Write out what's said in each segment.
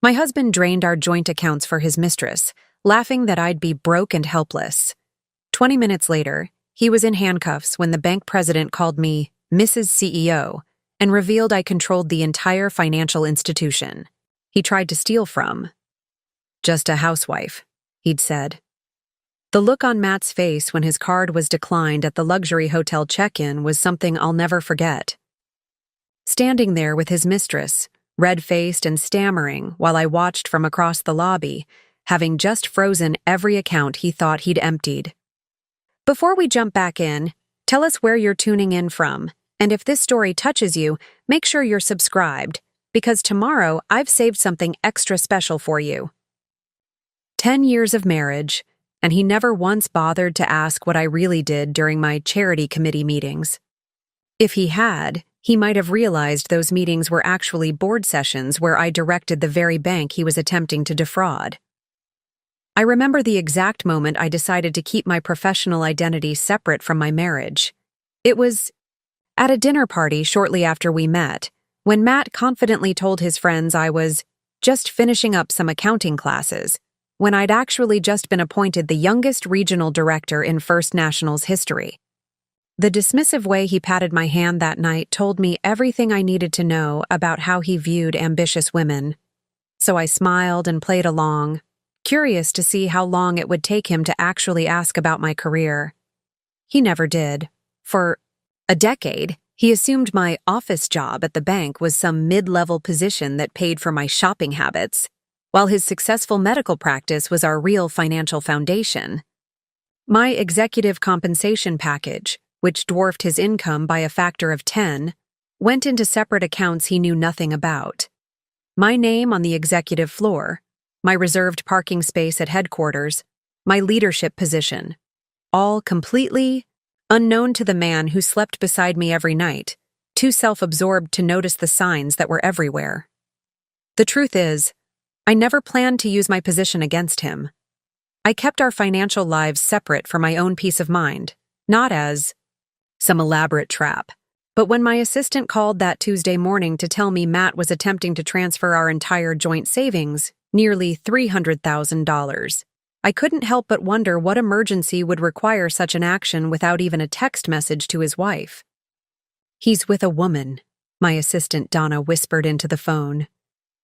My husband drained our joint accounts for his mistress, laughing that I'd be broke and helpless. 20 minutes later, he was in handcuffs when the bank president called me Mrs. CEO and revealed I controlled the entire financial institution he tried to steal from. "Just a housewife," he'd said. The look on Matt's face when his card was declined at the luxury hotel check-in was something I'll never forget. Standing there with his mistress, red-faced and stammering while I watched from across the lobby, having just frozen every account he thought he'd emptied. Before we jump back in, tell us where you're tuning in from, and if this story touches you, make sure you're subscribed, because tomorrow I've saved something extra special for you. 10 years of marriage, and he never once bothered to ask what I really did during my charity committee meetings. If he had, he might have realized those meetings were actually board sessions where I directed the very bank he was attempting to defraud. I remember the exact moment I decided to keep my professional identity separate from my marriage. It was at a dinner party shortly after we met, when Matt confidently told his friends I was just finishing up some accounting classes, when I'd actually just been appointed the youngest regional director in First National's history. The dismissive way he patted my hand that night told me everything I needed to know about how he viewed ambitious women. So I smiled and played along, curious to see how long it would take him to actually ask about my career. He never did. For a decade, he assumed my office job at the bank was some mid-level position that paid for my shopping habits, while his successful medical practice was our real financial foundation. My executive compensation package, which dwarfed his income by a factor of 10, went into separate accounts he knew nothing about. My name on the executive floor, my reserved parking space at headquarters, my leadership position, all completely unknown to the man who slept beside me every night, too self-absorbed to notice the signs that were everywhere. The truth is, I never planned to use my position against him. I kept our financial lives separate for my own peace of mind, not as some elaborate trap. But when my assistant called that Tuesday morning to tell me Matt was attempting to transfer our entire joint savings, nearly $300,000, I couldn't help but wonder what emergency would require such an action without even a text message to his wife. "He's with a woman," my assistant Donna whispered into the phone.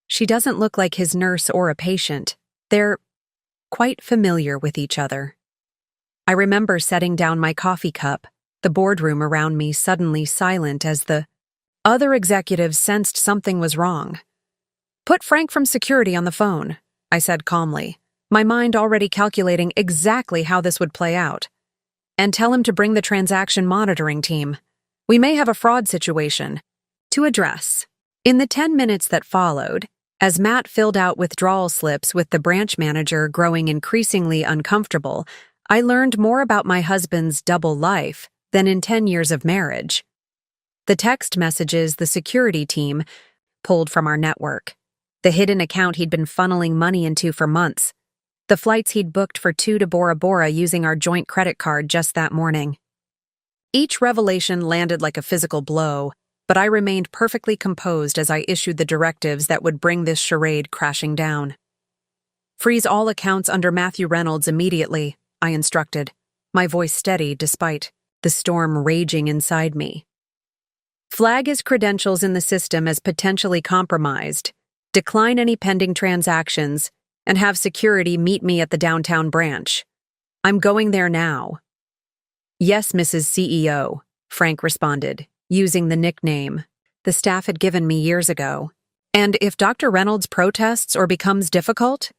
"She doesn't look like his nurse or a patient. They're quite familiar with each other." I remember setting down my coffee cup, the boardroom around me suddenly silent as the other executives sensed something was wrong. "Put Frank from security on the phone," I said calmly, my mind already calculating exactly how this would play out. "And tell him to bring the transaction monitoring team. We may have a fraud situation to address." In the 10 minutes that followed, as Matt filled out withdrawal slips with the branch manager growing increasingly uncomfortable, I learned more about my husband's double life than in 10 years of marriage. The text messages the security team pulled from our network, the hidden account he'd been funneling money into for months, the flights he'd booked for 2 to Bora Bora using our joint credit card just that morning. Each revelation landed like a physical blow, but I remained perfectly composed as I issued the directives that would bring this charade crashing down. "Freeze all accounts under Matthew Reynolds immediately," I instructed, my voice steady despite the storm raging inside me. "Flag his credentials in the system as potentially compromised, decline any pending transactions, and have security meet me at the downtown branch. I'm going there now." "Yes, Mrs. CEO," Frank responded, using the nickname the staff had given me years ago. "And if Dr. Reynolds protests or becomes difficult?"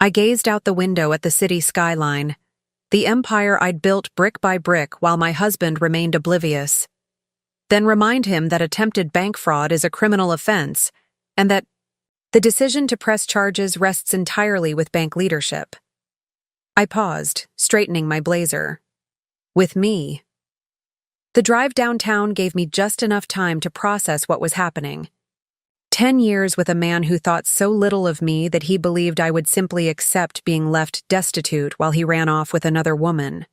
I gazed out the window at the city skyline, the empire I'd built brick by brick while my husband remained oblivious. Then remind him that attempted bank fraud is a criminal offense, and that the decision to press charges rests entirely with bank leadership. I paused, straightening my blazer. With me. The drive downtown gave me just enough time to process what was happening. 10 years with a man who thought so little of me that he believed I would simply accept being left destitute while he ran off with another woman.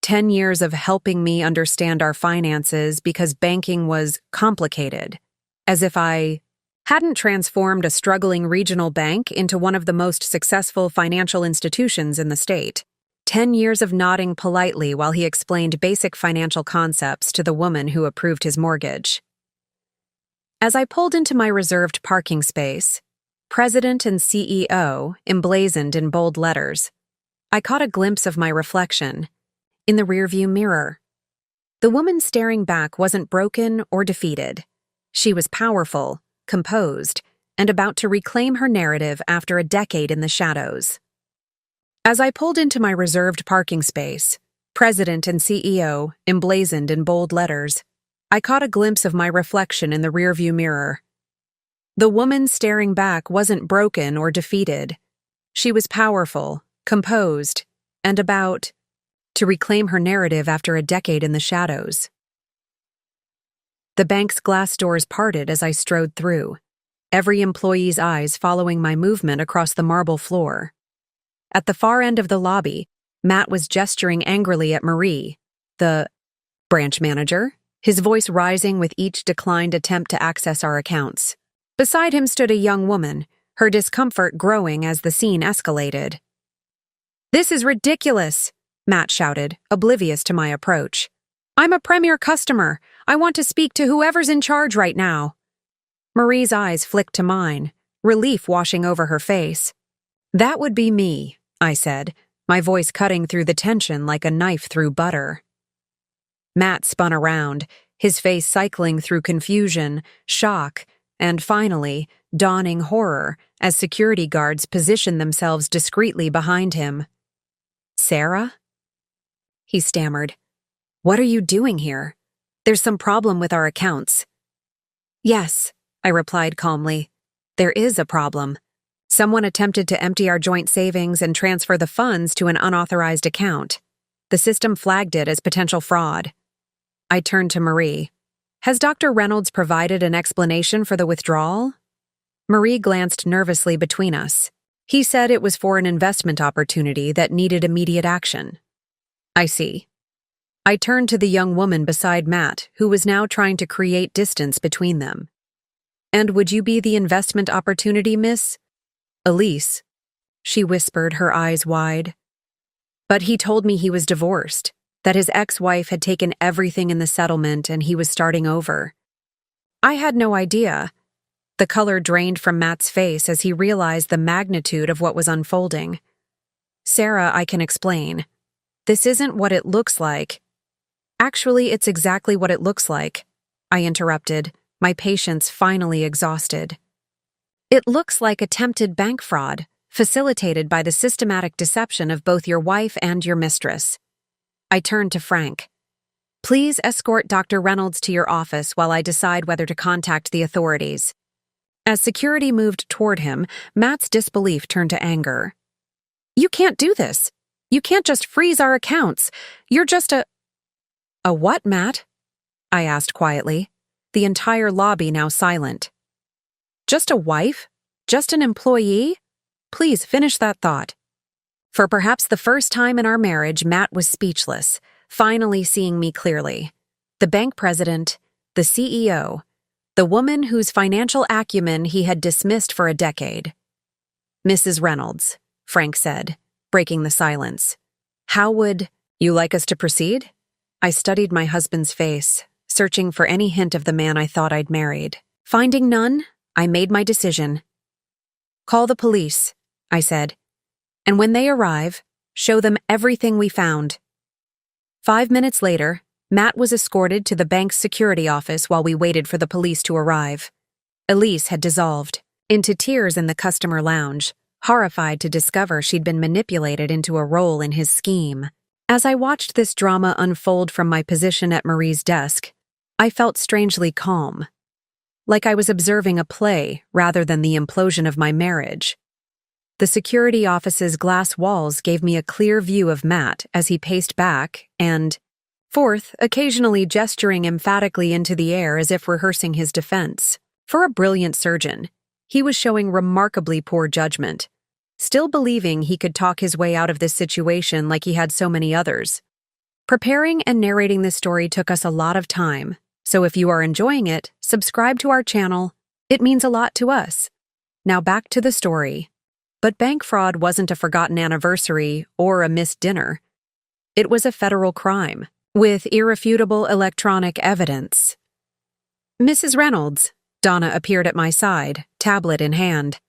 10 years of helping me understand our finances because banking was complicated, as if I hadn't transformed a struggling regional bank into one of the most successful financial institutions in the state. 10 years of nodding politely while he explained basic financial concepts to the woman who approved his mortgage. As I pulled into my reserved parking space, President and CEO emblazoned in bold letters, I caught a glimpse of my reflection in the rearview mirror. The woman staring back wasn't broken or defeated. She was powerful, composed, and about to reclaim her narrative after a decade in the shadows. As I pulled into my reserved parking space, President and CEO emblazoned in bold letters, I caught a glimpse of my reflection in the rearview mirror. The woman staring back wasn't broken or defeated. She was powerful, composed, and about to reclaim her narrative after a decade in the shadows. The bank's glass doors parted as I strode through, every employee's eyes following my movement across the marble floor. At the far end of the lobby, Matt was gesturing angrily at Marie, the branch manager, his voice rising with each declined attempt to access our accounts. Beside him stood a young woman, her discomfort growing as the scene escalated. "This is ridiculous," Matt shouted, oblivious to my approach. "I'm a premier customer. I want to speak to whoever's in charge right now." Marie's eyes flicked to mine, relief washing over her face. "That would be me," I said, my voice cutting through the tension like a knife through butter. Matt spun around, his face cycling through confusion, shock, and finally, dawning horror as security guards positioned themselves discreetly behind him. "Sarah?" he stammered. "What are you doing here? There's some problem with our accounts." "Yes," I replied calmly. "There is a problem. Someone attempted to empty our joint savings and transfer the funds to an unauthorized account. The system flagged it as potential fraud." I turned to Marie. "Has Dr. Reynolds provided an explanation for the withdrawal?" Marie glanced nervously between us. "He said it was for an investment opportunity that needed immediate action." "I see." I turned to the young woman beside Matt, who was now trying to create distance between them. "And would you be the investment opportunity, Miss Elise?" she whispered, her eyes wide. "But he told me he was divorced, that his ex-wife had taken everything in the settlement and he was starting over." I had no idea. The color drained from Matt's face as he realized the magnitude of what was unfolding. "Sarah, I can explain. This isn't what it looks like." "Actually, it's exactly what it looks like," I interrupted, my patience finally exhausted. "It looks like attempted bank fraud, facilitated by the systematic deception of both your wife and your mistress." I turned to Frank. "Please escort Dr. Reynolds to your office while I decide whether to contact the authorities." As security moved toward him, Matt's disbelief turned to anger. "You can't do this. You can't just freeze our accounts. You're just a—" "A what, Matt?" I asked quietly, the entire lobby now silent. "Just a wife? Just an employee? Please finish that thought." For perhaps the first time in our marriage, Matt was speechless, finally seeing me clearly. The bank president, the CEO, the woman whose financial acumen he had dismissed for a decade. "Mrs. Reynolds," Frank said, breaking the silence. "How would you like us to proceed?" I studied my husband's face, searching for any hint of the man I thought I'd married. Finding none, I made my decision. "Call the police," I said, "and when they arrive, show them everything we found." 5 minutes later, Matt was escorted to the bank's security office while we waited for the police to arrive. Elise had dissolved into tears in the customer lounge, horrified to discover she'd been manipulated into a role in his scheme. As I watched this drama unfold from my position at Marie's desk, I felt strangely calm, like I was observing a play rather than the implosion of my marriage. The security office's glass walls gave me a clear view of Matt as he paced back and forth, occasionally gesturing emphatically into the air as if rehearsing his defense. For a brilliant surgeon, he was showing remarkably poor judgment, still believing he could talk his way out of this situation like he had so many others. Preparing and narrating this story took us a lot of time, so if you are enjoying it, subscribe to our channel. It means a lot to us. Now back to the story. But bank fraud wasn't a forgotten anniversary or a missed dinner. It was a federal crime, with irrefutable electronic evidence. Mrs. Reynolds, Donna appeared at my side, tablet in hand.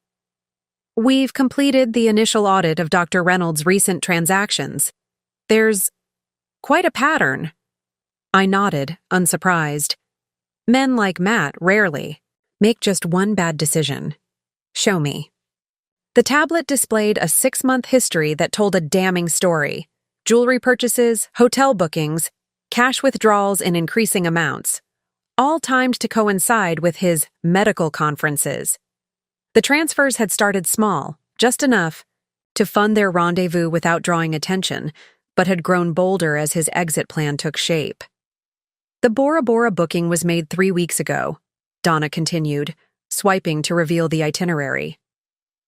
We've completed the initial audit of Dr. Reynolds' recent transactions. There's quite a pattern. I nodded, unsurprised. Men like Matt rarely make just one bad decision. Show me. The tablet displayed a 6-month history that told a damning story. Jewelry purchases, hotel bookings, cash withdrawals in increasing amounts, all timed to coincide with his medical conferences. The transfers had started small, just enough to fund their rendezvous without drawing attention, but had grown bolder as his exit plan took shape. The Bora Bora booking was made 3 weeks ago, Donna continued, swiping to reveal the itinerary.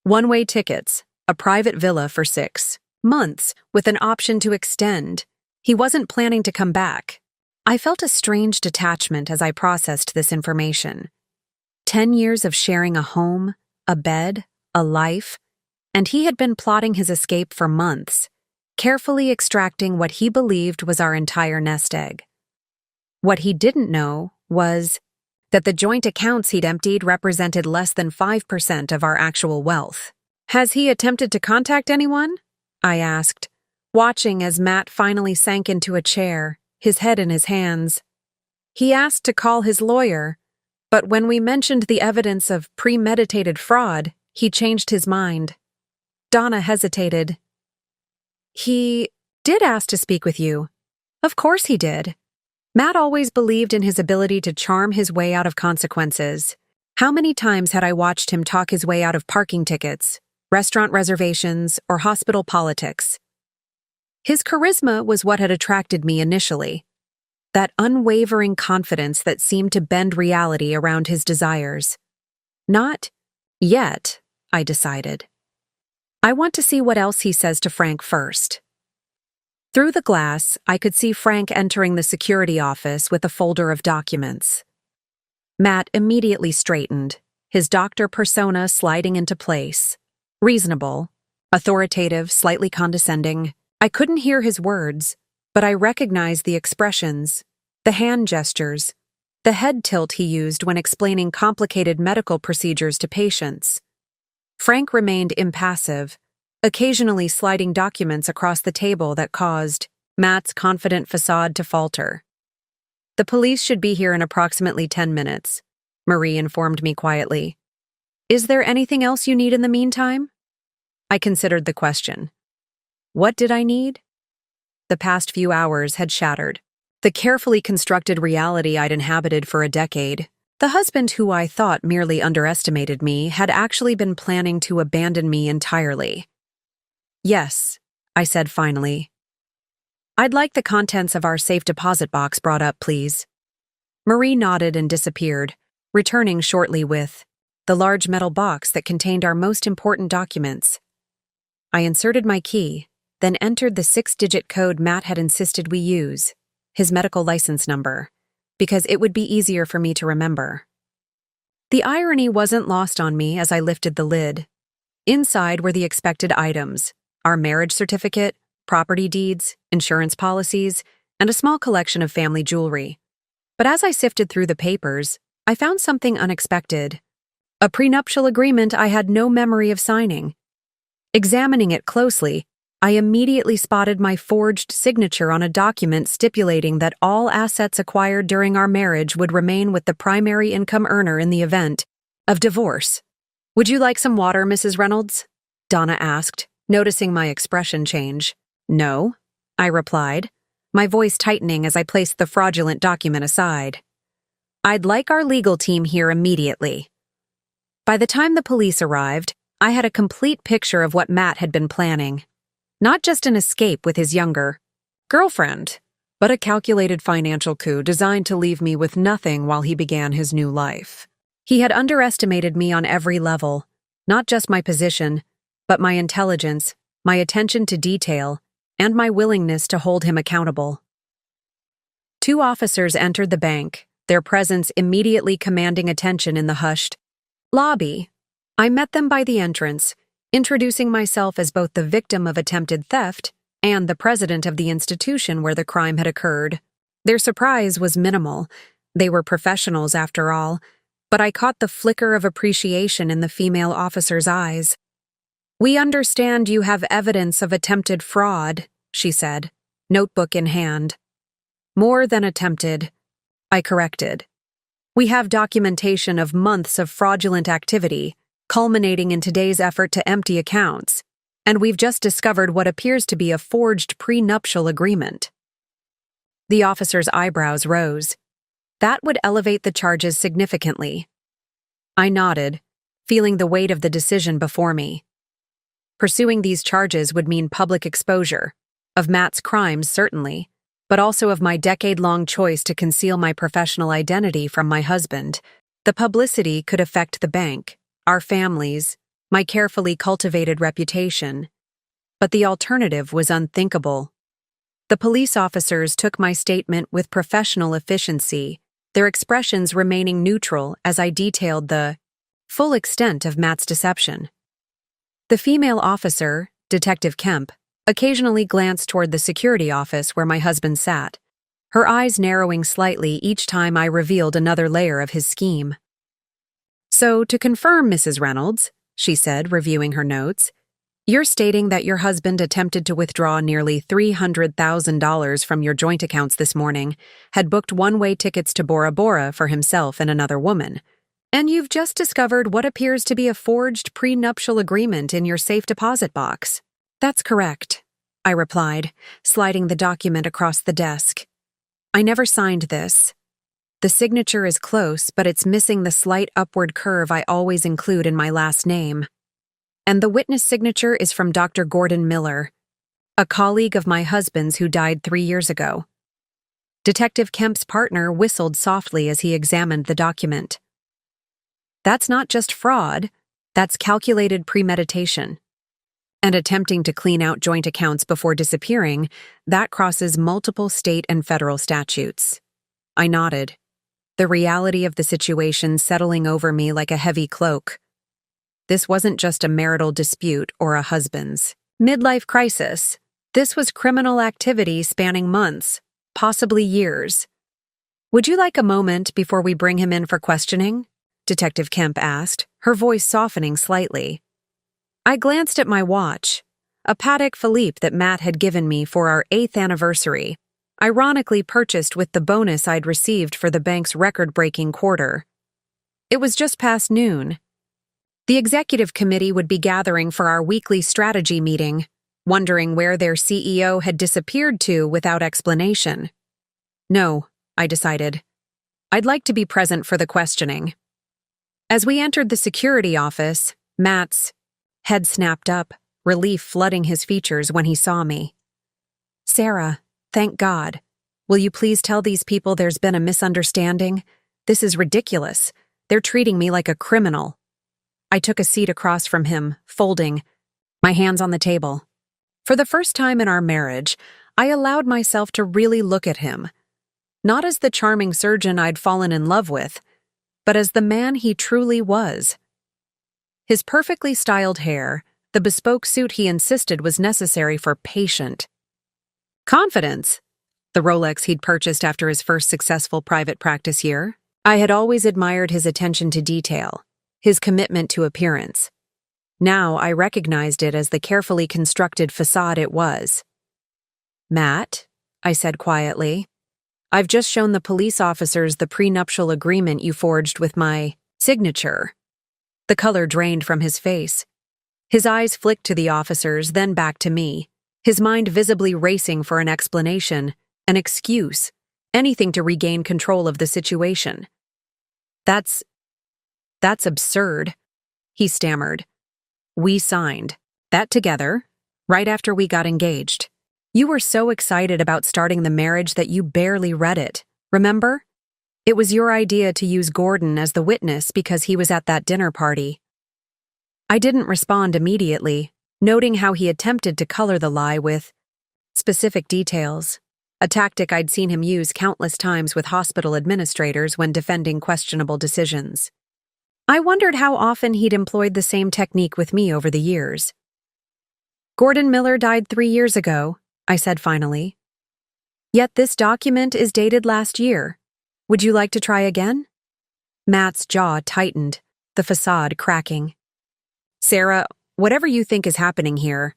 One-way tickets, a private villa for 6 months, with an option to extend. He wasn't planning to come back. I felt a strange detachment as I processed this information. 10 years of sharing a home, a bed, a life, and he had been plotting his escape for months, carefully extracting what he believed was our entire nest egg. What he didn't know was that the joint accounts he'd emptied represented less than 5% of our actual wealth. Has he attempted to contact anyone? I asked, watching as Matt finally sank into a chair, his head in his hands. He asked to call his lawyer, but when we mentioned the evidence of premeditated fraud, he changed his mind. Donna hesitated. He did ask to speak with you. Of course he did. Matt always believed in his ability to charm his way out of consequences. How many times had I watched him talk his way out of parking tickets, restaurant reservations, or hospital politics? His charisma was what had attracted me initially. That unwavering confidence that seemed to bend reality around his desires. Not yet, I decided. I want to see what else he says to Frank first. Through the glass, I could see Frank entering the security office with a folder of documents. Matt immediately straightened, his doctor persona sliding into place. Reasonable, authoritative, slightly condescending. I couldn't hear his words, but I recognized the expressions, the hand gestures, the head tilt he used when explaining complicated medical procedures to patients. Frank remained impassive, occasionally sliding documents across the table that caused Matt's confident facade to falter. The police should be here in approximately 10 minutes, Marie informed me quietly. Is there anything else you need in the meantime? I considered the question. What did I need? The past few hours had shattered the carefully constructed reality I'd inhabited for a decade. The husband who I thought merely underestimated me had actually been planning to abandon me entirely. Yes, I said finally. I'd like the contents of our safe deposit box brought up, please. Marie nodded and disappeared, returning shortly with the large metal box that contained our most important documents. I inserted my key, then entered the 6-digit code Matt had insisted we use, his medical license number, because it would be easier for me to remember. The irony wasn't lost on me as I lifted the lid. Inside were the expected items, our marriage certificate, property deeds, insurance policies, and a small collection of family jewelry. But as I sifted through the papers, I found something unexpected. A prenuptial agreement I had no memory of signing. Examining it closely, I immediately spotted my forged signature on a document stipulating that all assets acquired during our marriage would remain with the primary income earner in the event of divorce. Would you like some water, Mrs. Reynolds? Donna asked, noticing my expression change. No, I replied, my voice tightening as I placed the fraudulent document aside. I'd like our legal team here immediately. By the time the police arrived, I had a complete picture of what Matt had been planning. Not just an escape with his younger girlfriend, but a calculated financial coup designed to leave me with nothing while he began his new life. He had underestimated me on every level, not just my position, but my intelligence, my attention to detail, and my willingness to hold him accountable. 2 officers entered the bank, their presence immediately commanding attention in the hushed Lobby. I met them by the entrance, introducing myself as both the victim of attempted theft and the president of the institution where the crime had occurred. Their surprise was minimal. They were professionals after all, but I caught the flicker of appreciation in the female officer's eyes. "We understand you have evidence of attempted fraud," she said, notebook in hand. "More than attempted," I corrected. "We have documentation of months of fraudulent activity, culminating in today's effort to empty accounts, and we've just discovered what appears to be a forged prenuptial agreement." The officer's eyebrows rose. That would elevate the charges significantly. I nodded, feeling the weight of the decision before me. Pursuing these charges would mean public exposure, of Matt's crimes certainly, but also of my decade-long choice to conceal my professional identity from my husband. The publicity could affect the bank, our families, my carefully cultivated reputation. But the alternative was unthinkable. The police officers took my statement with professional efficiency, their expressions remaining neutral as I detailed the full extent of Matt's deception. The female officer, Detective Kemp, occasionally glanced toward the security office where my husband sat, her eyes narrowing slightly each time I revealed another layer of his scheme. "So, to confirm, Mrs. Reynolds," she said, reviewing her notes, "you're stating that your husband attempted to withdraw nearly $300,000 from your joint accounts this morning, had booked one-way tickets to Bora Bora for himself and another woman, and you've just discovered what appears to be a forged prenuptial agreement in your safe deposit box." "That's correct," I replied, sliding the document across the desk. "I never signed this. The signature is close, but it's missing the slight upward curve I always include in my last name. And the witness signature is from Dr. Gordon Miller, a colleague of my husband's who died 3 years ago." Detective Kemp's partner whistled softly as he examined the document. "That's not just fraud, that's calculated premeditation. And attempting to clean out joint accounts before disappearing, that crosses multiple state and federal statutes." I nodded, the reality of the situation settling over me like a heavy cloak. This wasn't just a marital dispute or a husband's midlife crisis. This was criminal activity spanning months, possibly years. "Would you like a moment before we bring him in for questioning?" Detective Kemp asked, her voice softening slightly. I glanced at my watch, a Patek Philippe that Matt had given me for our 8th anniversary, ironically purchased with the bonus I'd received for the bank's record-breaking quarter. It was just past noon. The executive committee would be gathering for our weekly strategy meeting, wondering where their CEO had disappeared to without explanation. No, I decided. I'd like to be present for the questioning. As we entered the security office, Matt's head snapped up, relief flooding his features when he saw me. "Sarah, thank God. Will you please tell these people there's been a misunderstanding? This is ridiculous. They're treating me like a criminal." I took a seat across from him, folding, my hands on the table. For the first time in our marriage, I allowed myself to really look at him. Not as the charming surgeon I'd fallen in love with, but as the man he truly was. His perfectly styled hair, the bespoke suit he insisted was necessary for patient confidence, the Rolex he'd purchased after his first successful private practice year. I had always admired his attention to detail, his commitment to appearance. Now I recognized it as the carefully constructed facade it was. "Matt," I said quietly, "I've just shown the police officers the prenuptial agreement you forged with my signature." The color drained from his face. His eyes flicked to the officers, then back to me, his mind visibly racing for an explanation, an excuse, anything to regain control of the situation. That's absurd," he stammered. "We signed that together, right after we got engaged. You were so excited about starting the marriage that you barely read it, remember? It was your idea to use Gordon as the witness because he was at that dinner party." I didn't respond immediately, noting how he attempted to color the lie with specific details, a tactic I'd seen him use countless times with hospital administrators when defending questionable decisions. I wondered how often he'd employed the same technique with me over the years. Gordon Miller died 3 years ago, I said finally. Yet this document is dated last year. Would you like to try again? Matt's jaw tightened, the facade cracking. Sarah, whatever you think is happening here.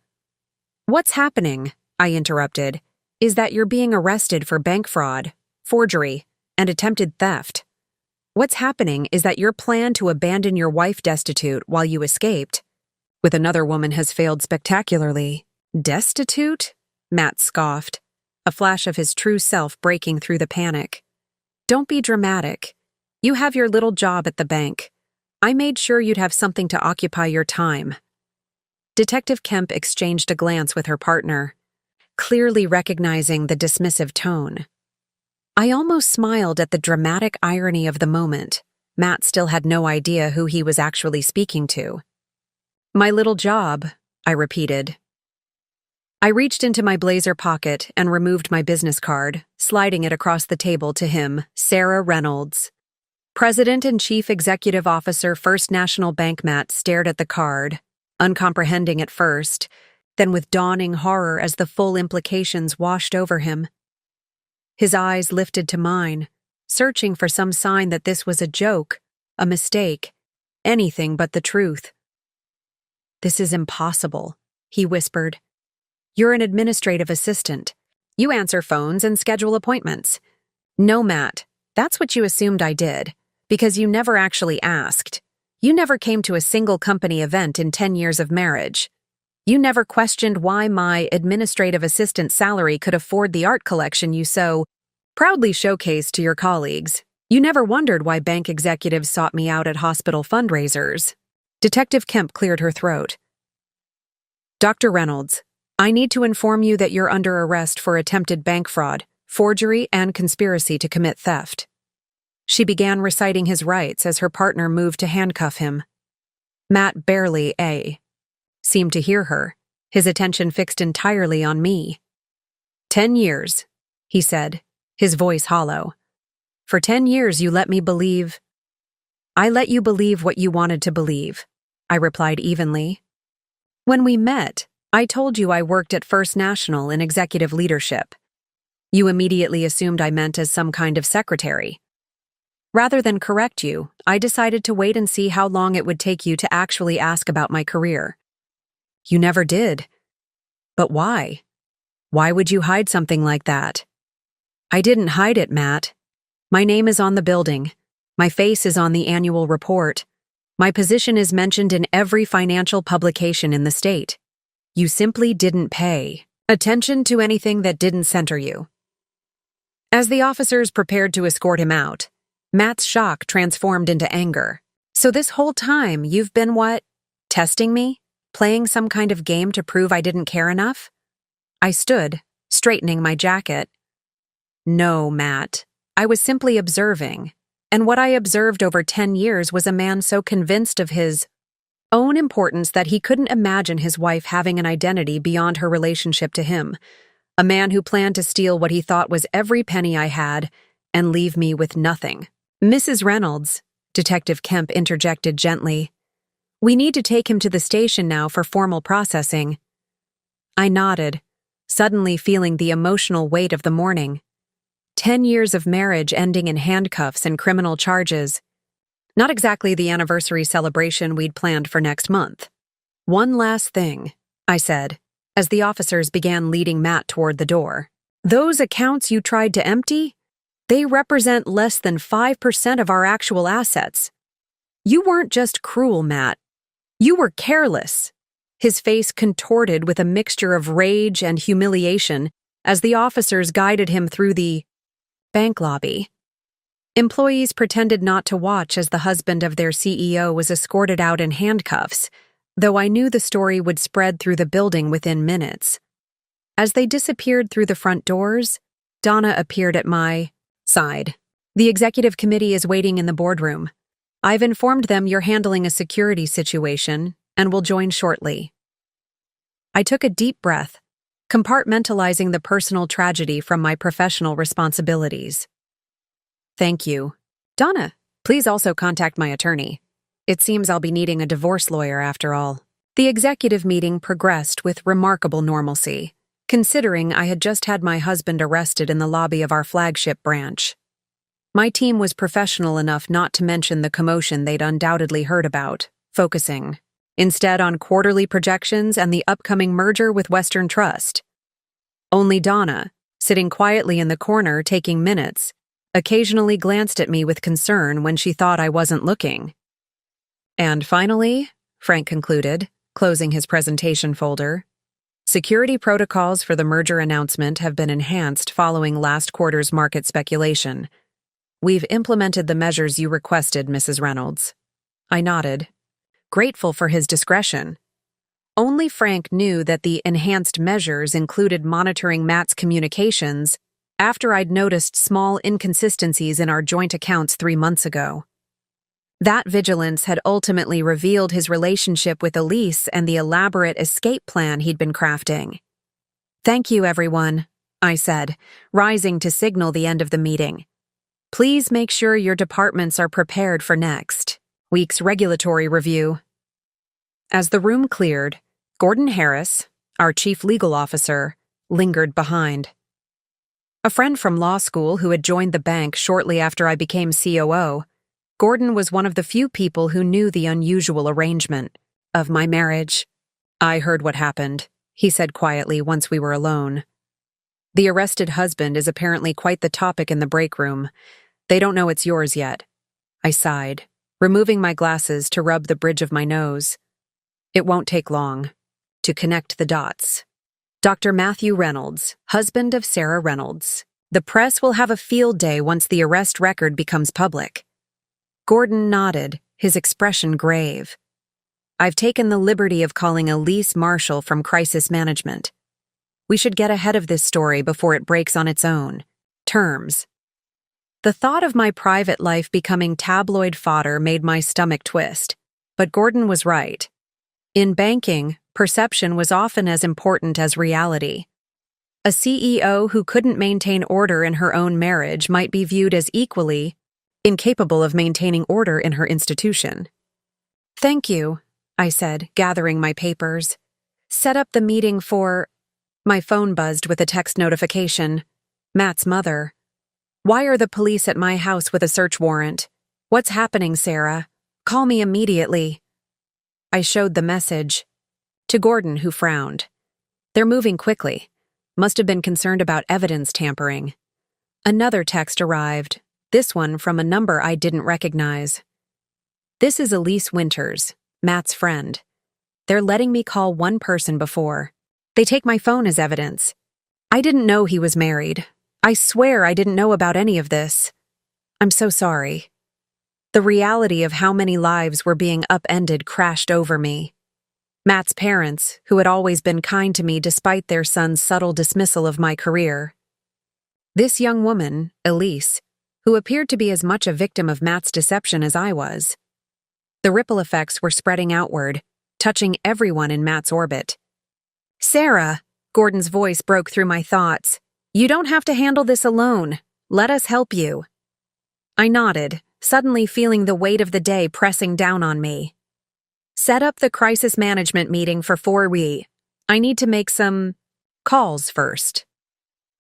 What's happening, I interrupted, is that you're being arrested for bank fraud, forgery, and attempted theft. What's happening is that your plan to abandon your wife destitute while you escaped with another woman has failed spectacularly. Destitute? Matt scoffed, a flash of his true self breaking through the panic. Don't be dramatic. You have your little job at the bank. I made sure you'd have something to occupy your time. Detective Kemp exchanged a glance with her partner, clearly recognizing the dismissive tone. I almost smiled at the dramatic irony of the moment. Matt still had no idea who he was actually speaking to. My little job, I repeated. I reached into my blazer pocket and removed my business card, sliding it across the table to him, Sarah Reynolds. President and Chief Executive Officer, First National Bank. Matt stared at the card, uncomprehending at first, then with dawning horror as the full implications washed over him. His eyes lifted to mine, searching for some sign that this was a joke, a mistake, anything but the truth. This is impossible, he whispered. You're an administrative assistant. You answer phones and schedule appointments. No, Matt, that's what you assumed I did, because you never actually asked. You never came to a single company event in 10 years of marriage. You never questioned why my administrative assistant salary could afford the art collection you so proudly showcased to your colleagues. You never wondered why bank executives sought me out at hospital fundraisers. Detective Kemp cleared her throat. Dr. Reynolds, I need to inform you that you're under arrest for attempted bank fraud, forgery, and conspiracy to commit theft. She began reciting his rights as her partner moved to handcuff him. Matt barely seemed to hear her, his attention fixed entirely on me. 10 years, he said, his voice hollow. For 10 years you let me believe. I let you believe what you wanted to believe, I replied evenly. When we met, I told you I worked at First National in executive leadership. You immediately assumed I meant as some kind of secretary. Rather than correct you, I decided to wait and see how long it would take you to actually ask about my career. You never did. But why? Why would you hide something like that? I didn't hide it, Matt. My name is on the building. My face is on the annual report. My position is mentioned in every financial publication in the state. You simply didn't pay attention to anything that didn't center you. As the officers prepared to escort him out, Matt's shock transformed into anger. So this whole time you've been what? Testing me? Playing some kind of game to prove I didn't care enough? I stood, straightening my jacket. No, Matt. I was simply observing. And what I observed over 10 years was a man so convinced of his own importance that he couldn't imagine his wife having an identity beyond her relationship to him. A man who planned to steal what he thought was every penny I had and leave me with nothing. Mrs. Reynolds, Detective Kemp interjected gently. We need to take him to the station now for formal processing. I nodded, suddenly feeling the emotional weight of the morning. 10 years of marriage ending in handcuffs and criminal charges. Not exactly the anniversary celebration we'd planned for next month. One last thing, I said, as the officers began leading Matt toward the door. Those accounts you tried to empty? They represent less than 5% of our actual assets. You weren't just cruel, Matt. You were careless. His face contorted with a mixture of rage and humiliation as the officers guided him through the bank lobby. Employees pretended not to watch as the husband of their CEO was escorted out in handcuffs, though I knew the story would spread through the building within minutes. As they disappeared through the front doors, Donna appeared at my side. The executive committee is waiting in the boardroom. I've informed them you're handling a security situation and will join shortly. I took a deep breath, compartmentalizing the personal tragedy from my professional responsibilities. Thank you. Donna, please also contact my attorney. It seems I'll be needing a divorce lawyer after all. The executive meeting progressed with remarkable normalcy, considering I had just had my husband arrested in the lobby of our flagship branch. My team was professional enough not to mention the commotion they'd undoubtedly heard about, focusing instead on quarterly projections and the upcoming merger with Western Trust. Only Donna, sitting quietly in the corner taking minutes, occasionally glanced at me with concern when she thought I wasn't looking. And finally, Frank concluded, closing his presentation folder, security protocols for the merger announcement have been enhanced following last quarter's market speculation. We've implemented the measures you requested, Mrs. Reynolds. I nodded, grateful for his discretion. Only Frank knew that the enhanced measures included monitoring Matt's communications after I'd noticed small inconsistencies in our joint accounts 3 months ago. That vigilance had ultimately revealed his relationship with Elise and the elaborate escape plan he'd been crafting. Thank you, everyone, I said, rising to signal the end of the meeting. Please make sure your departments are prepared for next week's regulatory review. As the room cleared, Gordon Harris, our chief legal officer, lingered behind. A friend from law school who had joined the bank shortly after I became COO, Gordon was one of the few people who knew the unusual arrangement of my marriage. I heard what happened, he said quietly once we were alone. The arrested husband is apparently quite the topic in the break room. They don't know it's yours yet. I sighed, removing my glasses to rub the bridge of my nose. It won't take long to connect the dots. Dr. Matthew Reynolds, husband of Sarah Reynolds. The press will have a field day once the arrest record becomes public. Gordon nodded, his expression grave. I've taken the liberty of calling Elise Marshall from Crisis Management. We should get ahead of this story before it breaks on its own terms. The thought of my private life becoming tabloid fodder made my stomach twist, but Gordon was right. In banking, perception was often as important as reality. A CEO who couldn't maintain order in her own marriage might be viewed as equally incapable of maintaining order in her institution. Thank you, I said, gathering my papers. Set up the meeting for... My phone buzzed with a text notification. Matt's mother. Why are the police at my house with a search warrant? What's happening, Sarah? Call me immediately. I showed the message to Gordon, who frowned. They're moving quickly. Must have been concerned about evidence tampering. Another text arrived, this one from a number I didn't recognize. This is Elise Winters, Matt's friend. They're letting me call one person before. They take my phone as evidence. I didn't know he was married. I swear I didn't know about any of this. I'm so sorry. The reality of how many lives were being upended crashed over me. Matt's parents, who had always been kind to me despite their son's subtle dismissal of my career. This young woman, Elise, who appeared to be as much a victim of Matt's deception as I was. The ripple effects were spreading outward, touching everyone in Matt's orbit. Sarah, Gordon's voice broke through my thoughts. You don't have to handle this alone. Let us help you. I nodded, suddenly feeling the weight of the day pressing down on me. Set up the crisis management meeting for 4 I need to make some calls first.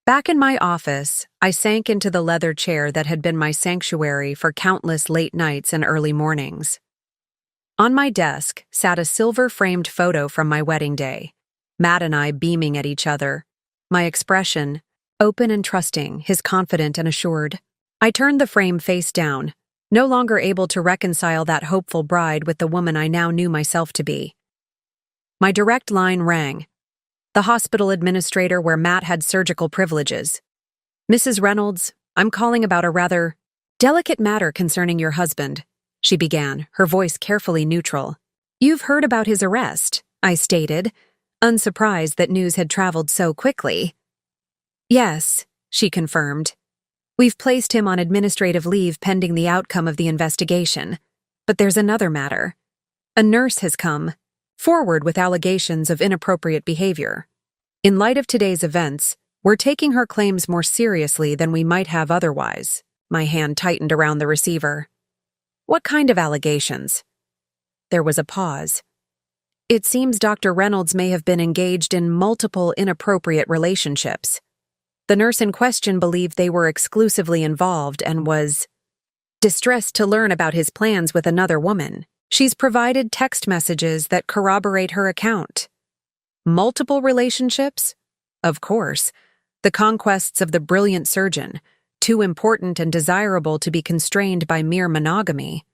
Back in my office, I sank into the leather chair that had been my sanctuary for countless late nights and early mornings. On my desk sat a silver-framed photo from my wedding day, Matt and I beaming at each other, my expression open and trusting, his confident and assured. I turned the frame face down, no longer able to reconcile that hopeful bride with the woman I now knew myself to be. My direct line rang. The hospital administrator where Matt had surgical privileges. Mrs. Reynolds, I'm calling about a rather delicate matter concerning your husband, she began, her voice carefully neutral. You've heard about his arrest, I stated, unsurprised that news had traveled so quickly. Yes, she confirmed. We've placed him on administrative leave pending the outcome of the investigation. But there's another matter. A nurse has come forward with allegations of inappropriate behavior. In light of today's events, we're taking her claims more seriously than we might have otherwise. My hand tightened around the receiver. What kind of allegations? There was a pause. It seems Dr. Reynolds may have been engaged in multiple inappropriate relationships. The nurse in question believed they were exclusively involved and was distressed to learn about his plans with another woman. She's provided text messages that corroborate her account. Multiple relationships? Of course. The conquests of the brilliant surgeon, too important and desirable to be constrained by mere monogamy.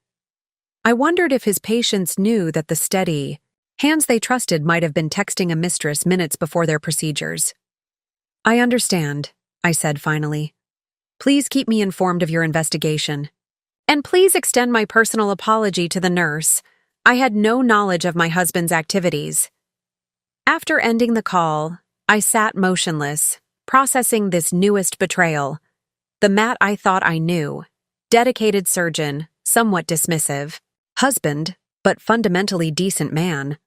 I wondered if his patients knew that the steady hands they trusted might have been texting a mistress minutes before their procedures. I understand, I said finally. Please keep me informed of your investigation. And please extend my personal apology to the nurse. I had no knowledge of my husband's activities. After ending the call, I sat motionless, processing this newest betrayal. The Matt I thought I knew, dedicated surgeon, somewhat dismissive, husband, but fundamentally decent man,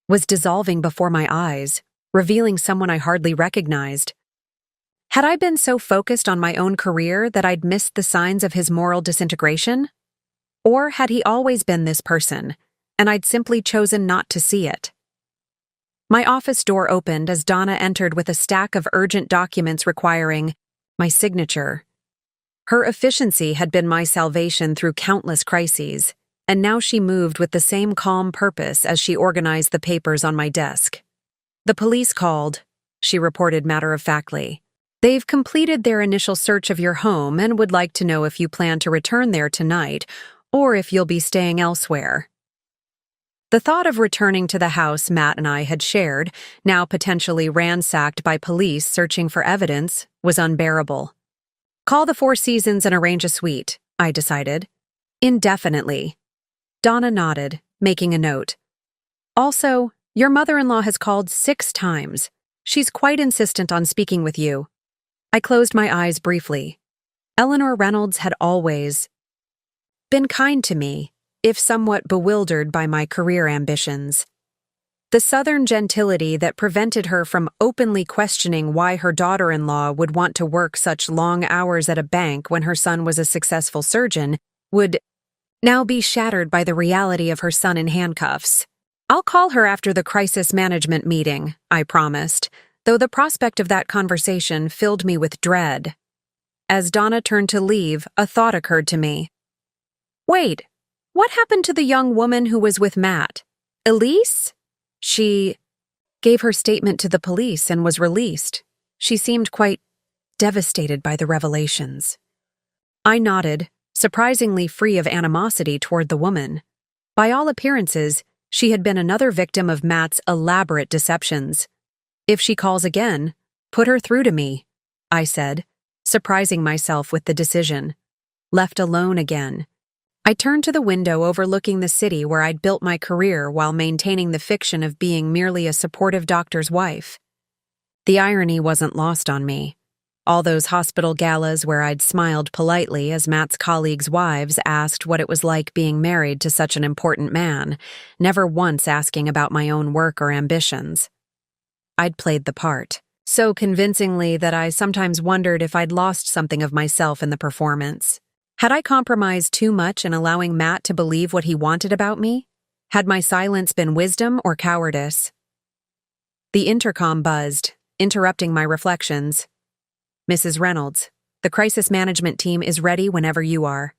was dissolving before my eyes, revealing someone I hardly recognized. Had I been so focused on my own career that I'd missed the signs of his moral disintegration? Or had he always been this person, and I'd simply chosen not to see it? My office door opened as Donna entered with a stack of urgent documents requiring my signature. Her efficiency had been my salvation through countless crises, and now she moved with the same calm purpose as she organized the papers on my desk. The police called, she reported matter-of-factly. They've completed their initial search of your home and would like to know if you plan to return there tonight or if you'll be staying elsewhere. The thought of returning to the house Matt and I had shared, now potentially ransacked by police searching for evidence, was unbearable. Call the Four Seasons and arrange a suite, I decided. Indefinitely. Donna nodded, making a note. Also, your mother-in-law has called 6 times. She's quite insistent on speaking with you. I closed my eyes briefly. Eleanor Reynolds had always been kind to me, if somewhat bewildered by my career ambitions. The southern gentility that prevented her from openly questioning why her daughter-in-law would want to work such long hours at a bank when her son was a successful surgeon would now be shattered by the reality of her son in handcuffs. I'll call her after the crisis management meeting, I promised, though the prospect of that conversation filled me with dread. As Donna turned to leave, a thought occurred to me. Wait, what happened to the young woman who was with Matt? Elise? She gave her statement to the police and was released. She seemed quite devastated by the revelations. I nodded, surprisingly free of animosity toward the woman. By all appearances, she had been another victim of Matt's elaborate deceptions. If she calls again, put her through to me, I said, surprising myself with the decision. Left alone again. I turned to the window overlooking the city where I'd built my career while maintaining the fiction of being merely a supportive doctor's wife. The irony wasn't lost on me. All those hospital galas where I'd smiled politely as Matt's colleagues' wives asked what it was like being married to such an important man, never once asking about my own work or ambitions. I'd played the part, so convincingly that I sometimes wondered if I'd lost something of myself in the performance. Had I compromised too much in allowing Matt to believe what he wanted about me? Had my silence been wisdom or cowardice? The intercom buzzed, interrupting my reflections. Mrs. Reynolds, the crisis management team is ready whenever you are.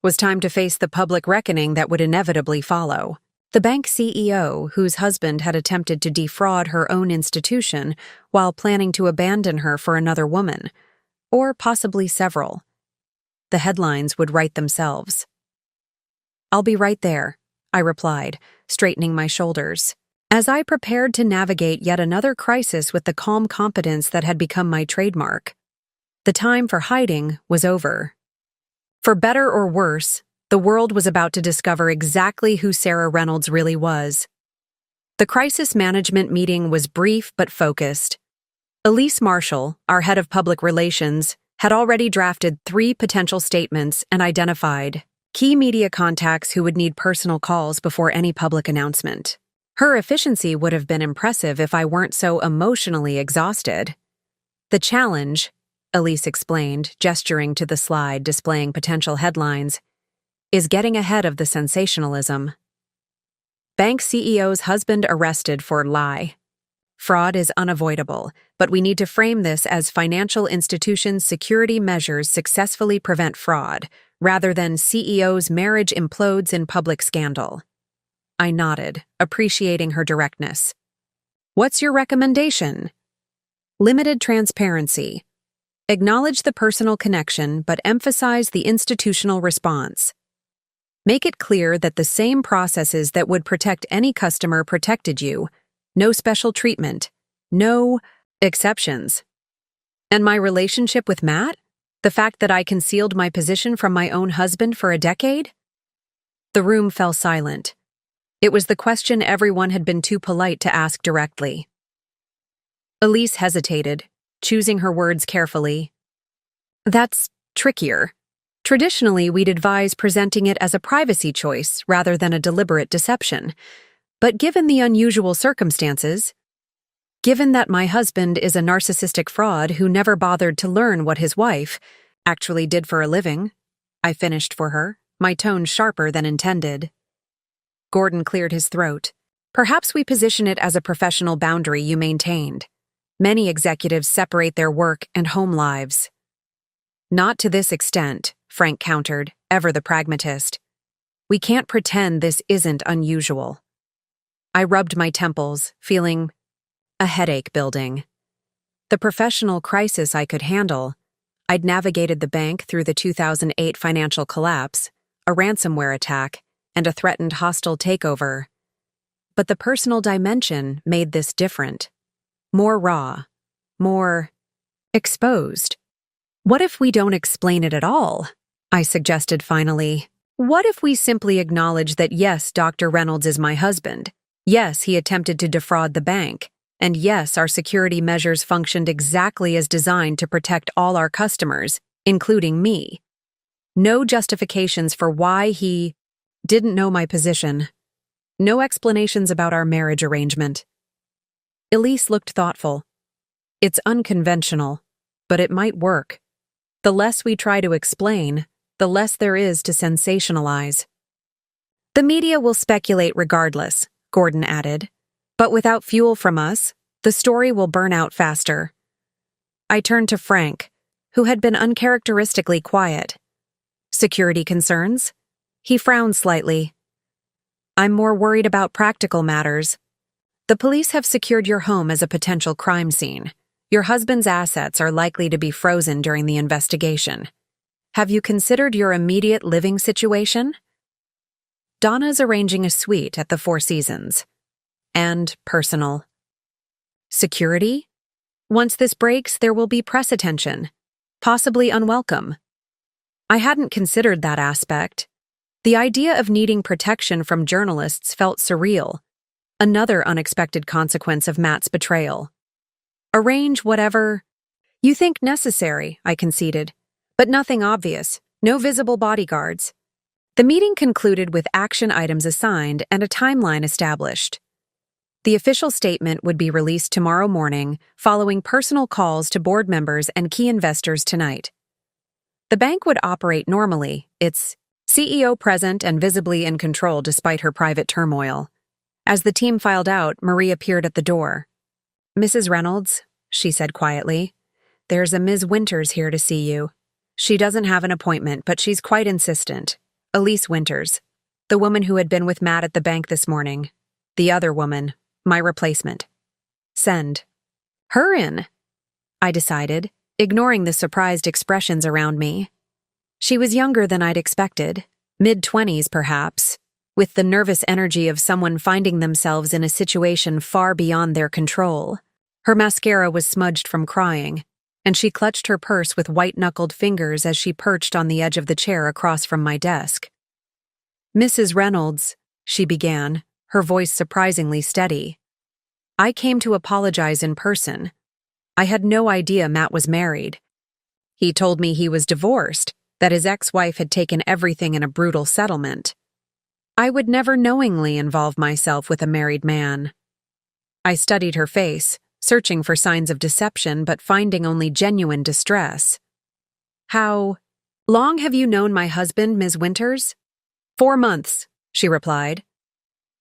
It was time to face the public reckoning that would inevitably follow. The bank CEO, whose husband had attempted to defraud her own institution while planning to abandon her for another woman, or possibly several. The headlines would write themselves. I'll be right there, I replied, straightening my shoulders. As I prepared to navigate yet another crisis with the calm competence that had become my trademark. The time for hiding was over. For better or worse, the world was about to discover exactly who Sarah Reynolds really was. The crisis management meeting was brief but focused. Elise Marshall, our head of public relations, had already drafted 3 potential statements and identified key media contacts who would need personal calls before any public announcement. Her efficiency would have been impressive if I weren't so emotionally exhausted. The challenge, Elise explained, gesturing to the slide displaying potential headlines, is getting ahead of the sensationalism. Bank CEO's husband arrested for lie. Fraud is unavoidable, but we need to frame this as financial institutions' security measures successfully prevent fraud, rather than CEO's marriage implodes in public scandal. I nodded, appreciating her directness. What's your recommendation? Limited transparency. Acknowledge the personal connection, but emphasize the institutional response. Make it clear that the same processes that would protect any customer protected you. No special treatment. No exceptions. And my relationship with Matt? The fact that I concealed my position from my own husband for a decade? The room fell silent. It was the question everyone had been too polite to ask directly. Elise hesitated, choosing her words carefully. That's trickier. Traditionally, we'd advise presenting it as a privacy choice rather than a deliberate deception. But given the unusual circumstances, given that my husband is a narcissistic fraud who never bothered to learn what his wife actually did for a living, I finished for her, my tone sharper than intended. Gordon cleared his throat. Perhaps we position it as a professional boundary you maintained. Many executives separate their work and home lives. Not to this extent, Frank countered, ever the pragmatist. We can't pretend this isn't unusual. I rubbed my temples, feeling a headache building. The professional crisis I could handle. I'd navigated the bank through the 2008 financial collapse, a ransomware attack, and a threatened hostile takeover. But the personal dimension made this different. More raw. More exposed. What if we don't explain it at all? I suggested finally. What if we simply acknowledge that yes, Dr. Reynolds is my husband? Yes, he attempted to defraud the bank. And yes, our security measures functioned exactly as designed to protect all our customers, including me. No justifications for why he didn't know my position. No explanations about our marriage arrangement. Elise looked thoughtful. It's unconventional, but it might work. The less we try to explain, the less there is to sensationalize. The media will speculate regardless, Gordon added. But without fuel from us, the story will burn out faster. I turned to Frank, who had been uncharacteristically quiet. Security concerns? He frowned slightly. I'm more worried about practical matters. The police have secured your home as a potential crime scene. Your husband's assets are likely to be frozen during the investigation. Have you considered your immediate living situation? Donna's arranging a suite at the Four Seasons. And personal. Security? Once this breaks, there will be press attention, possibly unwelcome. I hadn't considered that aspect. The idea of needing protection from journalists felt surreal, another unexpected consequence of Matt's betrayal. Arrange whatever you think necessary, I conceded, but nothing obvious, no visible bodyguards. The meeting concluded with action items assigned and a timeline established. The official statement would be released tomorrow morning, following personal calls to board members and key investors tonight. The bank would operate normally, its CEO present and visibly in control despite her private turmoil. As the team filed out, Marie appeared at the door. Mrs. Reynolds, she said quietly, there's a Ms. Winters here to see you. She doesn't have an appointment, but she's quite insistent. Elise Winters, the woman who had been with Matt at the bank this morning. The other woman, my replacement. Send her in, I decided, ignoring the surprised expressions around me. She was younger than I'd expected, mid-20s perhaps, with the nervous energy of someone finding themselves in a situation far beyond their control. Her mascara was smudged from crying, and she clutched her purse with white-knuckled fingers as she perched on the edge of the chair across from my desk. Mrs. Reynolds, she began, her voice surprisingly steady. I came to apologize in person. I had no idea Matt was married. He told me he was divorced, that his ex-wife had taken everything in a brutal settlement. I would never knowingly involve myself with a married man. I studied her face, searching for signs of deception but finding only genuine distress. How long have you known my husband, Ms. Winters? 4 months, she replied.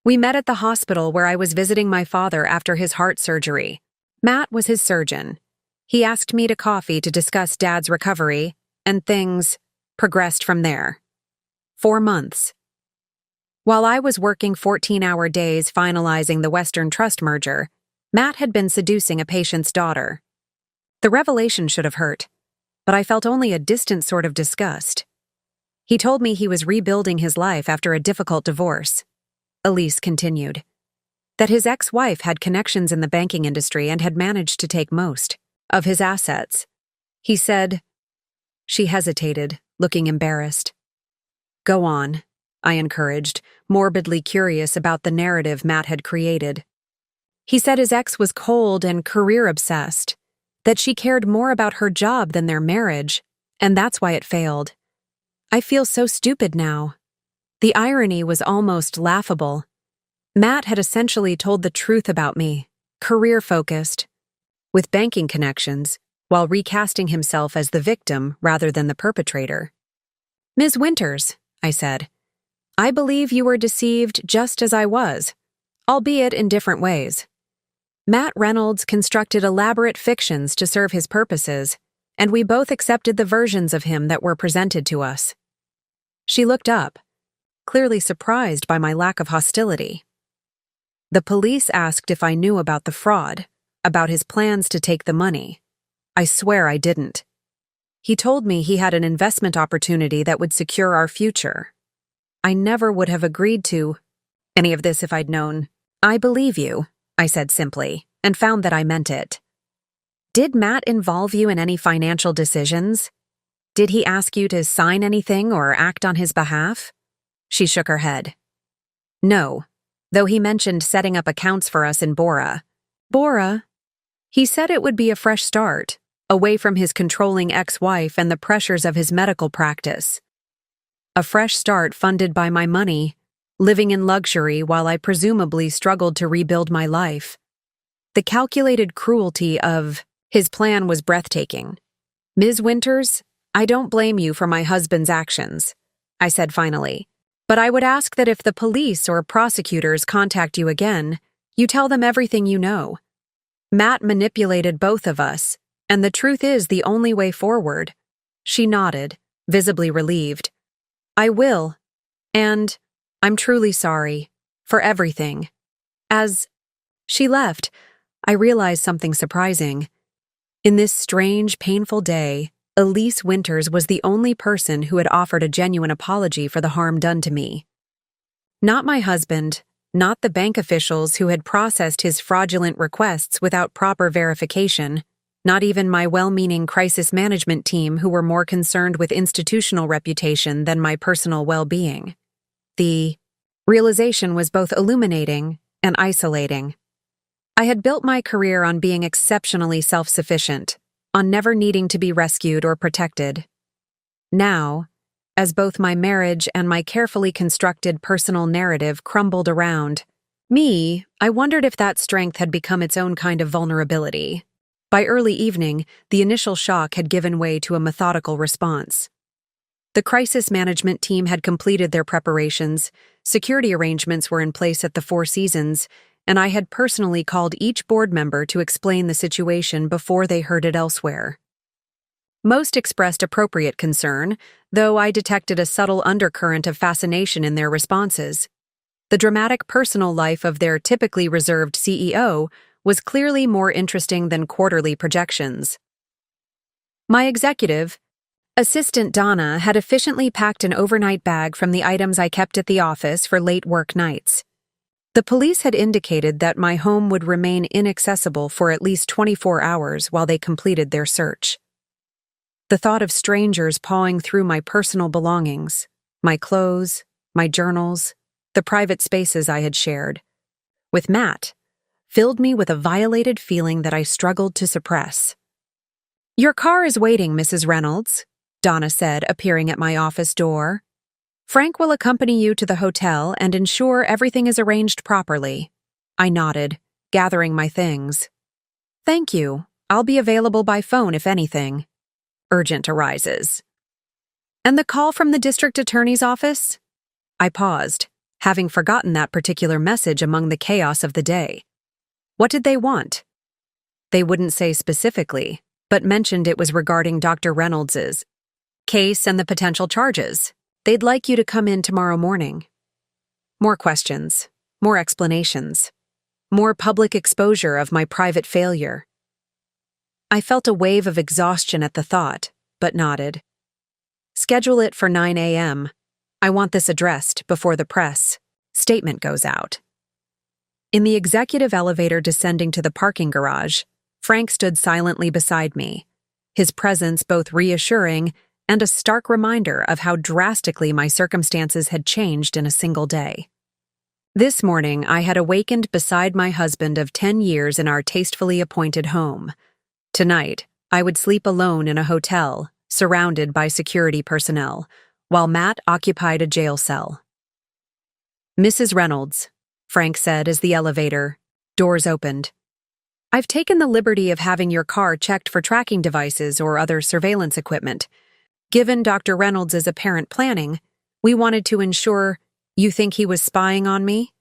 We met at the hospital where I was visiting my father after his heart surgery. Matt was his surgeon. He asked me to coffee to discuss Dad's recovery, and things progressed from there. 4 months. While I was working 14-hour days finalizing the Western Trust merger, Matt had been seducing a patient's daughter. The revelation should have hurt, but I felt only a distant sort of disgust. He told me he was rebuilding his life after a difficult divorce. Elise continued. That his ex-wife had connections in the banking industry and had managed to take most of his assets. He said. She hesitated, looking embarrassed. Go on, I encouraged, morbidly curious about the narrative Matt had created. He said his ex was cold and career-obsessed, that she cared more about her job than their marriage, and that's why it failed. I feel so stupid now. The irony was almost laughable. Matt had essentially told the truth about me, career-focused, with banking connections, while recasting himself as the victim rather than the perpetrator. Ms. Winters, I said, I believe you were deceived just as I was, albeit in different ways. Matt Reynolds constructed elaborate fictions to serve his purposes, and we both accepted the versions of him that were presented to us. She looked up, clearly surprised by my lack of hostility. The police asked if I knew about the fraud, about his plans to take the money. I swear I didn't. He told me he had an investment opportunity that would secure our future. I never would have agreed to any of this if I'd known. I believe you, I said simply, and found that I meant it. Did Matt involve you in any financial decisions? Did he ask you to sign anything or act on his behalf? She shook her head. No, though he mentioned setting up accounts for us in Bora. Bora? He said it would be a fresh start, away from his controlling ex-wife and the pressures of his medical practice. A fresh start funded by my money, living in luxury while I presumably struggled to rebuild my life. The calculated cruelty of his plan was breathtaking. Ms. Winters, I don't blame you for my husband's actions, I said finally, but I would ask that if the police or prosecutors contact you again, you tell them everything you know. Matt manipulated both of us, and the truth is the only way forward. She nodded, visibly relieved. I will, and I'm truly sorry for everything. As she left, I realized something surprising. In this strange, painful day, Elise Winters was the only person who had offered a genuine apology for the harm done to me. Not my husband, not the bank officials who had processed his fraudulent requests without proper verification, not even my well-meaning crisis management team who were more concerned with institutional reputation than my personal well-being. The realization was both illuminating and isolating. I had built my career on being exceptionally self-sufficient, on never needing to be rescued or protected. Now, as both my marriage and my carefully constructed personal narrative crumbled around me, I wondered if that strength had become its own kind of vulnerability. By early evening, the initial shock had given way to a methodical response. The crisis management team had completed their preparations, security arrangements were in place at the Four Seasons, and I had personally called each board member to explain the situation before they heard it elsewhere. Most expressed appropriate concern, though I detected a subtle undercurrent of fascination in their responses. The dramatic personal life of their typically reserved CEO was clearly more interesting than quarterly projections. My executive, assistant Donna, had efficiently packed an overnight bag from the items I kept at the office for late work nights. The police had indicated that my home would remain inaccessible for at least 24 hours while they completed their search. The thought of strangers pawing through my personal belongings, my clothes, my journals, the private spaces I had shared, with Matt, filled me with a violated feeling that I struggled to suppress. Your car is waiting, Mrs. Reynolds, Donna said, appearing at my office door. Frank will accompany you to the hotel and ensure everything is arranged properly. I nodded, gathering my things. Thank you. I'll be available by phone if anything urgent arises. And the call from the district attorney's office? I paused, having forgotten that particular message among the chaos of the day. What did they want? They wouldn't say specifically, but mentioned it was regarding Dr. Reynolds's case and the potential charges. They'd like you to come in tomorrow morning. More questions, more explanations, more public exposure of my private failure. I felt a wave of exhaustion at the thought, but nodded. Schedule it for 9 a.m. I want this addressed before the press statement goes out. In the executive elevator descending to the parking garage, Frank stood silently beside me, his presence both reassuring and a stark reminder of how drastically my circumstances had changed in a single day. This morning, I had awakened beside my husband of 10 years in our tastefully appointed home. Tonight, I would sleep alone in a hotel, surrounded by security personnel, while Matt occupied a jail cell. Mrs. Reynolds, Frank said as the elevator doors opened. I've taken the liberty of having your car checked for tracking devices or other surveillance equipment. Given Dr. Reynolds' apparent planning, we wanted to ensure you think he was spying on me?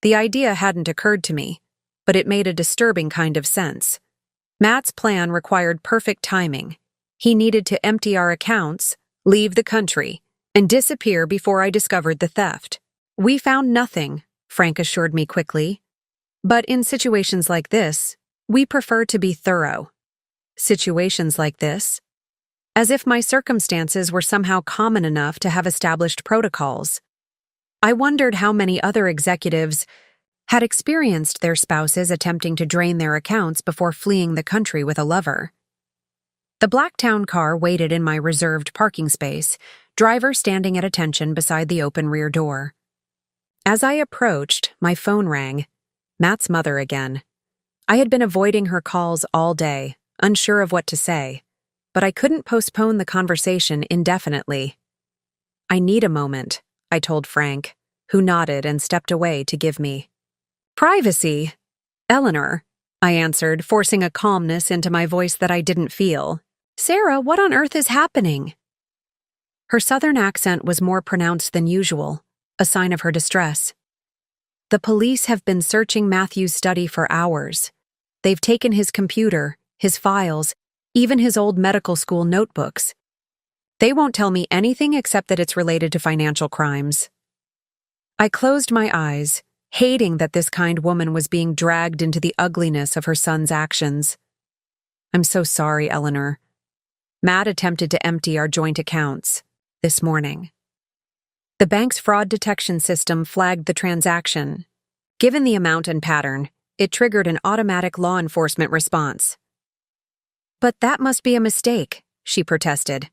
The idea hadn't occurred to me, but it made a disturbing kind of sense. Matt's plan required perfect timing. He needed to empty our accounts, leave the country, and disappear before I discovered the theft. We found nothing, Frank assured me quickly. But in situations like this, we prefer to be thorough. Situations like this? As if my circumstances were somehow common enough to have established protocols. I wondered how many other executives had experienced their spouses attempting to drain their accounts before fleeing the country with a lover. The Blacktown car waited in my reserved parking space, driver standing at attention beside the open rear door. As I approached, my phone rang. Matt's mother again. I had been avoiding her calls all day, unsure of what to say, but I couldn't postpone the conversation indefinitely. I need a moment, I told Frank, who nodded and stepped away to give me privacy. Eleanor, I answered, forcing a calmness into my voice that I didn't feel. Sarah, what on earth is happening? Her southern accent was more pronounced than usual, a sign of her distress. The police have been searching Matthew's study for hours. They've taken his computer, his files, even his old medical school notebooks. They won't tell me anything except that it's related to financial crimes. I closed my eyes, hating that this kind woman was being dragged into the ugliness of her son's actions. I'm so sorry, Eleanor. Matt attempted to empty our joint accounts this morning. The bank's fraud detection system flagged the transaction. Given the amount and pattern, it triggered an automatic law enforcement response. But that must be a mistake, she protested.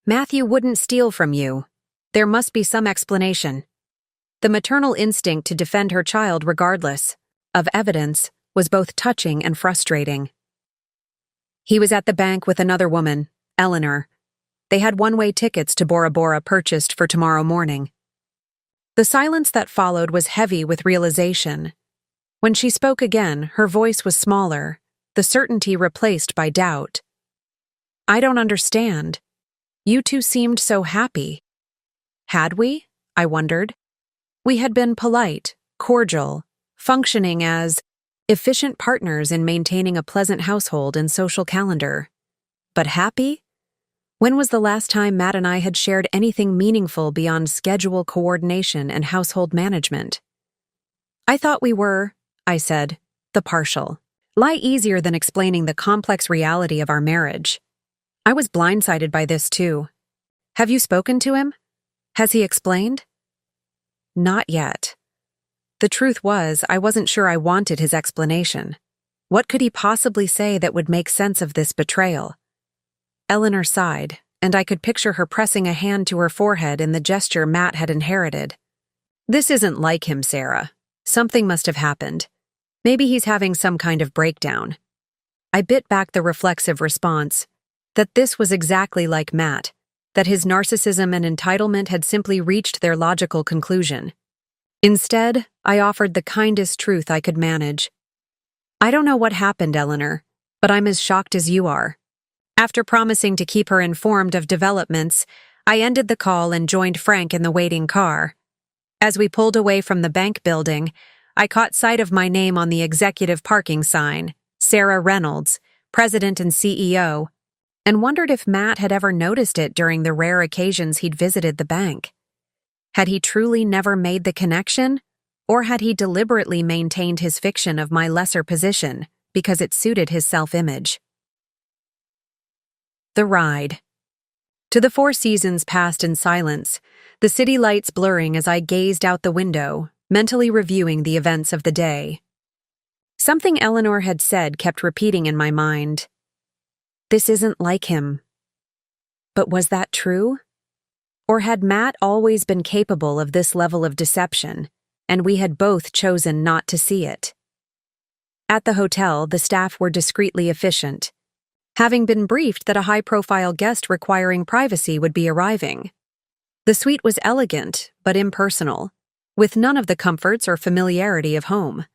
Matthew wouldn't steal from you. There must be some explanation. The maternal instinct to defend her child regardless of evidence was both touching and frustrating. He was at the bank with another woman, Eleanor. They had one-way tickets to Bora Bora purchased for tomorrow morning. The silence that followed was heavy with realization. When she spoke again, her voice was smaller, the certainty replaced by doubt. I don't understand. You two seemed so happy. Had we? I wondered. We had been polite, cordial, functioning as efficient partners in maintaining a pleasant household and social calendar. But happy? When was the last time Matt and I had shared anything meaningful beyond schedule coordination and household management? I thought we were, I said, the partial. Lie easier than explaining the complex reality of our marriage. I was blindsided by this too. Have you spoken to him? Has he explained? Not yet. The truth was, I wasn't sure I wanted his explanation. What could he possibly say that would make sense of this betrayal? Eleanor sighed, and I could picture her pressing a hand to her forehead in the gesture Matt had inherited. This isn't like him, Sarah. Something must have happened. Maybe he's having some kind of breakdown. I bit back the reflexive response that this was exactly like Matt, that his narcissism and entitlement had simply reached their logical conclusion. Instead, I offered the kindest truth I could manage. I don't know what happened, Eleanor, but I'm as shocked as you are. After promising to keep her informed of developments, I ended the call and joined Frank in the waiting car. As we pulled away from the bank building, I caught sight of my name on the executive parking sign, Sarah Reynolds, President and CEO, and wondered if Matt had ever noticed it during the rare occasions he'd visited the bank. Had he truly never made the connection, or had he deliberately maintained his fiction of my lesser position because it suited his self-image? The ride. To the Four Seasons passed in silence, the city lights blurring as I gazed out the window, mentally reviewing the events of the day. Something Eleanor had said kept repeating in my mind. This isn't like him. But was that true? Or had Matt always been capable of this level of deception, and we had both chosen not to see it? At the hotel, the staff were discreetly efficient, having been briefed that a high-profile guest requiring privacy would be arriving. The suite was elegant, but impersonal, with none of the comforts or familiarity of home.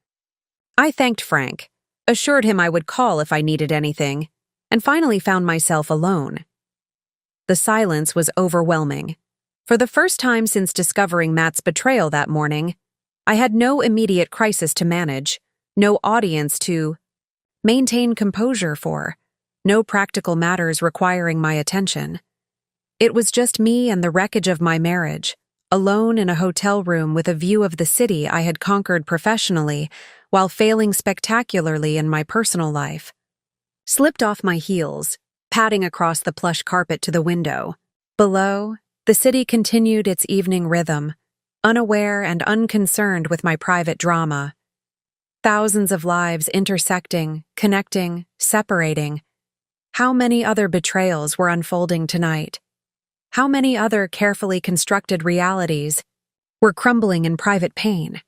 I thanked Frank, assured him I would call if I needed anything, and finally found myself alone. The silence was overwhelming. For the first time since discovering Matt's betrayal that morning, I had no immediate crisis to manage, no audience to maintain composure for, no practical matters requiring my attention. It was just me and the wreckage of my marriage, alone in a hotel room with a view of the city I had conquered professionally while failing spectacularly in my personal life. Slipped off my heels, padding across the plush carpet to the window. Below, the city continued its evening rhythm, unaware and unconcerned with my private drama. Thousands of lives intersecting, connecting, separating. How many other betrayals were unfolding tonight? How many other carefully constructed realities were crumbling in private pain?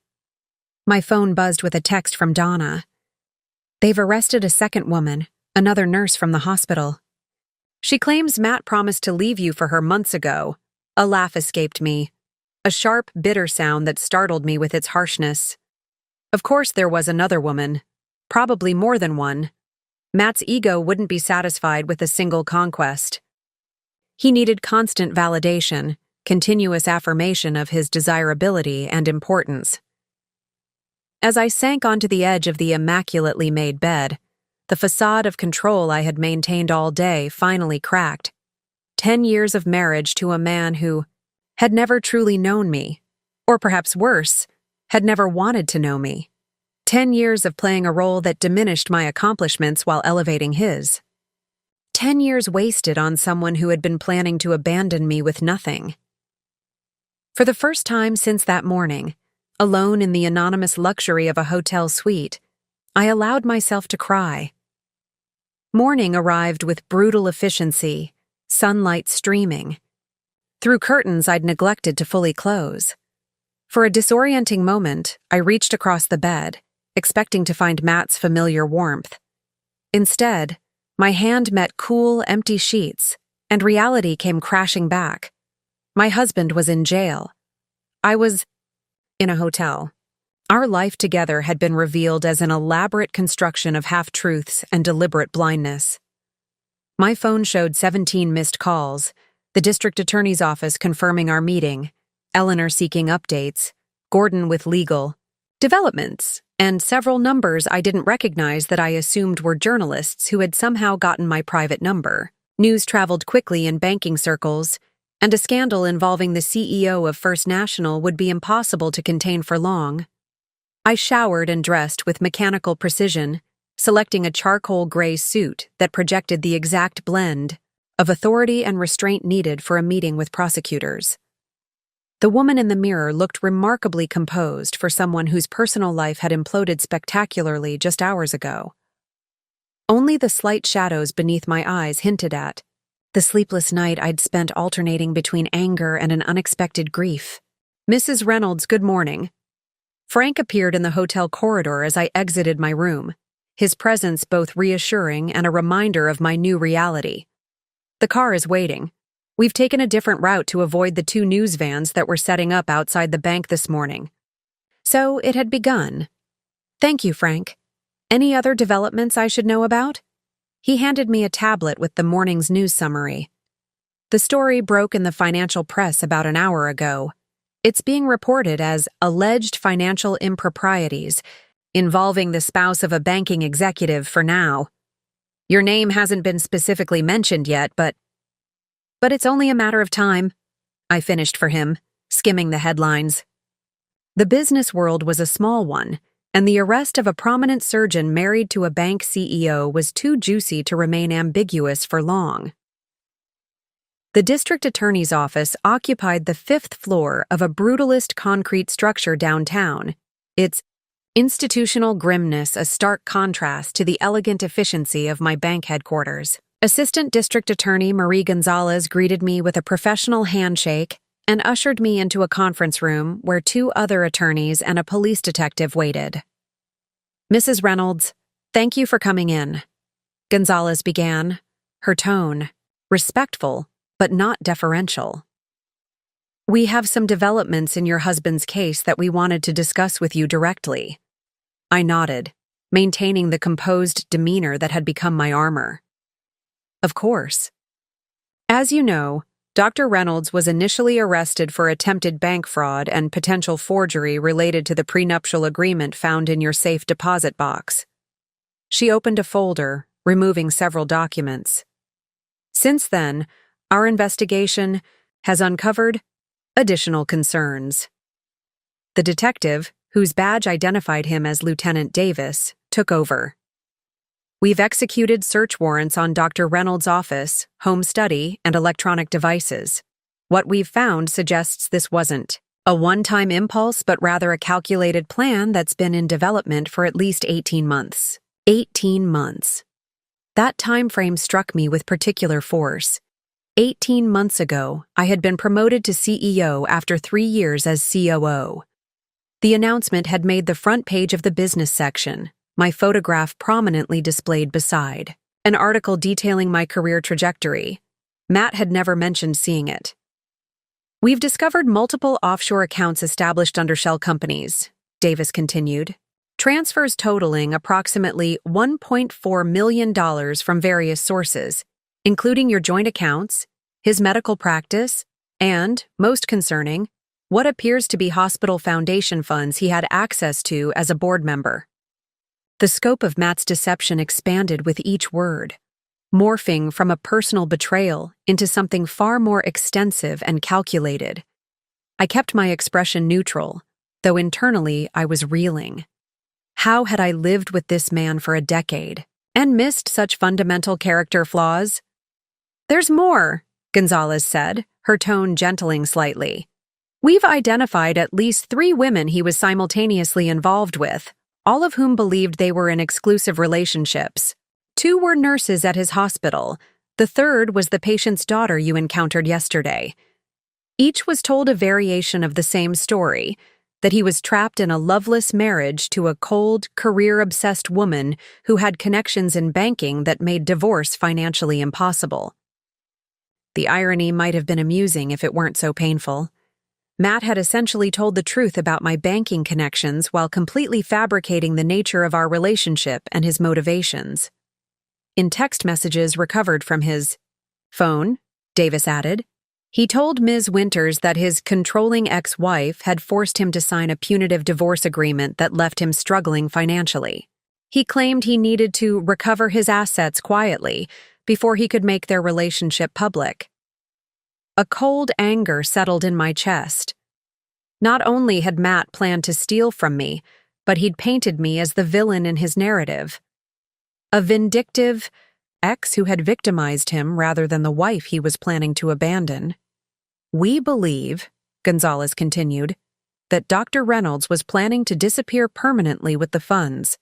My phone buzzed with a text from Donna. They've arrested a second woman, another nurse from the hospital. She claims Matt promised to leave you for her months ago. A laugh escaped me, a sharp, bitter sound that startled me with its harshness. Of course there was another woman, probably more than one. Matt's ego wouldn't be satisfied with a single conquest. He needed constant validation, continuous affirmation of his desirability and importance. As I sank onto the edge of the immaculately made bed, the facade of control I had maintained all day finally cracked. 10 years of marriage to a man who had never truly known me, or perhaps worse, had never wanted to know me. 10 years of playing a role that diminished my accomplishments while elevating his. 10 years wasted on someone who had been planning to abandon me with nothing. For the first time since that morning, alone in the anonymous luxury of a hotel suite, I allowed myself to cry. Morning arrived with brutal efficiency, sunlight streaming. Through curtains I'd neglected to fully close. For a disorienting moment, I reached across the bed, expecting to find Matt's familiar warmth. Instead, my hand met cool, empty sheets, and reality came crashing back. My husband was in jail. I was in a hotel. Our life together had been revealed as an elaborate construction of half-truths and deliberate blindness. My phone showed 17 missed calls, the district attorney's office confirming our meeting, Eleanor seeking updates, Gordon with legal developments, and several numbers I didn't recognize that I assumed were journalists who had somehow gotten my private number. News traveled quickly in banking circles, and a scandal involving the CEO of First National would be impossible to contain for long. I showered and dressed with mechanical precision, selecting a charcoal gray suit that projected the exact blend of authority and restraint needed for a meeting with prosecutors. The woman in the mirror looked remarkably composed for someone whose personal life had imploded spectacularly just hours ago. Only the slight shadows beneath my eyes hinted at the sleepless night I'd spent alternating between anger and an unexpected grief. Mrs. Reynolds, good morning. Frank appeared in the hotel corridor as I exited my room, his presence both reassuring and a reminder of my new reality. The car is waiting. We've taken a different route to avoid the 2 news vans that were setting up outside the bank this morning. So it had begun. Thank you, Frank. Any other developments I should know about? He handed me a tablet with the morning's news summary. The story broke in the financial press about an hour ago. It's being reported as alleged financial improprieties involving the spouse of a banking executive for now. Your name hasn't been specifically mentioned yet, but it's only a matter of time, I finished for him, skimming the headlines. The business world was a small one, and the arrest of a prominent surgeon married to a bank CEO was too juicy to remain ambiguous for long. The district attorney's office occupied the 5th floor of a brutalist concrete structure downtown, its institutional grimness a stark contrast to the elegant efficiency of my bank headquarters. Assistant District Attorney Marie Gonzalez greeted me with a professional handshake and ushered me into a conference room where 2 other attorneys and a police detective waited. Mrs. Reynolds, thank you for coming in, Gonzalez began, her tone respectful but not deferential. We have some developments in your husband's case that we wanted to discuss with you directly. I nodded, maintaining the composed demeanor that had become my armor. Of course. As you know, Dr. Reynolds was initially arrested for attempted bank fraud and potential forgery related to the prenuptial agreement found in your safe deposit box. She opened a folder, removing several documents. Since then, our investigation has uncovered additional concerns. The detective, whose badge identified him as Lieutenant Davis, took over. We've executed search warrants on Dr. Reynolds' office, home study, and electronic devices. What we've found suggests this wasn't a one-time impulse, but rather a calculated plan that's been in development for at least 18 months. 18 months. That time frame struck me with particular force. 18 months ago, I had been promoted to CEO after 3 years as COO. The announcement had made the front page of the business section, my photograph prominently displayed beside, an article detailing my career trajectory. Matt had never mentioned seeing it. We've discovered multiple offshore accounts established under shell companies, Davis continued, transfers totaling approximately $1.4 million from various sources, including your joint accounts, his medical practice, and, most concerning, what appears to be hospital foundation funds he had access to as a board member. The scope of Matt's deception expanded with each word, morphing from a personal betrayal into something far more extensive and calculated. I kept my expression neutral, though internally I was reeling. How had I lived with this man for a decade and missed such fundamental character flaws? There's more, Gonzalez said, her tone gentling slightly. We've identified at least 3 women he was simultaneously involved with, all of whom believed they were in exclusive relationships. 2 were nurses at his hospital. The 3rd was the patient's daughter you encountered yesterday. Each was told a variation of the same story, that he was trapped in a loveless marriage to a cold, career-obsessed woman who had connections in banking that made divorce financially impossible. The irony might have been amusing if it weren't so painful. Matt had essentially told the truth about my banking connections while completely fabricating the nature of our relationship and his motivations. In text messages recovered from his phone, Davis added, he told Ms. Winters that his controlling ex-wife had forced him to sign a punitive divorce agreement that left him struggling financially. He claimed he needed to recover his assets quietly before he could make their relationship public. A cold anger settled in my chest. Not only had Matt planned to steal from me, but he'd painted me as the villain in his narrative. A vindictive ex who had victimized him rather than the wife he was planning to abandon. We believe, Gonzalez continued, that Dr. Reynolds was planning to disappear permanently with the funds.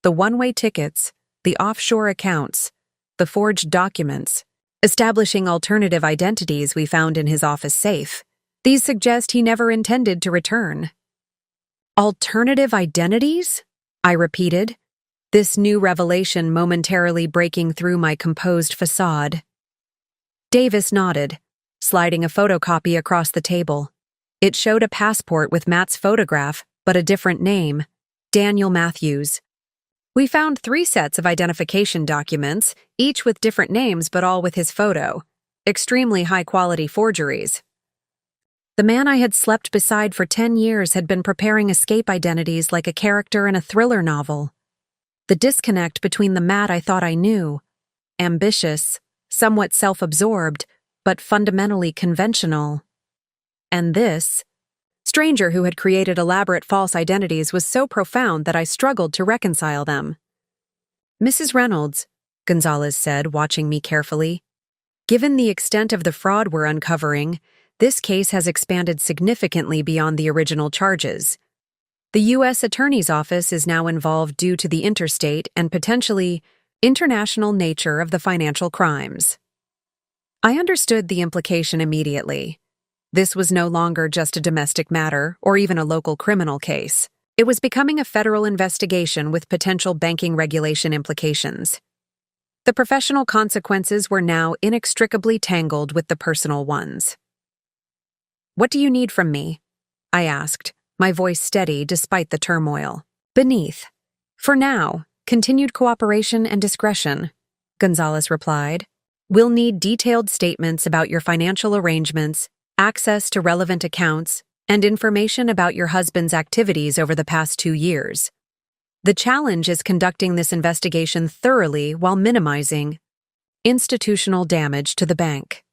The one-way tickets, the offshore accounts, the forged documents, establishing alternative identities we found in his office safe. These suggest he never intended to return. Alternative identities? I repeated, this new revelation momentarily breaking through my composed facade. Davis nodded, sliding a photocopy across the table. It showed a passport with Matt's photograph, but a different name, Daniel Matthews. We found 3 sets of identification documents, each with different names but all with his photo. Extremely high-quality forgeries. The man I had slept beside for 10 years had been preparing escape identities like a character in a thriller novel. The disconnect between the Matt I thought I knew, ambitious, somewhat self-absorbed, but fundamentally conventional, and this stranger who had created elaborate false identities was so profound that I struggled to reconcile them. "Mrs. Reynolds," Gonzalez said, watching me carefully, "given the extent of the fraud we're uncovering, this case has expanded significantly beyond the original charges. The U.S. Attorney's Office is now involved due to the interstate and potentially international nature of the financial crimes." I understood the implication immediately. This was no longer just a domestic matter or even a local criminal case. It was becoming a federal investigation with potential banking regulation implications. The professional consequences were now inextricably tangled with the personal ones. "What do you need from me?" I asked, my voice steady despite the turmoil. "Beneath. For now, continued cooperation and discretion," Gonzalez replied. "We'll need detailed statements about your financial arrangements, access to relevant accounts, and information about your husband's activities over the past 2 years. The challenge is conducting this investigation thoroughly while minimizing institutional damage to the bank."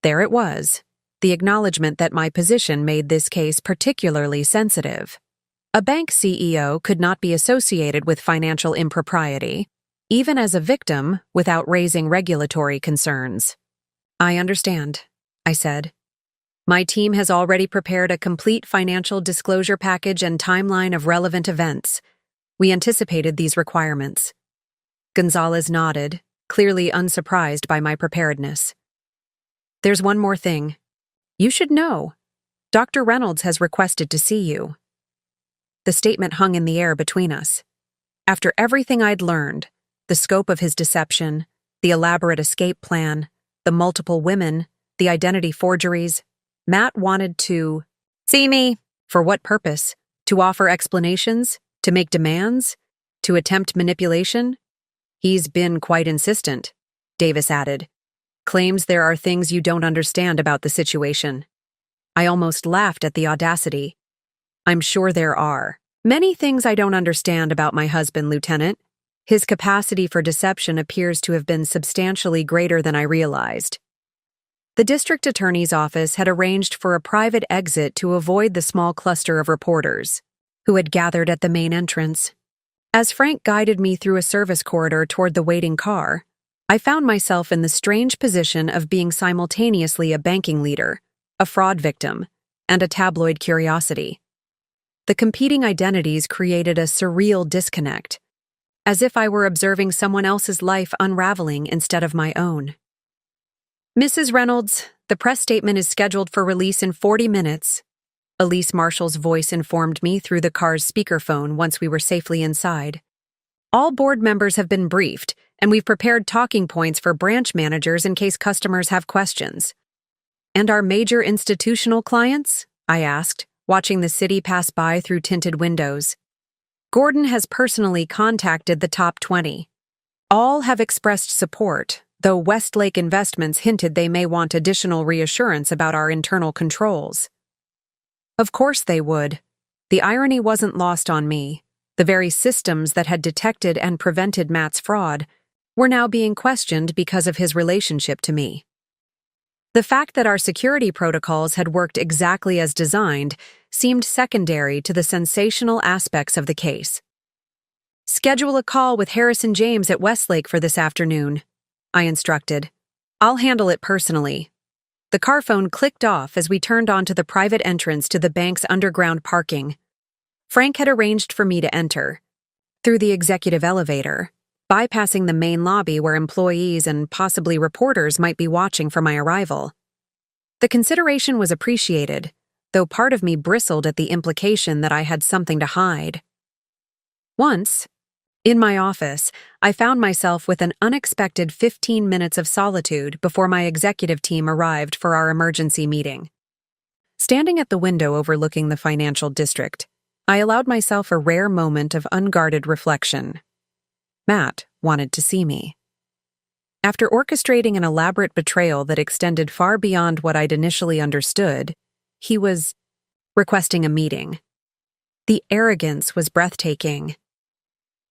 There it was, the acknowledgement that my position made this case particularly sensitive. A bank CEO could not be associated with financial impropriety, even as a victim, without raising regulatory concerns. "I understand," I said. "My team has already prepared a complete financial disclosure package and timeline of relevant events. We anticipated these requirements." Gonzalez nodded, clearly unsurprised by my preparedness. "There's one more thing. You should know. Dr. Reynolds has requested to see you." The statement hung in the air between us. After everything I'd learned, the scope of his deception, the elaborate escape plan, the multiple women, the identity forgeries, Matt wanted to see me. For what purpose? To offer explanations? To make demands? To attempt manipulation? "He's been quite insistent," Davis added. "Claims there are things you don't understand about the situation." I almost laughed at the audacity. "I'm sure there are. Many things I don't understand about my husband, Lieutenant. His capacity for deception appears to have been substantially greater than I realized." The district attorney's office had arranged for a private exit to avoid the small cluster of reporters who had gathered at the main entrance. As Frank guided me through a service corridor toward the waiting car, I found myself in the strange position of being simultaneously a banking leader, a fraud victim, and a tabloid curiosity. The competing identities created a surreal disconnect, as if I were observing someone else's life unraveling instead of my own. "Mrs. Reynolds, the press statement is scheduled for release in 40 minutes, Elise Marshall's voice informed me through the car's speakerphone once we were safely inside. "All board members have been briefed, and we've prepared talking points for branch managers in case customers have questions." "And our major institutional clients?" I asked, watching the city pass by through tinted windows. "Gordon has personally contacted the top 20. All have expressed support, though Westlake Investments hinted they may want additional reassurance about our internal controls." Of course they would. The irony wasn't lost on me. The very systems that had detected and prevented Matt's fraud were now being questioned because of his relationship to me. The fact that our security protocols had worked exactly as designed seemed secondary to the sensational aspects of the case. "Schedule a call with Harrison James at Westlake for this afternoon," I instructed. "I'll handle it personally." The car phone clicked off as we turned onto the private entrance to the bank's underground parking. Frank had arranged for me to enter through the executive elevator, bypassing the main lobby where employees and possibly reporters might be watching for my arrival. The consideration was appreciated, though part of me bristled at the implication that I had something to hide. Once, in my office, I found myself with an unexpected 15 minutes of solitude before my executive team arrived for our emergency meeting. Standing at the window overlooking the financial district, I allowed myself a rare moment of unguarded reflection. Matt wanted to see me. After orchestrating an elaborate betrayal that extended far beyond what I'd initially understood, He was requesting a meeting. The arrogance was breathtaking.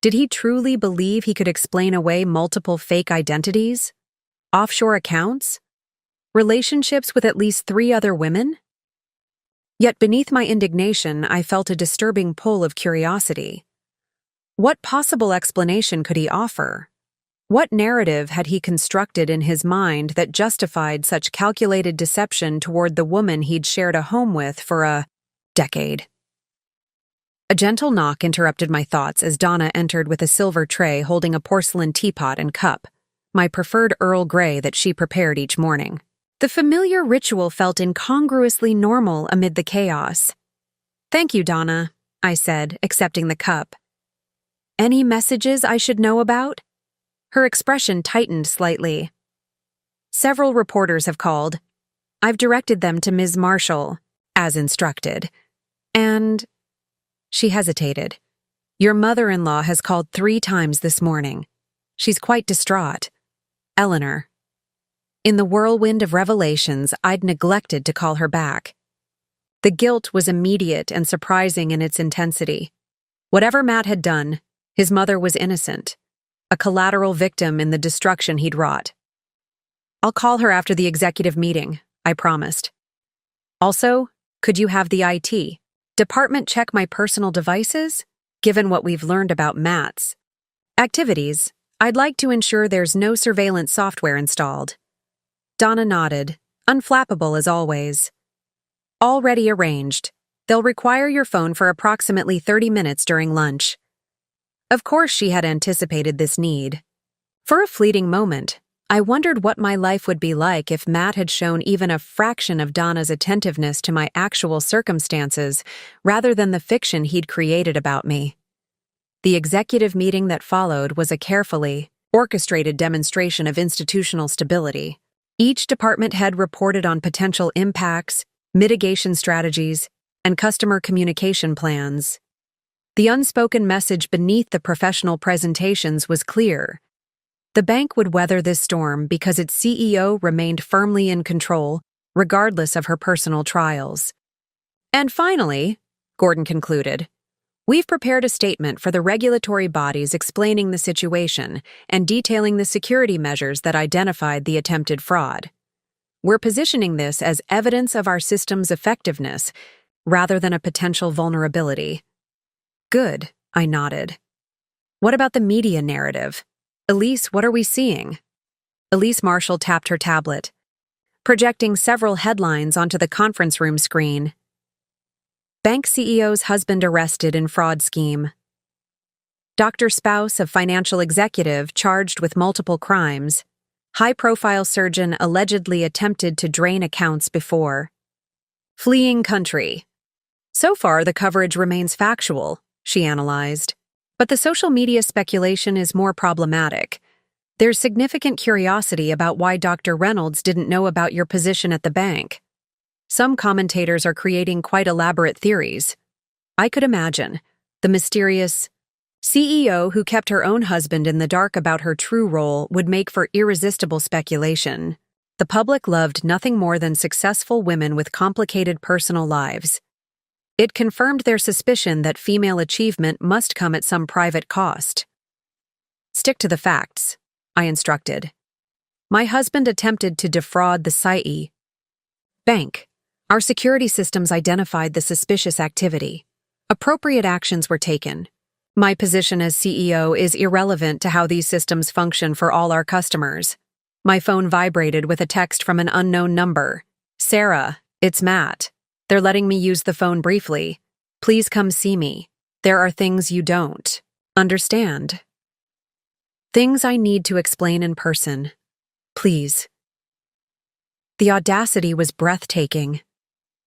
Did he truly believe he could explain away multiple fake identities? Offshore accounts? Relationships with at least 3 other women? Yet beneath my indignation, I felt a disturbing pull of curiosity. What possible explanation could he offer? What narrative had he constructed in his mind that justified such calculated deception toward the woman he'd shared a home with for a decade? A gentle knock interrupted my thoughts as Donna entered with a silver tray holding a porcelain teapot and cup, my preferred Earl Grey that she prepared each morning. The familiar ritual felt incongruously normal amid the chaos. "Thank you, Donna," I said, accepting the cup. "Any messages I should know about?" Her expression tightened slightly. "Several reporters have called. I've directed them to Ms. Marshall, as instructed. And..." She hesitated. "Your mother-in-law has called 3 times this morning. She's quite distraught. Eleanor." In the whirlwind of revelations, I'd neglected to call her back. The guilt was immediate and surprising in its intensity. Whatever Matt had done, his mother was innocent, a collateral victim in the destruction he'd wrought. "I'll call her after the executive meeting," I promised. "Also, could you have the IT department check my personal devices? Given what we've learned about Matt's activities, I'd like to ensure there's no surveillance software installed." Donna nodded, unflappable as always. "Already arranged. They'll require your phone for approximately 30 minutes during lunch." Of course she had anticipated this need. For a fleeting moment, I wondered what my life would be like if Matt had shown even a fraction of Donna's attentiveness to my actual circumstances rather than the fiction he'd created about me. The executive meeting that followed was a carefully orchestrated demonstration of institutional stability. Each department head reported on potential impacts, mitigation strategies, and customer communication plans. The unspoken message beneath the professional presentations was clear. The bank would weather this storm because its CEO remained firmly in control, regardless of her personal trials. "And finally," Gordon concluded, "we've prepared a statement for the regulatory bodies explaining the situation and detailing the security measures that identified the attempted fraud. We're positioning this as evidence of our system's effectiveness rather than a potential vulnerability." "Good," I nodded. "What about the media narrative? Elise, what are we seeing?" Elise Marshall tapped her tablet, projecting several headlines onto the conference room screen. "Bank CEO's husband arrested in fraud scheme. Doctor spouse of financial executive charged with multiple crimes. High-profile surgeon allegedly attempted to drain accounts before. Fleeing country." "So far, the coverage remains factual," she analyzed. "But the social media speculation is more problematic. There's significant curiosity about why Dr. Reynolds didn't know about your position at the bank. Some commentators are creating quite elaborate theories. I could imagine the mysterious CEO who kept her own husband in the dark about her true role would make for irresistible speculation. The public loved nothing more than successful women with complicated personal lives. It confirmed their suspicion that female achievement must come at some private cost." "Stick to the facts," I instructed. "My husband attempted to defraud the Citi Bank. Our security systems identified the suspicious activity. Appropriate actions were taken. My position as CEO is irrelevant to how these systems function for all our customers." My phone vibrated with a text from an unknown number. "Sarah, it's Matt. They're letting me use the phone briefly. Please come see me. There are things you don't understand. Things I need to explain in person. Please." The audacity was breathtaking.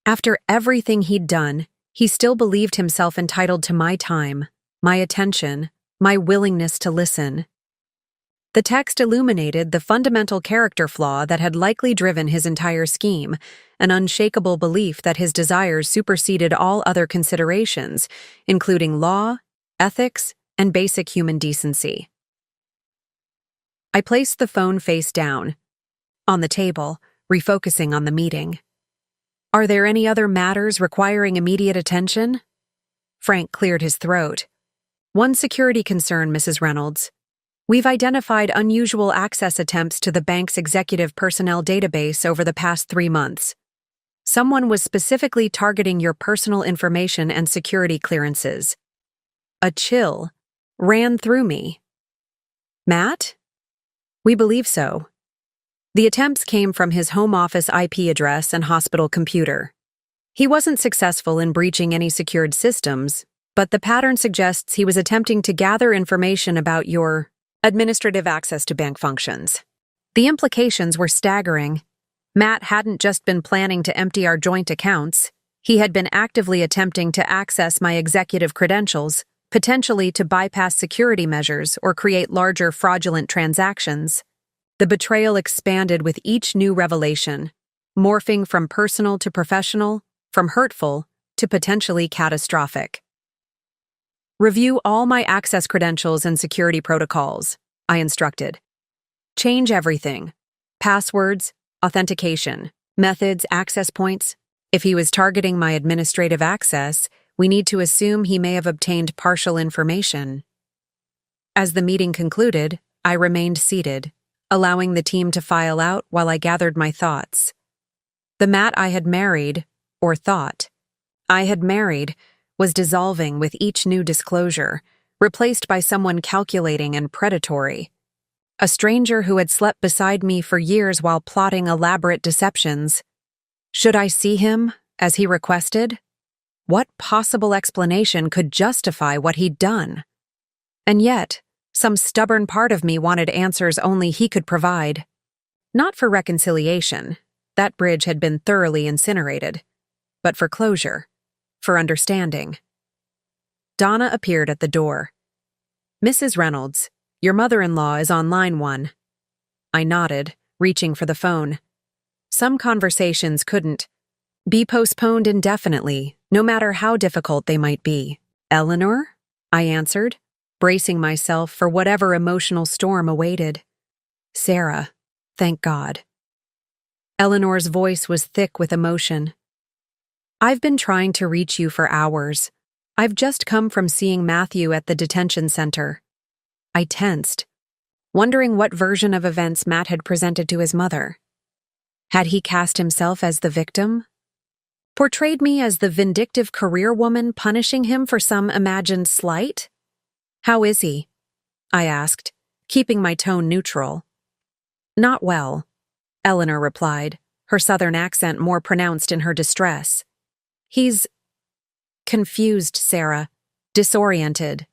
After everything he'd done, he still believed himself entitled to my time, my attention, my willingness to listen. The text illuminated the fundamental character flaw that had likely driven his entire scheme, an unshakable belief that his desires superseded all other considerations, including law, ethics, and basic human decency. I placed the phone face down, on the table, refocusing on the meeting. Are there any other matters requiring immediate attention? Frank cleared his throat. One security concern, Mrs. Reynolds. We've identified unusual access attempts to the bank's executive personnel database over the past 3 months. Someone was specifically targeting your personal information and security clearances. A chill ran through me. Matt? We believe so. The attempts came from his home office IP address and hospital computer. He wasn't successful in breaching any secured systems, but the pattern suggests he was attempting to gather information about your administrative access to bank functions. The implications were staggering. Matt hadn't just been planning to empty our joint accounts, he had been actively attempting to access my executive credentials, potentially to bypass security measures or create larger fraudulent transactions. The betrayal expanded with each new revelation, morphing from personal to professional, from hurtful to potentially catastrophic. Review all my access credentials and security protocols, I instructed. Change everything. Passwords, authentication, methods, access points. If he was targeting my administrative access, we need to assume he may have obtained partial information. As the meeting concluded, I remained seated, allowing the team to file out while I gathered my thoughts. The Matt I had married, or thought I had married, was dissolving with each new disclosure, replaced by someone calculating and predatory. A stranger who had slept beside me for years while plotting elaborate deceptions. Should I see him, as he requested? What possible explanation could justify what he'd done? And yet, some stubborn part of me wanted answers only he could provide. Not for reconciliation, that bridge had been thoroughly incinerated, but for closure, for understanding. Donna appeared at the door. Mrs. Reynolds, your mother-in-law is on line 1. I nodded, reaching for the phone. Some conversations couldn't be postponed indefinitely, no matter how difficult they might be. Eleanor? I answered, bracing myself for whatever emotional storm awaited. Sarah, thank God. Eleanor's voice was thick with emotion. I've been trying to reach you for hours. I've just come from seeing Matthew at the detention center. I tensed, wondering what version of events Matt had presented to his mother. Had he cast himself as the victim? Portrayed me as the vindictive career woman punishing him for some imagined slight? How is he? I asked, keeping my tone neutral. Not well, Eleanor replied, her southern accent more pronounced in her distress. He's confused, Sarah, disoriented,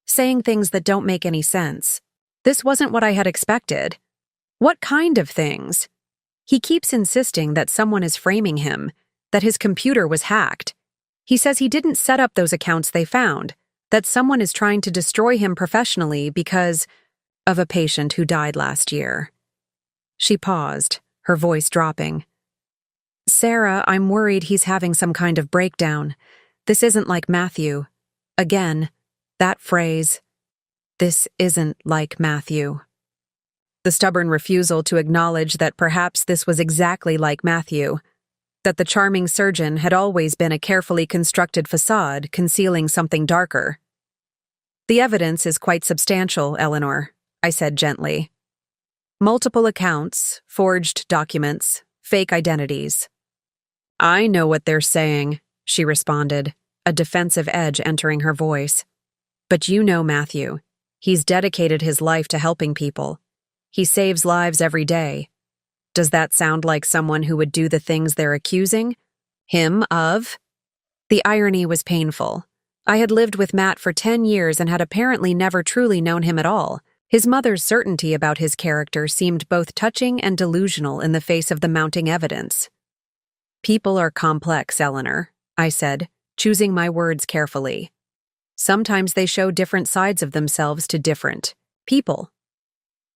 saying things that don't make any sense. This wasn't what I had expected. What kind of things? He keeps insisting that someone is framing him, that his computer was hacked. He says he didn't set up those accounts they found, that someone is trying to destroy him professionally because of a patient who died last year. She paused, her voice dropping. Sarah, I'm worried he's having some kind of breakdown. This isn't like Matthew. Again, that phrase, this isn't like Matthew. The stubborn refusal to acknowledge that perhaps this was exactly like Matthew, that the charming surgeon had always been a carefully constructed facade concealing something darker. The evidence is quite substantial, Eleanor, I said gently. Multiple accounts, forged documents, fake identities. I know what they're saying, she responded, a defensive edge entering her voice. But you know Matthew. He's dedicated his life to helping people. He saves lives every day. Does that sound like someone who would do the things they're accusing him of? The irony was painful. I had lived with Matt for 10 years and had apparently never truly known him at all. His mother's certainty about his character seemed both touching and delusional in the face of the mounting evidence. People are complex, Eleanor, I said, choosing my words carefully. Sometimes they show different sides of themselves to different people.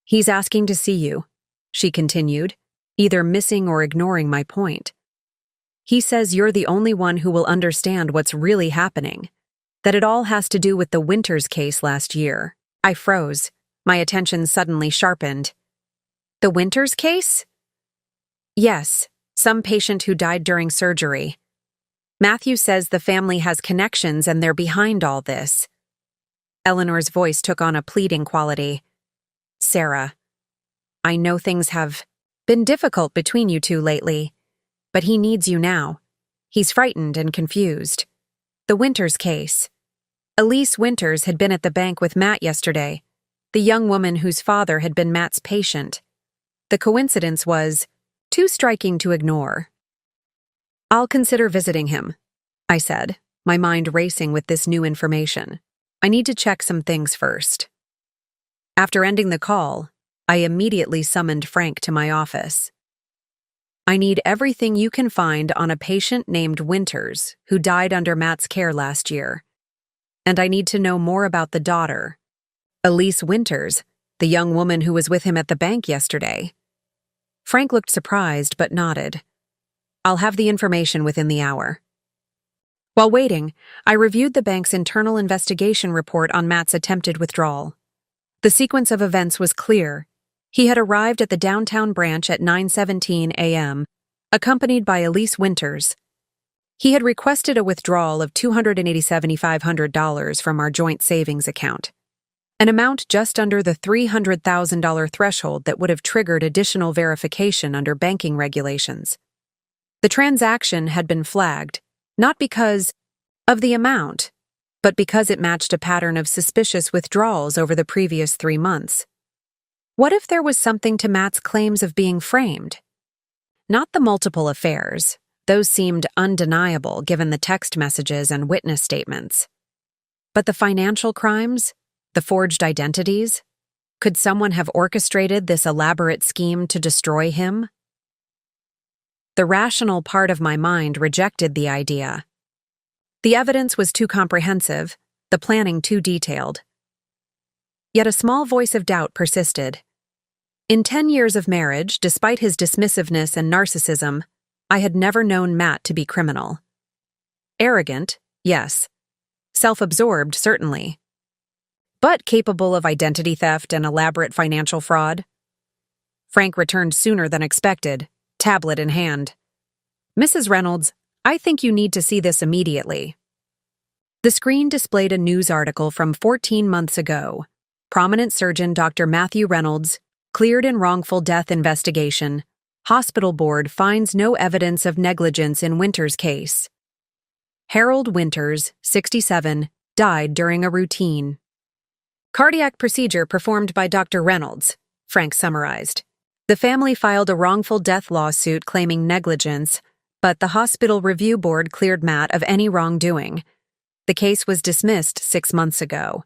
He's asking to see you, she continued, either missing or ignoring my point. He says you're the only one who will understand what's really happening, that it all has to do with the Winters case last year. I froze, my attention suddenly sharpened. The Winters case? Yes, Some patient who died during surgery. Matthew says the family has connections and they're behind all this. Eleanor's voice took on a pleading quality. Sarah, I know things have been difficult between you two lately, but he needs you now. He's frightened and confused. The Winters case. Elise Winters had been at the bank with Matt yesterday, the young woman whose father had been Matt's patient. The coincidence was too striking to ignore. I'll consider visiting him, I said, my mind racing with this new information. I need to check some things first. After ending the call, I immediately summoned Frank to my office. I need everything you can find on a patient named Winters who died under Matt's care last year. And I need to know more about the daughter, Elise Winters, the young woman who was with him at the bank yesterday. Frank looked surprised but nodded. I'll have the information within the hour. While waiting, I reviewed the bank's internal investigation report on Matt's attempted withdrawal. The sequence of events was clear. He had arrived at the downtown branch at 9:17 a.m., accompanied by Elise Winters. He had requested a withdrawal of $287,500 from our joint savings account, an amount just under the $300,000 threshold that would have triggered additional verification under banking regulations. The transaction had been flagged, not because of the amount, but because it matched a pattern of suspicious withdrawals over the previous 3 months. What if there was something to Matt's claims of being framed? Not the multiple affairs. Those seemed undeniable given the text messages and witness statements. But the financial crimes? The forged identities? Could someone have orchestrated this elaborate scheme to destroy him? The rational part of my mind rejected the idea. The evidence was too comprehensive, the planning too detailed. Yet a small voice of doubt persisted. In 10 years of marriage, despite his dismissiveness and narcissism, I had never known Matt to be criminal. Arrogant, yes. Self-absorbed, certainly. But capable of identity theft and elaborate financial fraud? Frank returned sooner than expected, tablet in hand. Mrs. Reynolds, I think you need to see this immediately. The screen displayed a news article from 14 months ago. Prominent surgeon Dr. Matthew Reynolds, cleared in wrongful death investigation. Hospital board finds no evidence of negligence in Winters' case. Harold Winters, 67, died during a routine cardiac procedure performed by Dr. Reynolds, Frank summarized. The family filed a wrongful death lawsuit claiming negligence, but the hospital review board cleared Matt of any wrongdoing. The case was dismissed 6 months ago.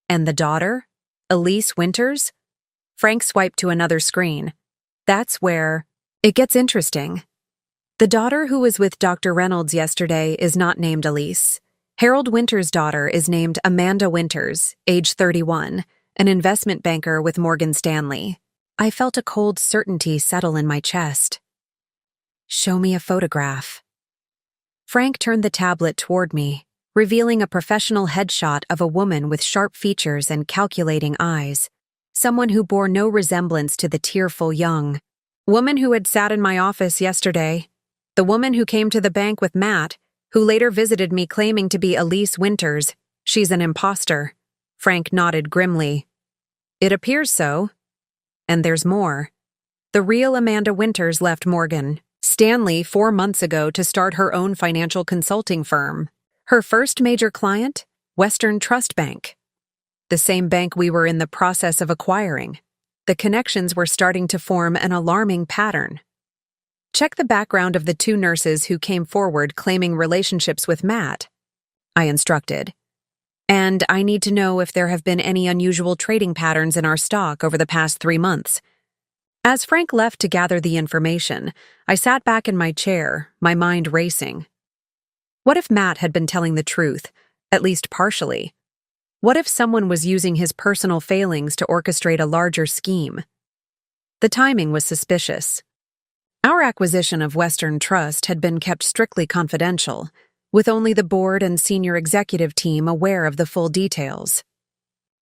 And the daughter? Elise Winters? Frank swiped to another screen. That's where it gets interesting. The daughter who was with Dr. Reynolds yesterday is not named Elise. Harold Winters' daughter is named Amanda Winters, age 31, an investment banker with Morgan Stanley. I felt a cold certainty settle in my chest. Show me a photograph. Frank turned the tablet toward me, revealing a professional headshot of a woman with sharp features and calculating eyes, someone who bore no resemblance to the tearful young woman who had sat in my office yesterday, the woman who came to the bank with Matt, who later visited me claiming to be Elise Winters. She's an imposter. Frank nodded grimly. It appears so. And there's more. The real Amanda Winters left Morgan Stanley 4 months ago to start her own financial consulting firm. Her first major client? Western Trust Bank. The same bank we were in the process of acquiring. The connections were starting to form an alarming pattern. Check the background of the 2 nurses who came forward claiming relationships with Matt, I instructed. And I need to know if there have been any unusual trading patterns in our stock over the past 3 months. As Frank left to gather the information, I sat back in my chair, my mind racing. What if Matt had been telling the truth, at least partially? What if someone was using his personal failings to orchestrate a larger scheme? The timing was suspicious. Our acquisition of Western Trust had been kept strictly confidential, with only the board and senior executive team aware of the full details.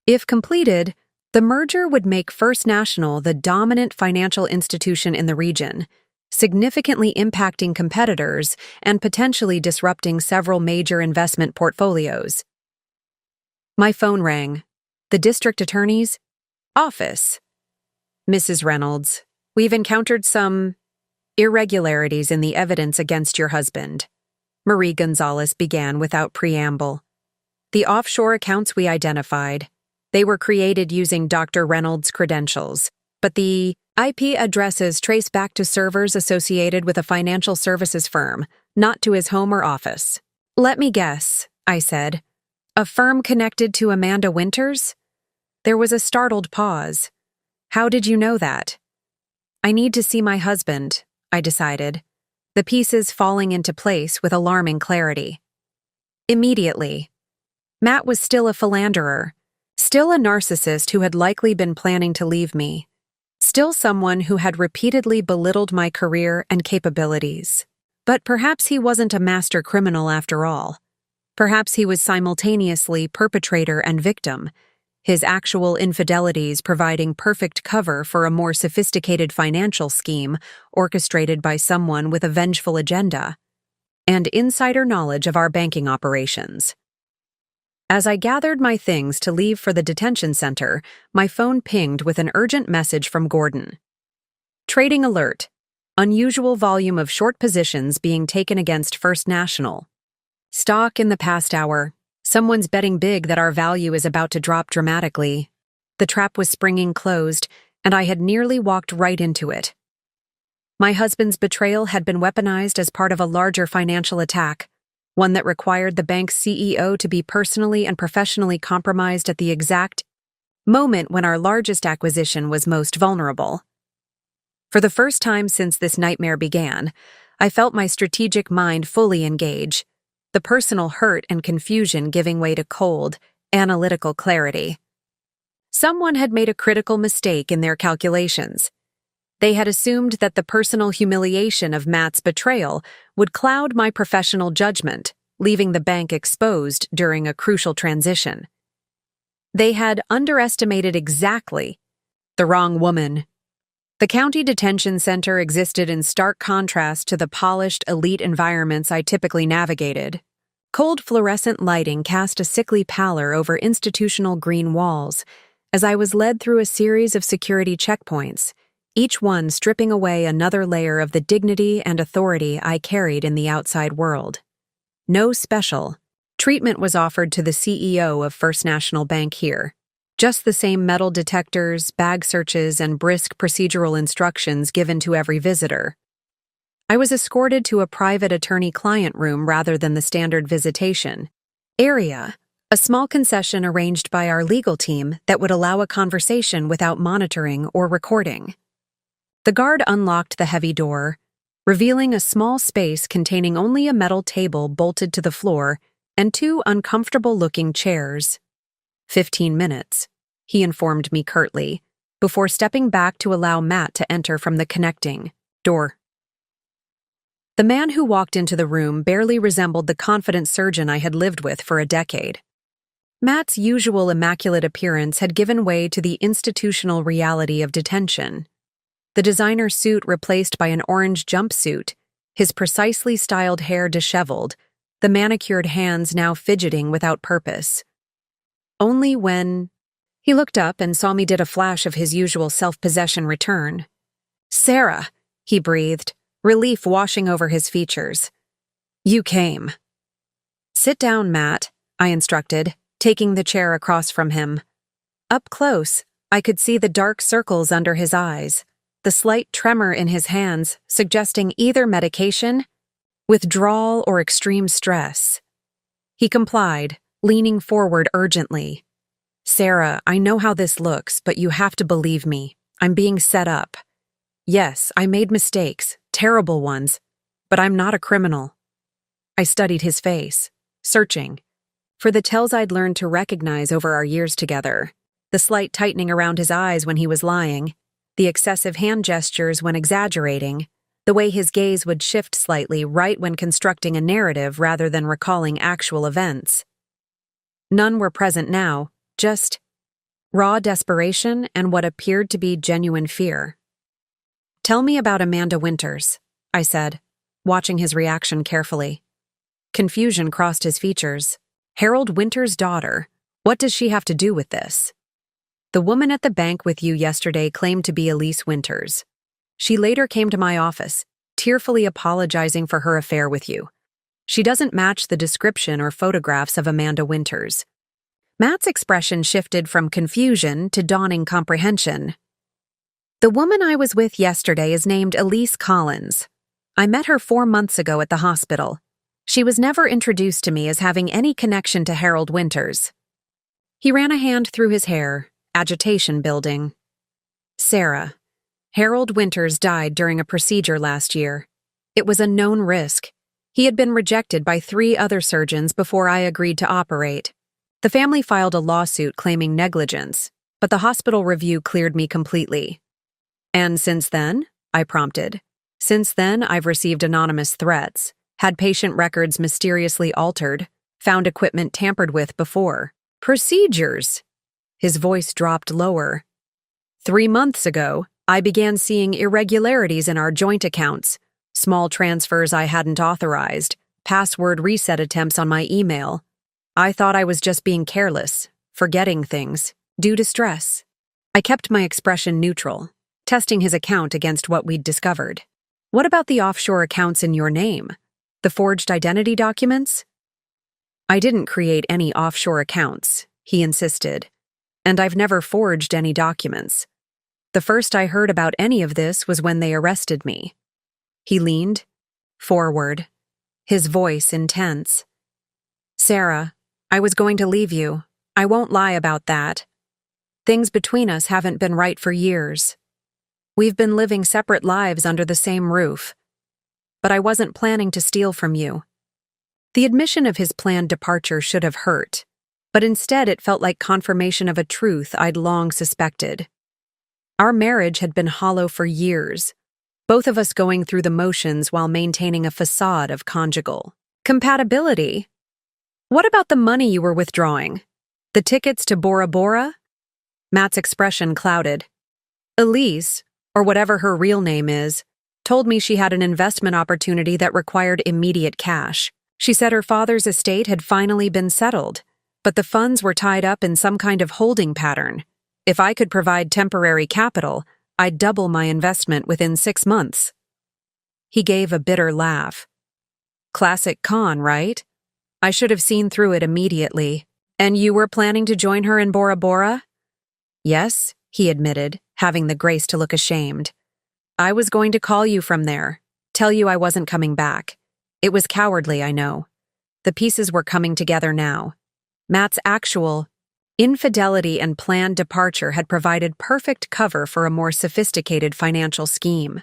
If completed, the merger would make First National the dominant financial institution in the region, significantly impacting competitors and potentially disrupting several major investment portfolios. My phone rang. The district attorney's office. Mrs. Reynolds, we've encountered some irregularities in the evidence against your husband. Marie Gonzalez began without preamble. The offshore accounts we identified, they were created using Dr. Reynolds' credentials, but the IP addresses trace back to servers associated with a financial services firm, not to his home or office. Let me guess, I said. A firm connected to Amanda Winters? There was a startled pause. How did you know that? I need to see my husband, I decided, the pieces falling into place with alarming clarity. Immediately. Matt was still a philanderer, still a narcissist who had likely been planning to leave me, still someone who had repeatedly belittled my career and capabilities. But perhaps he wasn't a master criminal after all. Perhaps he was simultaneously perpetrator and victim, his actual infidelities providing perfect cover for a more sophisticated financial scheme orchestrated by someone with a vengeful agenda and insider knowledge of our banking operations. As I gathered my things to leave for the detention center, my phone pinged with an urgent message from Gordon. Trading alert. Unusual volume of short positions being taken against First National. Stock in the past hour. Someone's betting big that our value is about to drop dramatically. The trap was springing closed, and I had nearly walked right into it. My husband's betrayal had been weaponized as part of a larger financial attack, one that required the bank's CEO to be personally and professionally compromised at the exact moment when our largest acquisition was most vulnerable. For the first time since this nightmare began, I felt my strategic mind fully engage, the personal hurt and confusion giving way to cold, analytical clarity. Someone had made a critical mistake in their calculations. They had assumed that the personal humiliation of Matt's betrayal would cloud my professional judgment, leaving the bank exposed during a crucial transition. They had underestimated exactly the wrong woman. The county detention center existed in stark contrast to the polished, elite environments I typically navigated. Cold fluorescent lighting cast a sickly pallor over institutional green walls as I was led through a series of security checkpoints, each one stripping away another layer of the dignity and authority I carried in the outside world. No special treatment was offered to the CEO of First National Bank here. Just the same metal detectors, bag searches, and brisk procedural instructions given to every visitor. I was escorted to a private attorney-client room rather than the standard visitation area, a small concession arranged by our legal team that would allow a conversation without monitoring or recording. The guard unlocked the heavy door, revealing a small space containing only a metal table bolted to the floor and two uncomfortable-looking chairs. 15 minutes, he informed me curtly, before stepping back to allow Matt to enter from the connecting door. The man who walked into the room barely resembled the confident surgeon I had lived with for a decade. Matt's usual immaculate appearance had given way to the institutional reality of detention. The designer suit replaced by an orange jumpsuit, his precisely styled hair disheveled, the manicured hands now fidgeting without purpose. Only when he looked up and saw me did a flash of his usual self-possession return. "Sarah," he breathed, relief washing over his features. "You came." "Sit down, Matt," I instructed, taking the chair across from him. Up close, I could see the dark circles under his eyes, the slight tremor in his hands suggesting either medication, withdrawal, or extreme stress. He complied, leaning forward urgently. "Sarah, I know how this looks, but you have to believe me. I'm being set up. Yes, I made mistakes, terrible ones, but I'm not a criminal." I studied his face, searching for the tells I'd learned to recognize over our years together. The slight tightening around his eyes when he was lying, the excessive hand gestures when exaggerating, the way his gaze would shift slightly right when constructing a narrative rather than recalling actual events. None were present now, just raw desperation and what appeared to be genuine fear. "Tell me about Amanda Winters," I said, watching his reaction carefully. Confusion crossed his features. Harold Winter's daughter. What does she have to do with this? The woman at the bank with you yesterday claimed to be Elise Winters. She later came to my office, tearfully apologizing for her affair with you. She doesn't match the description or photographs of Amanda Winters. Matt's expression shifted from confusion to dawning comprehension. The woman I was with yesterday is named Elise Collins. I met her 4 months ago at the hospital. She was never introduced to me as having any connection to Harold Winters. He ran a hand through his hair, agitation building. Sarah, Harold Winters died during a procedure last year. It was a known risk. He had been rejected by 3 other surgeons before I agreed to operate. The family filed a lawsuit claiming negligence, but the hospital review cleared me completely. And since then? I prompted. Since then, I've received anonymous threats, had patient records mysteriously altered, found equipment tampered with before. Procedures. His voice dropped lower. 3 months ago, I began seeing irregularities in our joint accounts, small transfers I hadn't authorized, password reset attempts on my email. I thought I was just being careless, forgetting things, due to stress. I kept my expression neutral, testing his account against what we'd discovered. What about the offshore accounts in your name? The forged identity documents? I didn't create any offshore accounts, he insisted, and I've never forged any documents. The first I heard about any of this was when they arrested me. He leaned forward, his voice intense. Sarah, I was going to leave you. I won't lie about that. Things between us haven't been right for years. We've been living separate lives under the same roof. But I wasn't planning to steal from you. The admission of his planned departure should have hurt, but instead it felt like confirmation of a truth I'd long suspected. Our marriage had been hollow for years, both of us going through the motions while maintaining a facade of conjugal compatibility. What about the money you were withdrawing? The tickets to Bora Bora? Matt's expression clouded. Elise, or whatever her real name is, told me she had an investment opportunity that required immediate cash. She said her father's estate had finally been settled, but the funds were tied up in some kind of holding pattern. If I could provide temporary capital, I'd double my investment within 6 months. He gave a bitter laugh. Classic con, right? I should have seen through it immediately. And you were planning to join her in Bora Bora? Yes, he admitted, having the grace to look ashamed. I was going to call you from there, tell you I wasn't coming back. It was cowardly, I know. The pieces were coming together now. Matt's actual infidelity and planned departure had provided perfect cover for a more sophisticated financial scheme.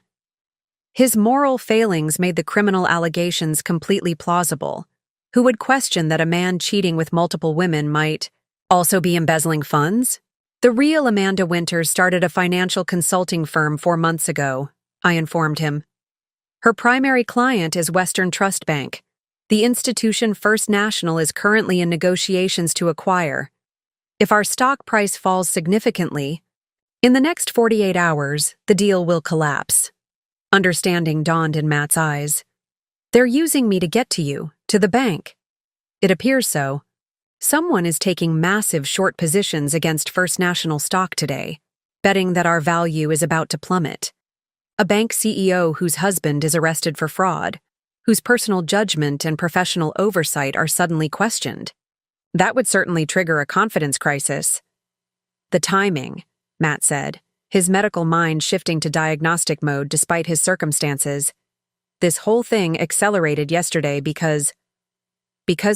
His moral failings made the criminal allegations completely plausible. Who would question that a man cheating with multiple women might also be embezzling funds? The real Amanda Winters started a financial consulting firm 4 months ago, I informed him. Her primary client is Western Trust Bank. The institution First National is currently in negotiations to acquire. If our stock price falls significantly, in the next 48 hours, the deal will collapse. Understanding dawned in Matt's eyes. They're using me to get to you, to the bank. It appears so. Someone is taking massive short positions against First National stock today, betting that our value is about to plummet. A bank CEO whose husband is arrested for fraud, whose personal judgment and professional oversight are suddenly questioned. That would certainly trigger a confidence crisis. The timing, Matt said, his medical mind shifting to diagnostic mode despite his circumstances. This whole thing accelerated yesterday because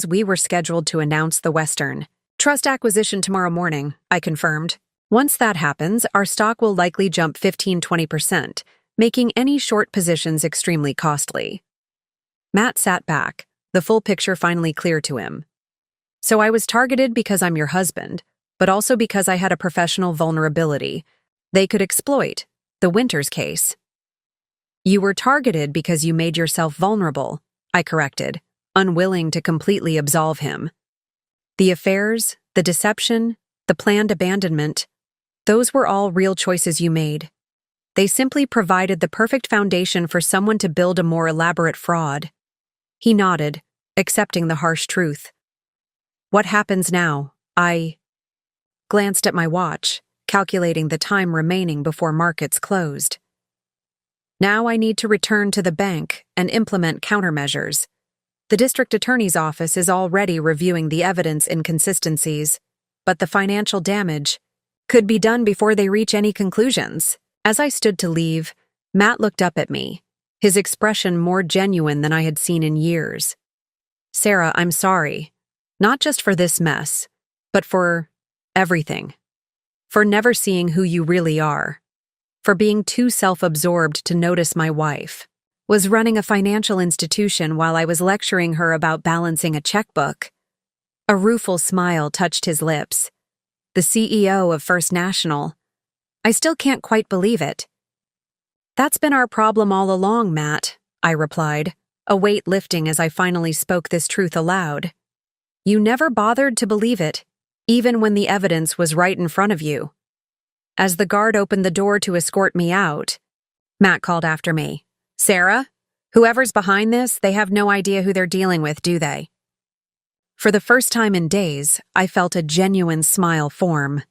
we were scheduled to announce the Western Trust acquisition tomorrow morning, I confirmed. Once that happens, our stock will likely jump 15–20%, making any short positions extremely costly. Matt sat back, the full picture finally clear to him. So I was targeted because I'm your husband, but also because I had a professional vulnerability they could exploit, the Winters case. You were targeted because you made yourself vulnerable, I corrected, unwilling to completely absolve him. The affairs, the deception, the planned abandonment, those were all real choices you made. They simply provided the perfect foundation for someone to build a more elaborate fraud. He nodded, accepting the harsh truth. What happens now? I glanced at my watch, calculating the time remaining before markets closed. Now I need to return to the bank and implement countermeasures. The district attorney's office is already reviewing the evidence inconsistencies, but the financial damage could be done before they reach any conclusions. As I stood to leave, Matt looked up at me, his expression more genuine than I had seen in years. Sarah, I'm sorry. Not just for this mess, but for everything. For never seeing who you really are. For being too self-absorbed to notice my wife was running a financial institution while I was lecturing her about balancing a checkbook. A rueful smile touched his lips. The CEO of First National. I still can't quite believe it. That's been our problem all along, Matt, I replied, a weight lifting as I finally spoke this truth aloud. You never bothered to believe it, even when the evidence was right in front of you. As the guard opened the door to escort me out, Matt called after me. Sarah, whoever's behind this, they have no idea who they're dealing with, do they? For the first time in days, I felt a genuine smile form.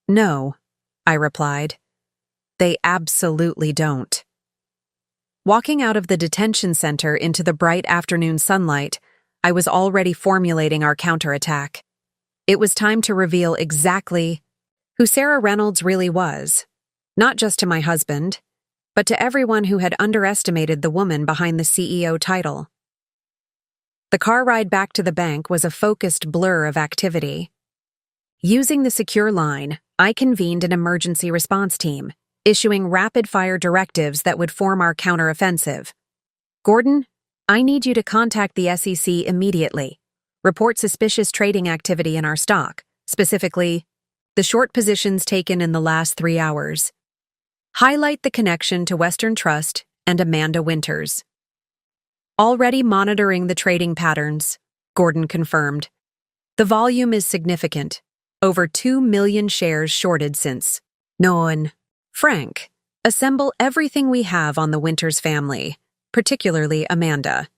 No, I replied. They absolutely don't. Walking out of the detention center into the bright afternoon sunlight, I was already formulating our counterattack. It was time to reveal exactly who Sarah Reynolds really was, not just to my husband, but to everyone who had underestimated the woman behind the CEO title. The car ride back to the bank was a focused blur of activity. Using the secure line, I convened an emergency response team, issuing rapid-fire directives that would form our counteroffensive. Gordon, I need you to contact the SEC immediately. Report suspicious trading activity in our stock, specifically, the short positions taken in the last 3 hours. Highlight the connection to Western Trust and Amanda Winters. Already monitoring the trading patterns, Gordon confirmed. The volume is significant. Over 2 million shares shorted since noon. Frank, assemble everything we have on the Winters family, particularly Amanda.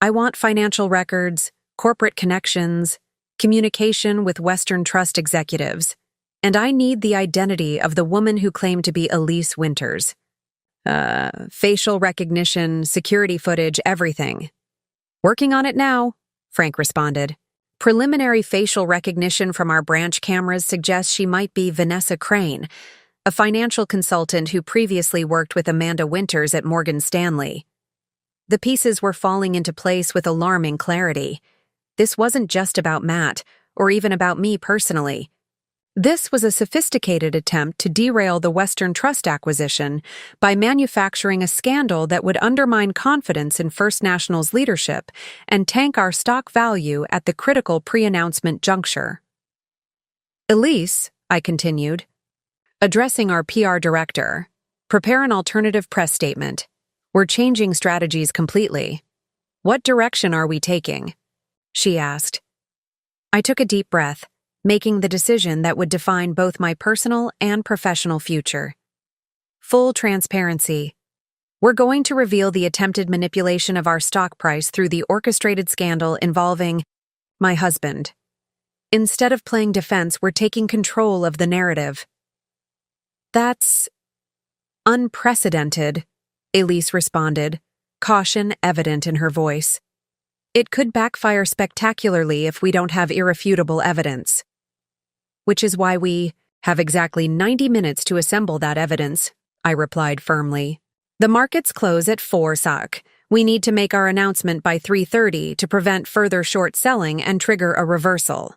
I want financial records, corporate connections, communication with Western Trust executives, and I need the identity of the woman who claimed to be Elise Winters. Facial recognition, security footage, everything. Working on it now, Frank responded. Preliminary facial recognition from our branch cameras suggests she might be Vanessa Crane, a financial consultant who previously worked with Amanda Winters at Morgan Stanley. The pieces were falling into place with alarming clarity. This wasn't just about Matt, or even about me personally. This was a sophisticated attempt to derail the Western Trust acquisition by manufacturing a scandal that would undermine confidence in First National's leadership and tank our stock value at the critical pre-announcement juncture. Elise, I continued, addressing our PR director, prepare an alternative press statement. We're changing strategies completely. What direction are we taking? She asked. I took a deep breath, making the decision that would define both my personal and professional future. Full transparency. We're going to reveal the attempted manipulation of our stock price through the orchestrated scandal involving my husband. Instead of playing defense, we're taking control of the narrative. That's unprecedented, Elise responded, caution evident in her voice. It could backfire spectacularly if we don't have irrefutable evidence. Which is why we have exactly 90 minutes to assemble that evidence, I replied firmly. The markets close at 4 SAC. We need to make our announcement by 3:30 to prevent further short selling and trigger a reversal.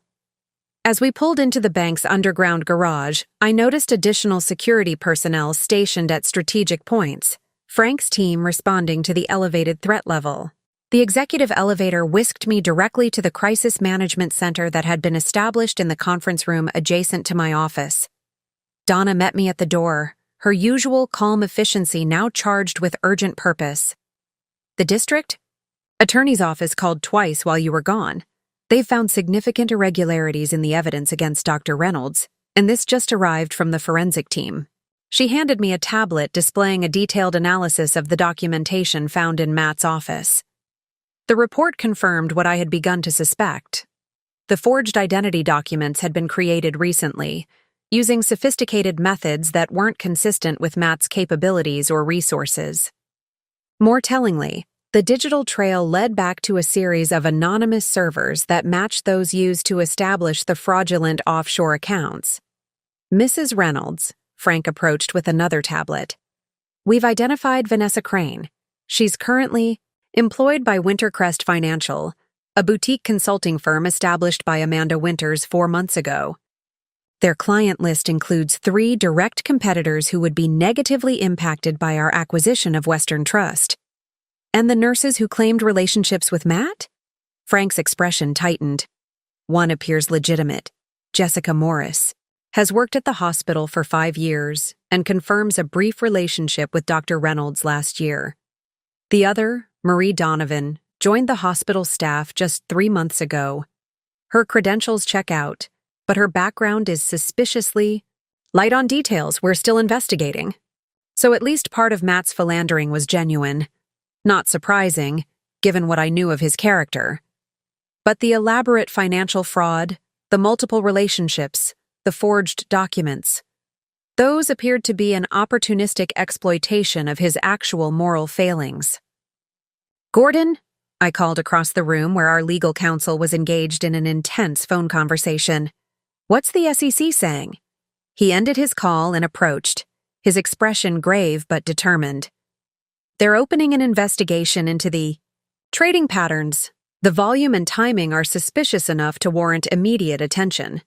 As we pulled into the bank's underground garage, I noticed additional security personnel stationed at strategic points, Frank's team responding to the elevated threat level. The executive elevator whisked me directly to the crisis management center that had been established in the conference room adjacent to my office. Donna met me at the door, her usual calm efficiency now charged with urgent purpose. The district? Attorney's office called twice while you were gone. They've found significant irregularities in the evidence against Dr. Reynolds, and this just arrived from the forensic team. She handed me a tablet displaying a detailed analysis of the documentation found in Matt's office. The report confirmed what I had begun to suspect. The forged identity documents had been created recently, using sophisticated methods that weren't consistent with Matt's capabilities or resources. More tellingly, the digital trail led back to a series of anonymous servers that matched those used to establish the fraudulent offshore accounts. Mrs. Reynolds, Frank approached with another tablet. We've identified Vanessa Crane. She's currently employed by Wintercrest Financial, a boutique consulting firm established by Amanda Winters 4 months ago. Their client list includes 3 direct competitors who would be negatively impacted by our acquisition of Western Trust. And the nurses who claimed relationships with Matt? Frank's expression tightened. One appears legitimate. Jessica Morris has worked at the hospital for 5 years and confirms a brief relationship with Dr. Reynolds last year. The other, Marie Donovan, joined the hospital staff just 3 months ago. Her credentials check out, but her background is suspiciously light on details. We're still investigating. So at least part of Matt's philandering was genuine. Not surprising, given what I knew of his character. But the elaborate financial fraud, the multiple relationships, the forged documents, those appeared to be an opportunistic exploitation of his actual moral failings. Gordon, I called across the room where our legal counsel was engaged in an intense phone conversation. What's the SEC saying? He ended his call and approached, his expression grave but determined. They're opening an investigation into the trading patterns. The volume and timing are suspicious enough to warrant immediate attention.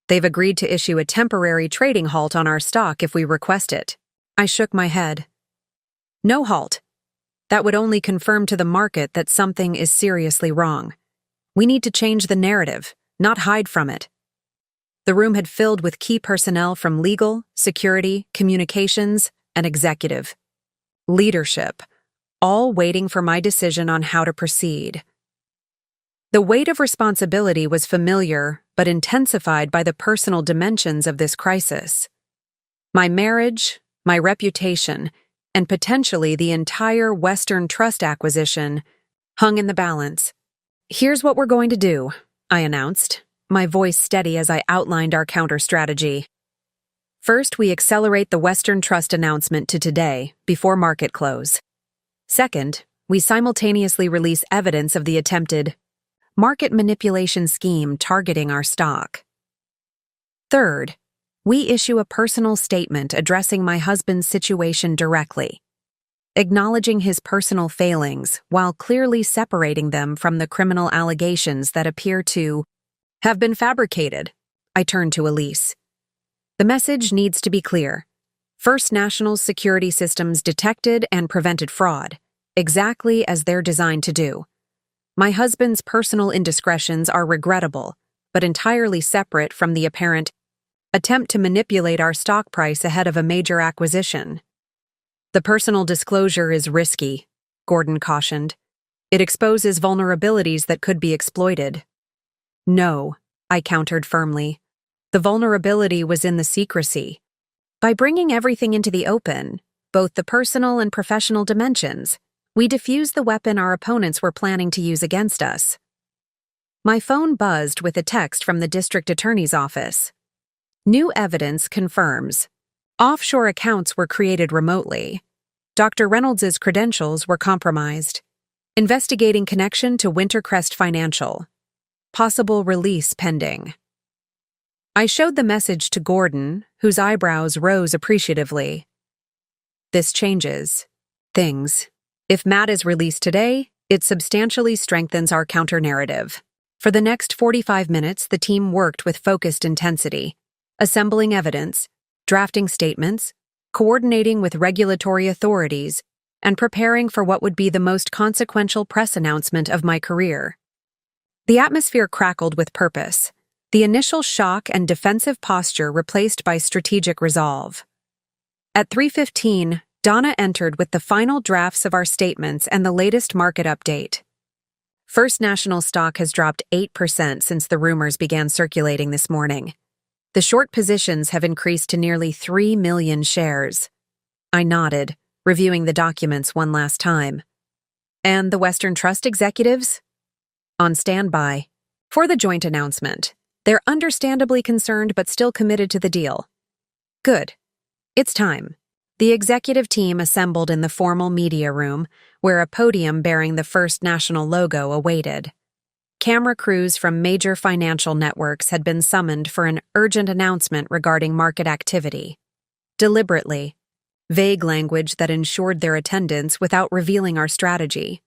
They've agreed to issue a temporary trading halt on our stock if we request it. I shook my head. No halt. That would only confirm to the market that something is seriously wrong. We need to change the narrative, not hide from it. The room had filled with key personnel from legal, security, communications, and executive. Leadership, all waiting for my decision on how to proceed. The weight of responsibility was familiar, but intensified by the personal dimensions of this crisis. My marriage, my reputation, and potentially the entire Western Trust acquisition hung in the balance. Here's what we're going to do, I announced, my voice steady as I outlined our counter-strategy. First, we accelerate the Western Trust announcement to today, before market close. Second, we simultaneously release evidence of the attempted market manipulation scheme targeting our stock. Third, we issue a personal statement addressing my husband's situation directly, acknowledging his personal failings while clearly separating them from the criminal allegations that appear to have been fabricated. I turned to Elise. The message needs to be clear. First National's security systems detected and prevented fraud, exactly as they're designed to do. My husband's personal indiscretions are regrettable, but entirely separate from the apparent attempt to manipulate our stock price ahead of a major acquisition. The personal disclosure is risky, Gordon cautioned. It exposes vulnerabilities that could be exploited. No, I countered firmly. The vulnerability was in the secrecy. By bringing everything into the open, both the personal and professional dimensions, we diffused the weapon our opponents were planning to use against us. My phone buzzed with a text from the district attorney's office. New evidence confirms. Offshore accounts were created remotely. Dr. Reynolds' credentials were compromised. Investigating connection to Wintercrest Financial. Possible release pending. I showed the message to Gordon, whose eyebrows rose appreciatively. This changes things. If Matt is released today, it substantially strengthens our counter-narrative. For the next 45 minutes, the team worked with focused intensity, assembling evidence, drafting statements, coordinating with regulatory authorities, and preparing for what would be the most consequential press announcement of my career. The atmosphere crackled with purpose. The initial shock and defensive posture replaced by strategic resolve. At 3:15, Donna entered with the final drafts of our statements and the latest market update. First National stock has dropped 8% since the rumors began circulating this morning. The short positions have increased to nearly 3 million shares. I nodded, reviewing the documents one last time. And the Western Trust executives? On standby. For the joint announcement. They're understandably concerned but still committed to the deal. Good. It's time. The executive team assembled in the formal media room, where a podium bearing the First National logo awaited. Camera crews from major financial networks had been summoned for an urgent announcement regarding market activity. Deliberately, vague language that ensured their attendance without revealing our strategy.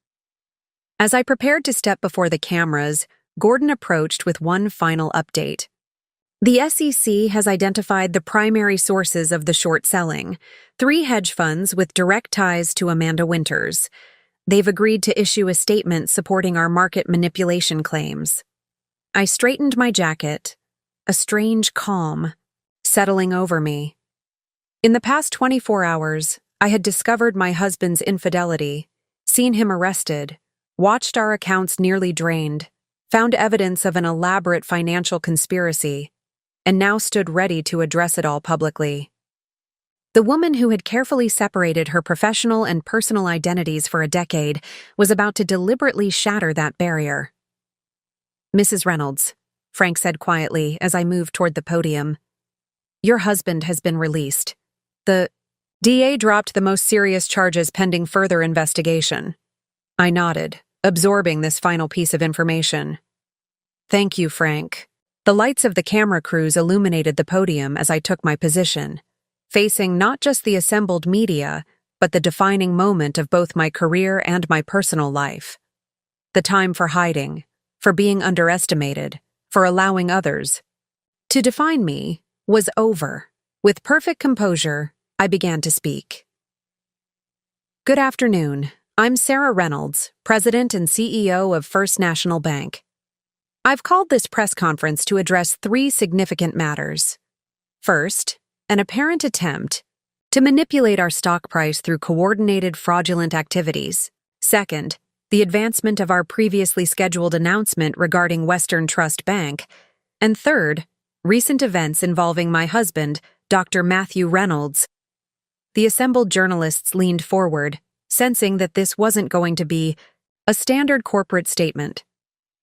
As I prepared to step before the cameras, Gordon approached with one final update. The SEC has identified the primary sources of the short selling, 3 hedge funds with direct ties to Amanda Winters. They've agreed to issue a statement supporting our market manipulation claims. I straightened my jacket, a strange calm settling over me. In the past 24 hours, I had discovered my husband's infidelity, seen him arrested, watched our accounts nearly drained, found evidence of an elaborate financial conspiracy, and now stood ready to address it all publicly. The woman who had carefully separated her professional and personal identities for a decade was about to deliberately shatter that barrier. "Mrs. Reynolds," Frank said quietly as I moved toward the podium, "your husband has been released. The DA dropped the most serious charges pending further investigation." I nodded, absorbing this final piece of information. "Thank you, Frank." The lights of the camera crews illuminated the podium as I took my position, facing not just the assembled media, but the defining moment of both my career and my personal life. The time for hiding, for being underestimated, for allowing others to define me was over. With perfect composure, I began to speak. "Good afternoon. I'm Sarah Reynolds, President and CEO of First National Bank. I've called this press conference to address 3 significant matters. First, an apparent attempt to manipulate our stock price through coordinated fraudulent activities. Second, the advancement of our previously scheduled announcement regarding Western Trust Bank. And third, recent events involving my husband, Dr. Matthew Reynolds." The assembled journalists leaned forward, sensing that this wasn't going to be a standard corporate statement.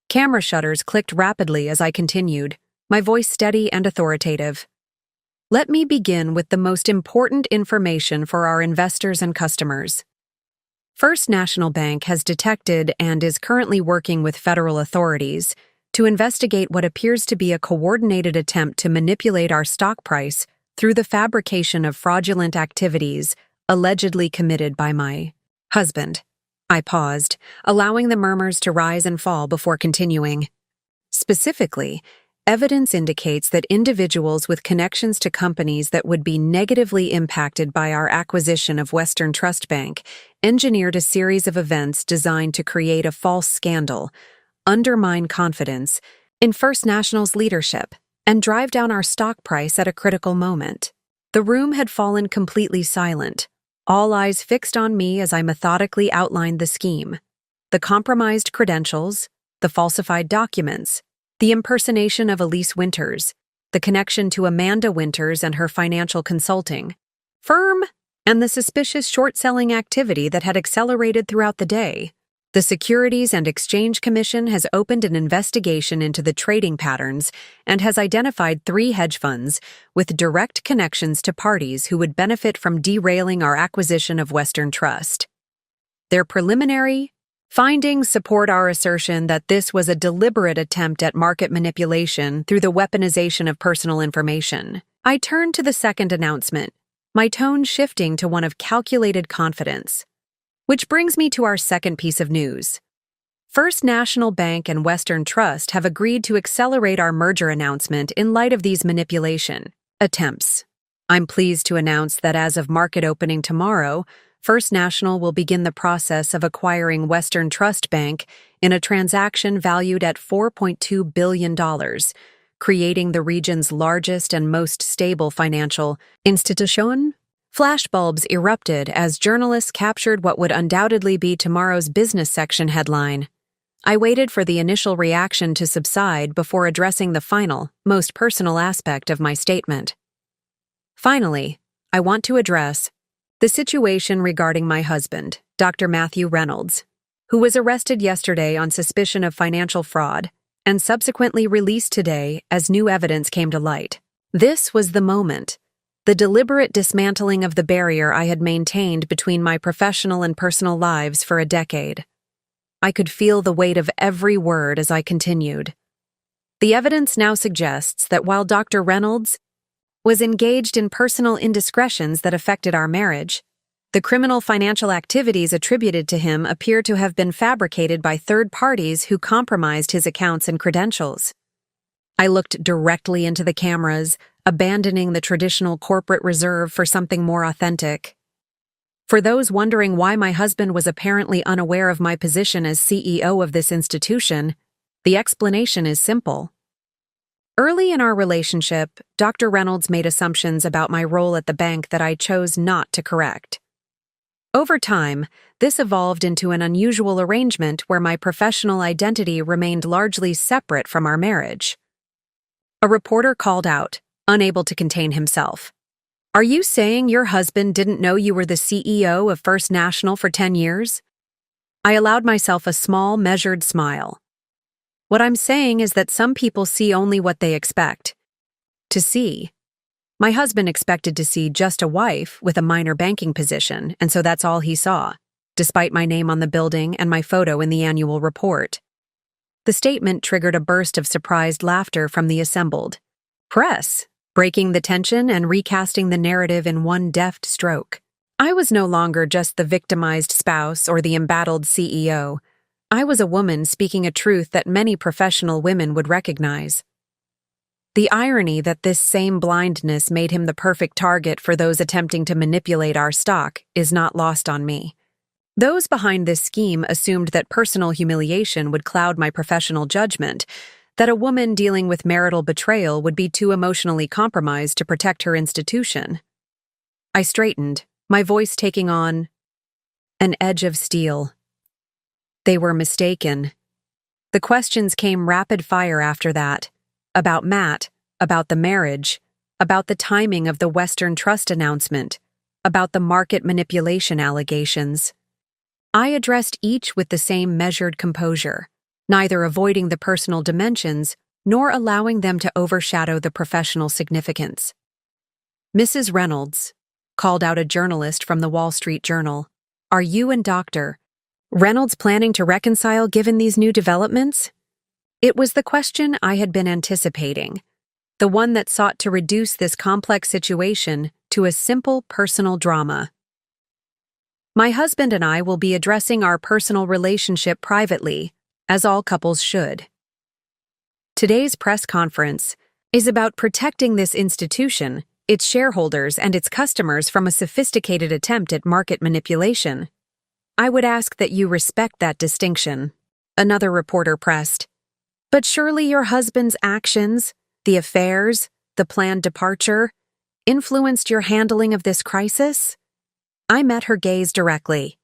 Camera shutters clicked rapidly as I continued, my voice steady and authoritative. "Let me begin with the most important information for our investors and customers. First National Bank has detected and is currently working with federal authorities to investigate what appears to be a coordinated attempt to manipulate our stock price through the fabrication of fraudulent activities allegedly committed by my husband." I paused, allowing the murmurs to rise and fall before continuing. "Specifically, evidence indicates that individuals with connections to companies that would be negatively impacted by our acquisition of Western Trust Bank engineered a series of events designed to create a false scandal, undermine confidence in First National's leadership, and drive down our stock price at a critical moment." The room had fallen completely silent, all eyes fixed on me as I methodically outlined the scheme. The compromised credentials, the falsified documents, the impersonation of Elise Winters, the connection to Amanda Winters and her financial consulting firm, and the suspicious short-selling activity that had accelerated throughout the day. The Securities and Exchange Commission has opened an investigation into the trading patterns and has identified 3 hedge funds with direct connections to parties who would benefit from derailing our acquisition of Western Trust. Their preliminary findings support our assertion that this was a deliberate attempt at market manipulation through the weaponization of personal information. I turned to the second announcement, my tone shifting to one of calculated confidence. Which brings me to our second piece of news. First National Bank and Western Trust have agreed to accelerate our merger announcement in light of these manipulation attempts. I'm pleased to announce that as of market opening tomorrow, First National will begin the process of acquiring Western Trust Bank in a transaction valued at $4.2 billion, creating the region's largest and most stable financial institution. Flashbulbs erupted as journalists captured what would undoubtedly be tomorrow's business section headline. I waited for the initial reaction to subside before addressing the final, most personal aspect of my statement. Finally, I want to address the situation regarding my husband, Dr. Matthew Reynolds, who was arrested yesterday on suspicion of financial fraud and subsequently released today as new evidence came to light. This was the moment, the deliberate dismantling of the barrier I had maintained between my professional and personal lives for a decade. I could feel the weight of every word as I continued. The evidence now suggests that while Dr. Reynolds was engaged in personal indiscretions that affected our marriage, the criminal financial activities attributed to him appear to have been fabricated by third parties who compromised his accounts and credentials. I looked directly into the cameras, abandoning the traditional corporate reserve for something more authentic. For those wondering why my husband was apparently unaware of my position as CEO of this institution, the explanation is simple. Early in our relationship, Dr. Reynolds made assumptions about my role at the bank that I chose not to correct. Over time, this evolved into an unusual arrangement where my professional identity remained largely separate from our marriage. A reporter called out, unable to contain himself. "Are you saying your husband didn't know you were the CEO of First National for 10 years? I allowed myself a small, measured smile. What I'm saying is that some people see only what they expect to see. My husband expected to see just a wife with a minor banking position, and so that's all he saw, despite my name on the building and my photo in the annual report." The statement triggered a burst of surprised laughter from the assembled press, breaking the tension and recasting the narrative in one deft stroke. I was no longer just the victimized spouse or the embattled CEO. I was a woman speaking a truth that many professional women would recognize. The irony that this same blindness made him the perfect target for those attempting to manipulate our stock is not lost on me. Those behind this scheme assumed that personal humiliation would cloud my professional judgment, that a woman dealing with marital betrayal would be too emotionally compromised to protect her institution. I straightened, my voice taking on an edge of steel. They were mistaken. The questions came rapid fire after that, about Matt, about the marriage, about the timing of the Western Trust announcement, about the market manipulation allegations. I addressed each with the same measured composure, neither avoiding the personal dimensions nor allowing them to overshadow the professional significance. "Mrs. Reynolds," called out a journalist from the Wall Street Journal, "are you and Dr. Reynolds planning to reconcile given these new developments?" It was the question I had been anticipating, the one that sought to reduce this complex situation to a simple personal drama. "My husband and I will be addressing our personal relationship privately, as all couples should. Today's press conference is about protecting this institution, its shareholders, and its customers from a sophisticated attempt at market manipulation. I would ask that you respect that distinction," another reporter pressed. "But surely your husband's actions, the affairs, the planned departure, influenced your handling of this crisis?" I met her gaze directly.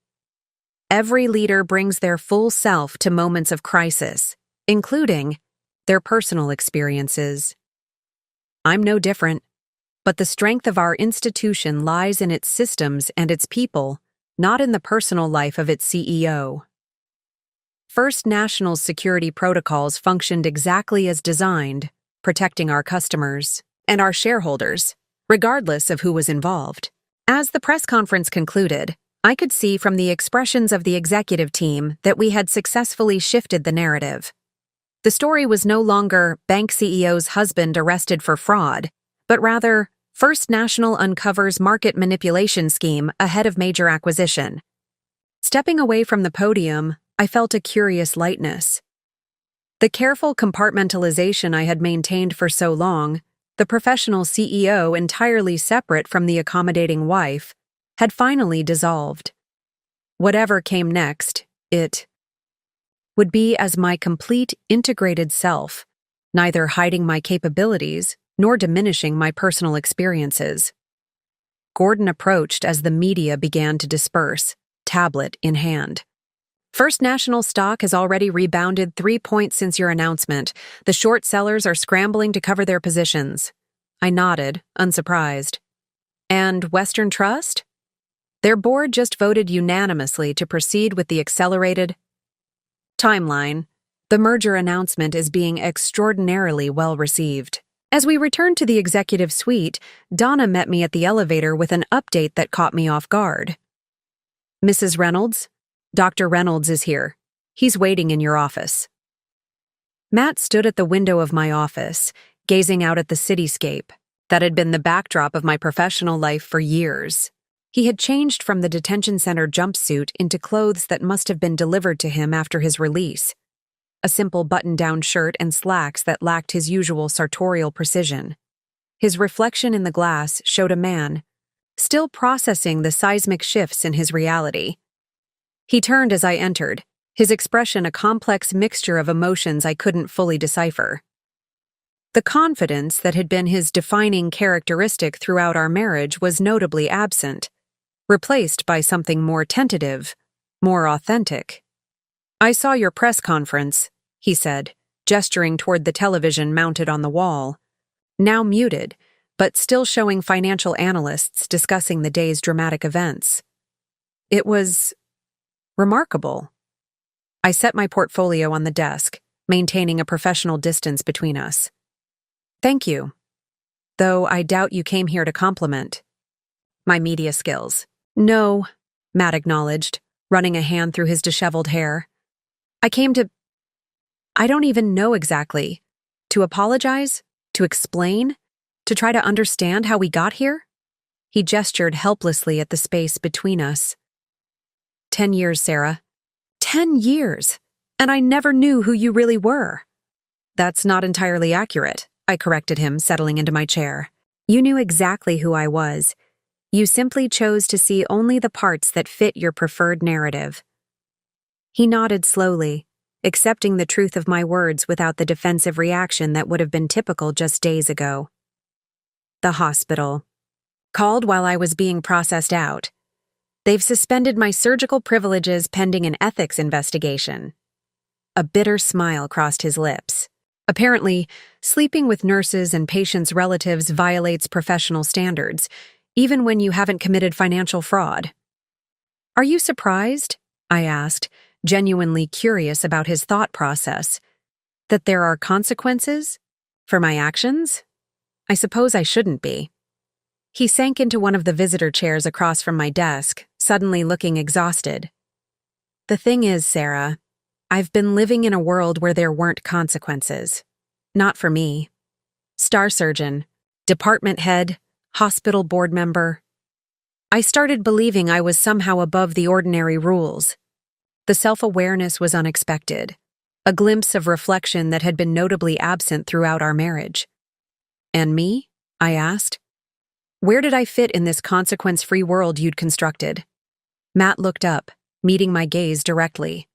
Every leader brings their full self to moments of crisis, including their personal experiences. I'm no different, but the strength of our institution lies in its systems and its people, not in the personal life of its CEO. First National's security protocols functioned exactly as designed, protecting our customers and our shareholders, regardless of who was involved. As the press conference concluded, I could see from the expressions of the executive team that we had successfully shifted the narrative. The story was no longer bank CEO's husband arrested for fraud, but rather First National uncovers market manipulation scheme ahead of major acquisition. Stepping away from the podium, I felt a curious lightness. The careful compartmentalization I had maintained for so long, the professional CEO entirely separate from the accommodating wife, had finally dissolved. Whatever came next, it would be as my complete, integrated self, neither hiding my capabilities nor diminishing my personal experiences. Gordon approached as the media began to disperse, tablet in hand. First National stock has already rebounded 3 points since your announcement. The short sellers are scrambling to cover their positions. I nodded, unsurprised. And Western Trust? Their board just voted unanimously to proceed with the accelerated timeline. The merger announcement is being extraordinarily well received. As we returned to the executive suite, Donna met me at the elevator with an update that caught me off guard. Mrs. Reynolds? Dr. Reynolds is here. He's waiting in your office. Matt stood at the window of my office, gazing out at the cityscape that had been the backdrop of my professional life for years. He had changed from the detention center jumpsuit into clothes that must have been delivered to him after his release. A simple button-down shirt and slacks that lacked his usual sartorial precision. His reflection in the glass showed a man, still processing the seismic shifts in his reality. He turned as I entered, his expression a complex mixture of emotions I couldn't fully decipher. The confidence that had been his defining characteristic throughout our marriage was notably absent, replaced by something more tentative, more authentic. I saw your press conference, he said, gesturing toward the television mounted on the wall, now muted, but still showing financial analysts discussing the day's dramatic events. It was remarkable. I set my portfolio on the desk, maintaining a professional distance between us. Thank you. Though I doubt you came here to compliment my media skills. No, Matt acknowledged, running a hand through his disheveled hair. I don't even know exactly. To apologize? To explain? To try to understand how we got here? He gestured helplessly at the space between us. 10 years, Sarah. 10 years! And I never knew who you really were. That's not entirely accurate, I corrected him, settling into my chair. You knew exactly who I was. You simply chose to see only the parts that fit your preferred narrative. He nodded slowly, accepting the truth of my words without the defensive reaction that would have been typical just days ago. The hospital. Called while I was being processed out. They've suspended my surgical privileges pending an ethics investigation. A bitter smile crossed his lips. Apparently, sleeping with nurses and patients' relatives violates professional standards, even when you haven't committed financial fraud. Are you surprised? I asked, genuinely curious about his thought process. That there are consequences for my actions? I suppose I shouldn't be. He sank into one of the visitor chairs across from my desk, suddenly looking exhausted. The thing is, Sarah, I've been living in a world where there weren't consequences. Not for me. Star surgeon, department head, hospital board member. I started believing I was somehow above the ordinary rules. The self-awareness was unexpected, a glimpse of reflection that had been notably absent throughout our marriage. And me? I asked. Where did I fit in this consequence-free world you'd constructed? Matt looked up, meeting my gaze directly.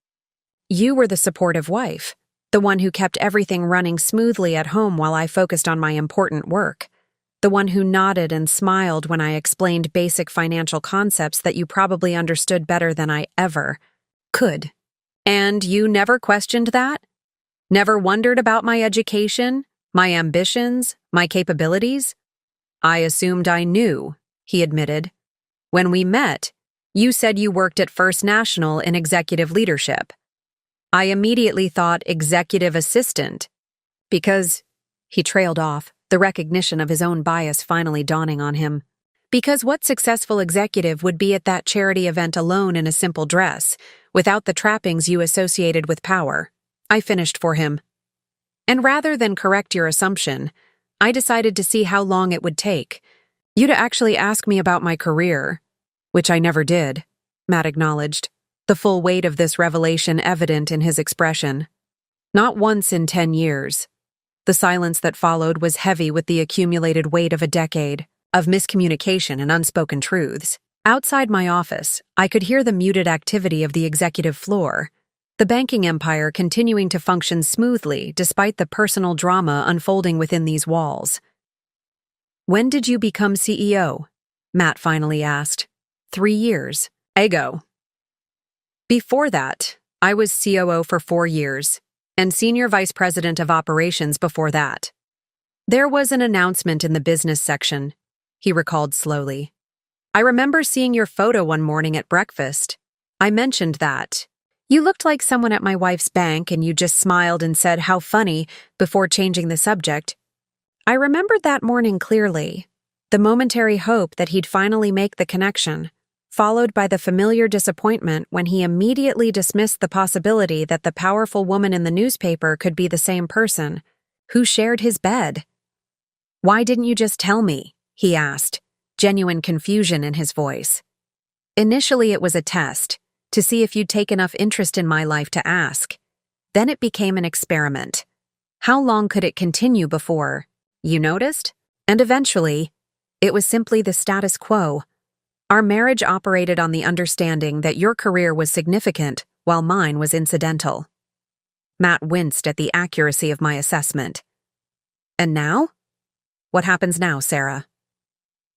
You were the supportive wife, the one who kept everything running smoothly at home while I focused on my important work. The one who nodded and smiled when I explained basic financial concepts that you probably understood better than I ever could. And you never questioned that? Never wondered about my education, my ambitions, my capabilities? I assumed I knew, he admitted. When we met, you said you worked at First National in executive leadership. I immediately thought executive assistant, because he trailed off, the recognition of his own bias finally dawning on him. Because what successful executive would be at that charity event alone in a simple dress, without the trappings you associated with power? I finished for him. And rather than correct your assumption, I decided to see how long it would take. You to actually ask me about my career, which I never did, Matt acknowledged, the full weight of this revelation evident in his expression. Not once in 10 years. The silence that followed was heavy with the accumulated weight of a decade, of miscommunication and unspoken truths. Outside my office, I could hear the muted activity of the executive floor, the banking empire continuing to function smoothly despite the personal drama unfolding within these walls. When did you become CEO? Matt finally asked. 3 years. Ago. Before that, I was COO for 4 years, and Senior Vice President of Operations before that. There was an announcement in the business section, he recalled slowly. I remember seeing your photo one morning at breakfast. I mentioned that. You looked like someone at my wife's bank and you just smiled and said, "How funny," before changing the subject. I remembered that morning clearly, the momentary hope that he'd finally make the connection, followed by the familiar disappointment when he immediately dismissed the possibility that the powerful woman in the newspaper could be the same person, who shared his bed. "Why didn't you just tell me?" he asked, genuine confusion in his voice. Initially it was a test, to see if you'd take enough interest in my life to ask. Then it became an experiment. How long could it continue before you noticed? And eventually, it was simply the status quo. Our marriage operated on the understanding that your career was significant while mine was incidental. Matt winced at the accuracy of my assessment. And now? What happens now, Sarah?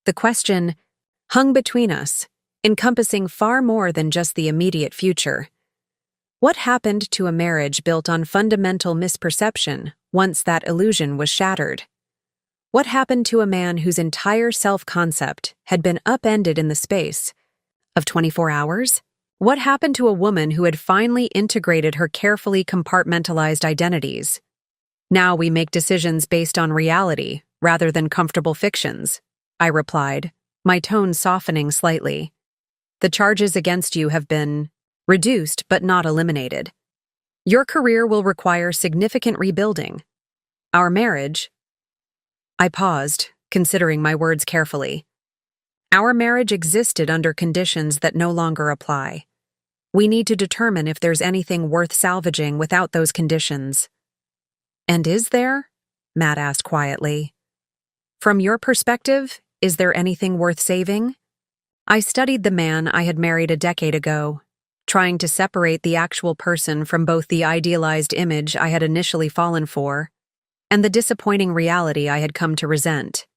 The question hung between us, encompassing far more than just the immediate future. What happened to a marriage built on fundamental misperception once that illusion was shattered? What happened to a man whose entire self-concept had been upended in the space of 24 hours? What happened to a woman who had finally integrated her carefully compartmentalized identities? Now we make decisions based on reality rather than comfortable fictions, I replied, my tone softening slightly. The charges against you have been reduced but not eliminated. Your career will require significant rebuilding. Our marriage— I paused, considering my words carefully. Our marriage existed under conditions that no longer apply. We need to determine if there's anything worth salvaging without those conditions. And is there? Matt asked quietly. From your perspective, is there anything worth saving? I studied the man I had married a decade ago, trying to separate the actual person from both the idealized image I had initially fallen for and the disappointing reality I had come to resent.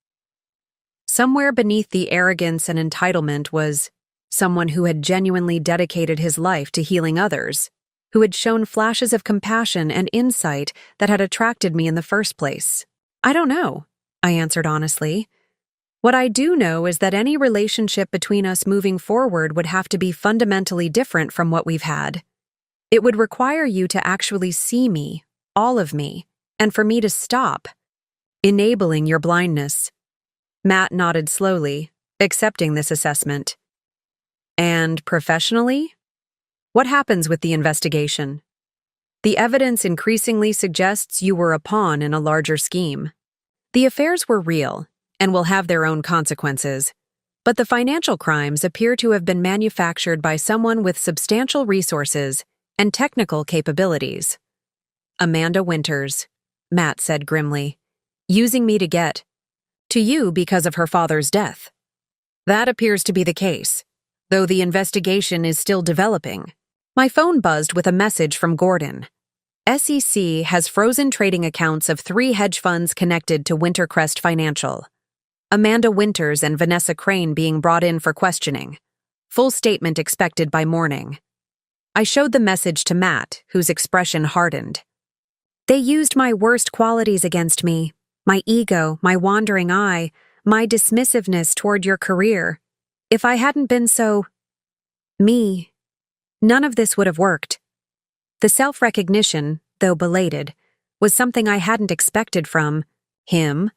Somewhere beneath the arrogance and entitlement was someone who had genuinely dedicated his life to healing others, who had shown flashes of compassion and insight that had attracted me in the first place. I don't know, I answered honestly. What I do know is that any relationship between us moving forward would have to be fundamentally different from what we've had. It would require you to actually see me, all of me, and for me to stop enabling your blindness. Matt nodded slowly, accepting this assessment. And professionally? What happens with the investigation? The evidence increasingly suggests you were a pawn in a larger scheme. The affairs were real and will have their own consequences, but the financial crimes appear to have been manufactured by someone with substantial resources and technical capabilities. Amanda Winters, Matt said grimly, using me to get to you because of her father's death. That appears to be the case, though the investigation is still developing. My phone buzzed with a message from Gordon. SEC has frozen trading accounts of 3 hedge funds connected to Wintercrest Financial. Amanda Winters and Vanessa Crane being brought in for questioning. Full statement expected by morning. I showed the message to Matt, whose expression hardened. They used my worst qualities against me, my ego, my wandering eye, my dismissiveness toward your career. If I hadn't been so me, none of this would have worked. The self-recognition, though belated, was something I hadn't expected from him.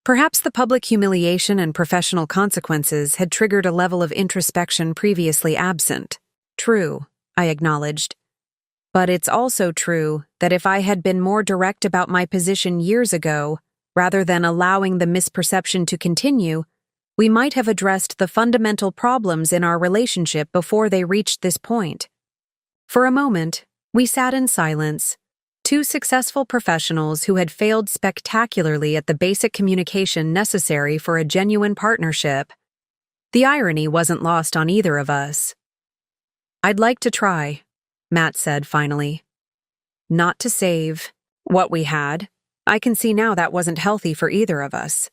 Perhaps the public humiliation and professional consequences had triggered a level of introspection previously absent. True, I acknowledged. But it's also true that if I had been more direct about my position years ago, rather than allowing the misperception to continue, we might have addressed the fundamental problems in our relationship before they reached this point. For a moment, we sat in silence, 2 successful professionals who had failed spectacularly at the basic communication necessary for a genuine partnership. The irony wasn't lost on either of us. I'd like to try, Matt said finally. Not to save what we had. I can see now that wasn't healthy for either of us.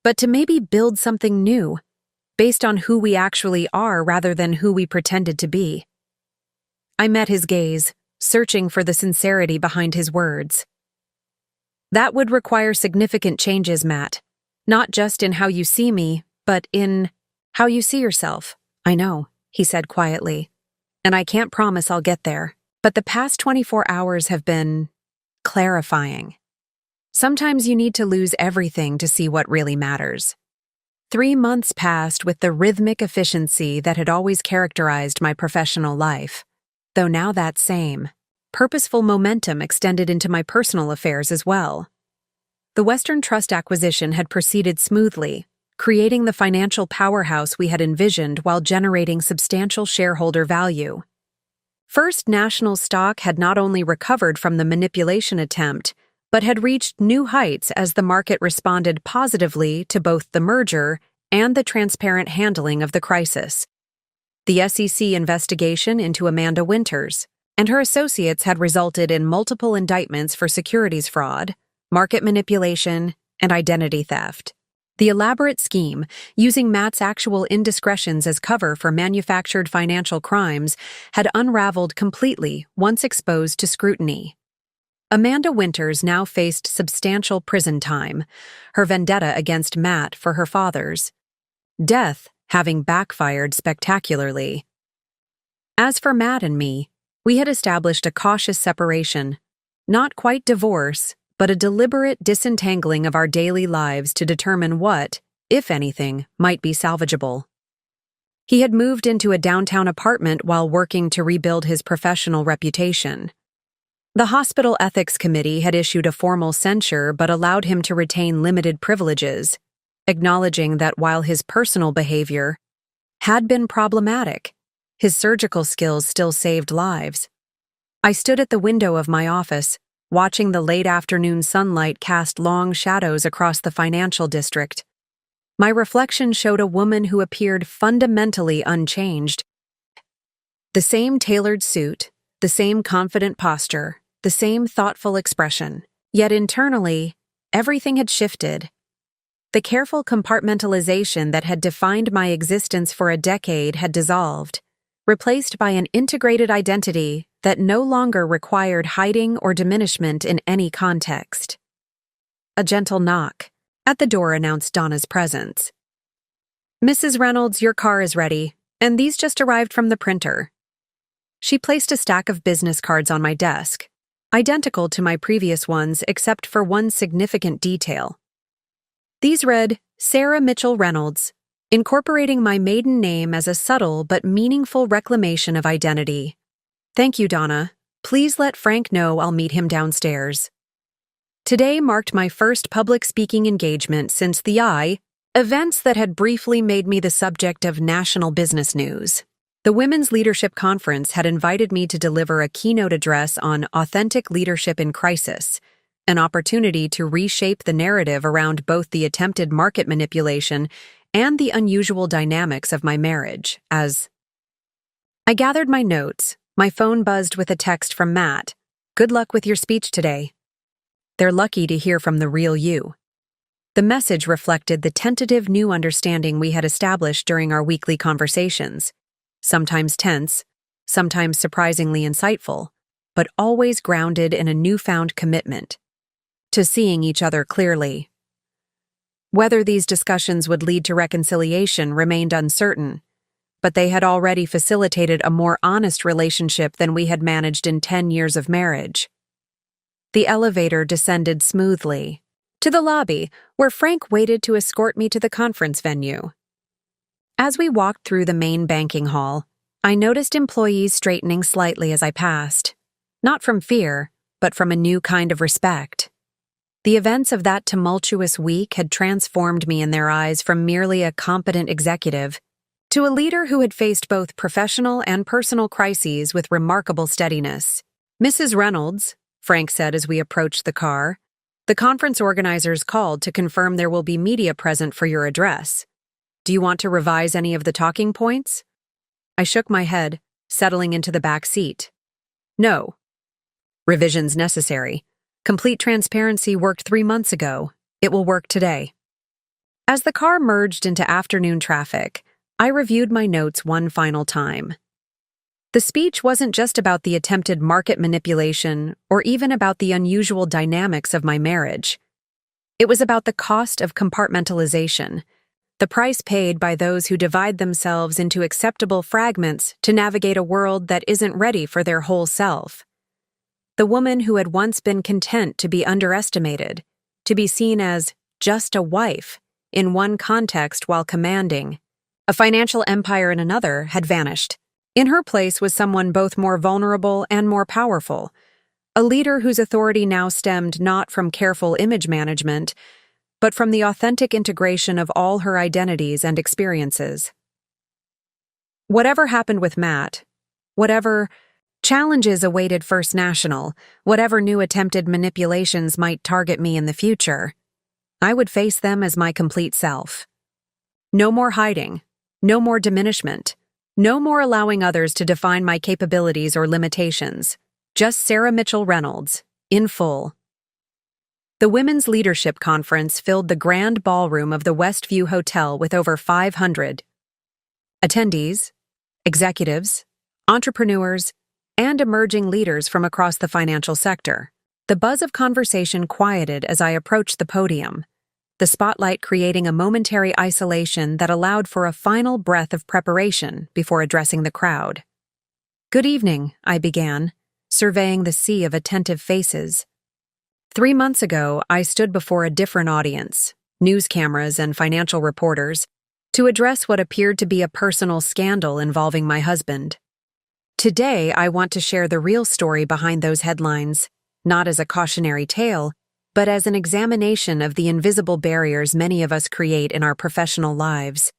But to maybe build something new, based on who we actually are rather than who we pretended to be. I met his gaze, searching for the sincerity behind his words. That would require significant changes, Matt. Not just in how you see me, but in how you see yourself. I know, he said quietly. And I can't promise I'll get there. But the past 24 hours have been clarifying. Sometimes you need to lose everything to see what really matters. 3 months passed with the rhythmic efficiency that had always characterized my professional life, though now that same, purposeful momentum extended into my personal affairs as well. The Western Trust acquisition had proceeded smoothly, creating the financial powerhouse we had envisioned while generating substantial shareholder value. First National stock had not only recovered from the manipulation attempt, but had reached new heights as the market responded positively to both the merger and the transparent handling of the crisis. The SEC investigation into Amanda Winters and her associates had resulted in multiple indictments for securities fraud, market manipulation, and identity theft. The elaborate scheme, using Matt's actual indiscretions as cover for manufactured financial crimes, had unraveled completely once exposed to scrutiny. Amanda Winters now faced substantial prison time, her vendetta against Matt for her father's death having backfired spectacularly. As for Matt and me, we had established a cautious separation, not quite divorce, but a deliberate disentangling of our daily lives to determine what, if anything, might be salvageable. He had moved into a downtown apartment while working to rebuild his professional reputation. The hospital ethics committee had issued a formal censure but allowed him to retain limited privileges, acknowledging that while his personal behavior had been problematic, his surgical skills still saved lives. I stood at the window of my office, watching the late afternoon sunlight cast long shadows across the financial district. My reflection showed a woman who appeared fundamentally unchanged. The same tailored suit, the same confident posture, the same thoughtful expression. Yet internally, everything had shifted. The careful compartmentalization that had defined my existence for a decade had dissolved, replaced by an integrated identity that no longer required hiding or diminishment in any context. A gentle knock at the door announced Donna's presence. "Mrs. Reynolds, your car is ready, and these just arrived from the printer." She placed a stack of business cards on my desk, identical to my previous ones except for one significant detail. These read, Sarah Mitchell Reynolds, incorporating my maiden name as a subtle but meaningful reclamation of identity. "Thank you, Donna. Please let Frank know I'll meet him downstairs." Today marked my first public speaking engagement since the events that had briefly made me the subject of national business news. The Women's Leadership Conference had invited me to deliver a keynote address on authentic leadership in crisis, an opportunity to reshape the narrative around both the attempted market manipulation and the unusual dynamics of my marriage. As I gathered my notes, my phone buzzed with a text from Matt. "Good luck with your speech today. They're lucky to hear from the real you." The message reflected the tentative new understanding we had established during our weekly conversations. Sometimes tense, sometimes surprisingly insightful, but always grounded in a newfound commitment to seeing each other clearly. Whether these discussions would lead to reconciliation remained uncertain, but they had already facilitated a more honest relationship than we had managed in 10 years of marriage. The elevator descended smoothly to the lobby, where Frank waited to escort me to the conference venue. As we walked through the main banking hall, I noticed employees straightening slightly as I passed, not from fear, but from a new kind of respect. The events of that tumultuous week had transformed me in their eyes from merely a competent executive to a leader who had faced both professional and personal crises with remarkable steadiness. "Mrs. Reynolds," Frank said as we approached the car, "the conference organizers called to confirm there will be media present for your address. Do you want to revise any of the talking points?" I shook my head, settling into the back seat. "No. Revisions necessary. Complete transparency worked 3 months ago. It will work today." As the car merged into afternoon traffic, I reviewed my notes one final time. The speech wasn't just about the attempted market manipulation or even about the unusual dynamics of my marriage. It was about the cost of compartmentalization, the price paid by those who divide themselves into acceptable fragments to navigate a world that isn't ready for their whole self. The woman who had once been content to be underestimated, to be seen as just a wife in one context while commanding a financial empire in another, had vanished. In her place was someone both more vulnerable and more powerful, a leader whose authority now stemmed not from careful image management, but from the authentic integration of all her identities and experiences. Whatever happened with Matt, whatever challenges awaited First National, whatever new attempted manipulations might target me in the future, I would face them as my complete self. No more hiding, no more diminishment, no more allowing others to define my capabilities or limitations. Just Sarah Mitchell Reynolds, in full. The Women's Leadership Conference filled the grand ballroom of the Westview Hotel with over 500 attendees, executives, entrepreneurs, and emerging leaders from across the financial sector. The buzz of conversation quieted as I approached the podium, the spotlight creating a momentary isolation that allowed for a final breath of preparation before addressing the crowd. "Good evening," I began, surveying the sea of attentive faces. 3 months ago, I stood before a different audience, news cameras and financial reporters, to address what appeared to be a personal scandal involving my husband. Today, I want to share the real story behind those headlines, not as a cautionary tale, but as an examination of the invisible barriers many of us create in our professional lives.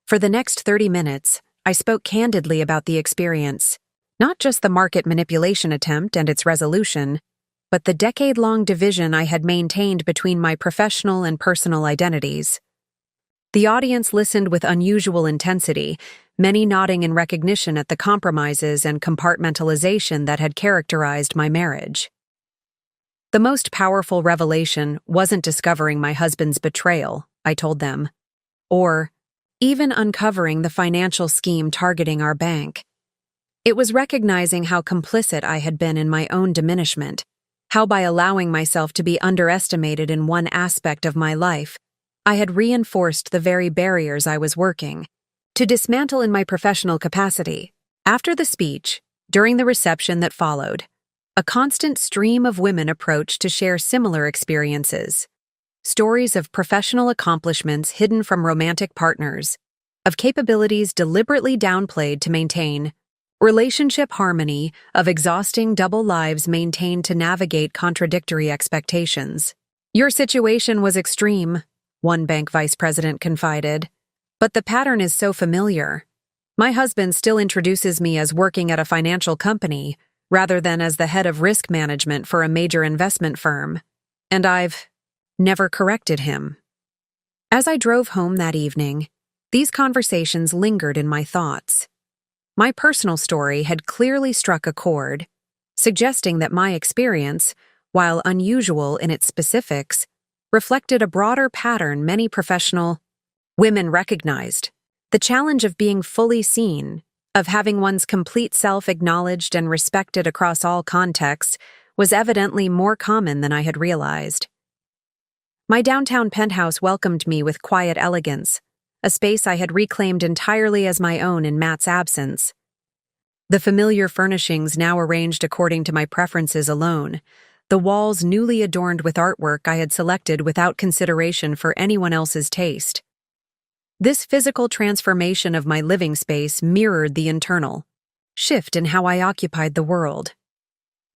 For the next 30 minutes, I spoke candidly about the experience, not just the market manipulation attempt and its resolution, but the decade-long division I had maintained between my professional and personal identities. The audience listened with unusual intensity, many nodding in recognition at the compromises and compartmentalization that had characterized my marriage. The most powerful revelation wasn't discovering my husband's betrayal, I told them, or even uncovering the financial scheme targeting our bank. It was recognizing how complicit I had been in my own diminishment, how by allowing myself to be underestimated in one aspect of my life, I had reinforced the very barriers I was working to dismantle in my professional capacity. After the speech, during the reception that followed, a constant stream of women approached to share similar experiences. Stories of professional accomplishments hidden from romantic partners, of capabilities deliberately downplayed to maintain relationship harmony, of exhausting double lives maintained to navigate contradictory expectations. "Your situation was extreme," one bank vice president confided, "but the pattern is so familiar. My husband still introduces me as working at a financial company, rather than as the head of risk management for a major investment firm, and I've never corrected him." As I drove home that evening, these conversations lingered in my thoughts. My personal story had clearly struck a chord, suggesting that my experience, while unusual in its specifics, reflected a broader pattern many professional women recognized: the challenge of being fully seen, of having one's complete self acknowledged and respected across all contexts, was evidently more common than I had realized. My downtown penthouse welcomed me with quiet elegance, a space I had reclaimed entirely as my own in Matt's absence. The familiar furnishings now arranged according to my preferences alone, the walls newly adorned with artwork I had selected without consideration for anyone else's taste. This physical transformation of my living space mirrored the internal shift in how I occupied the world.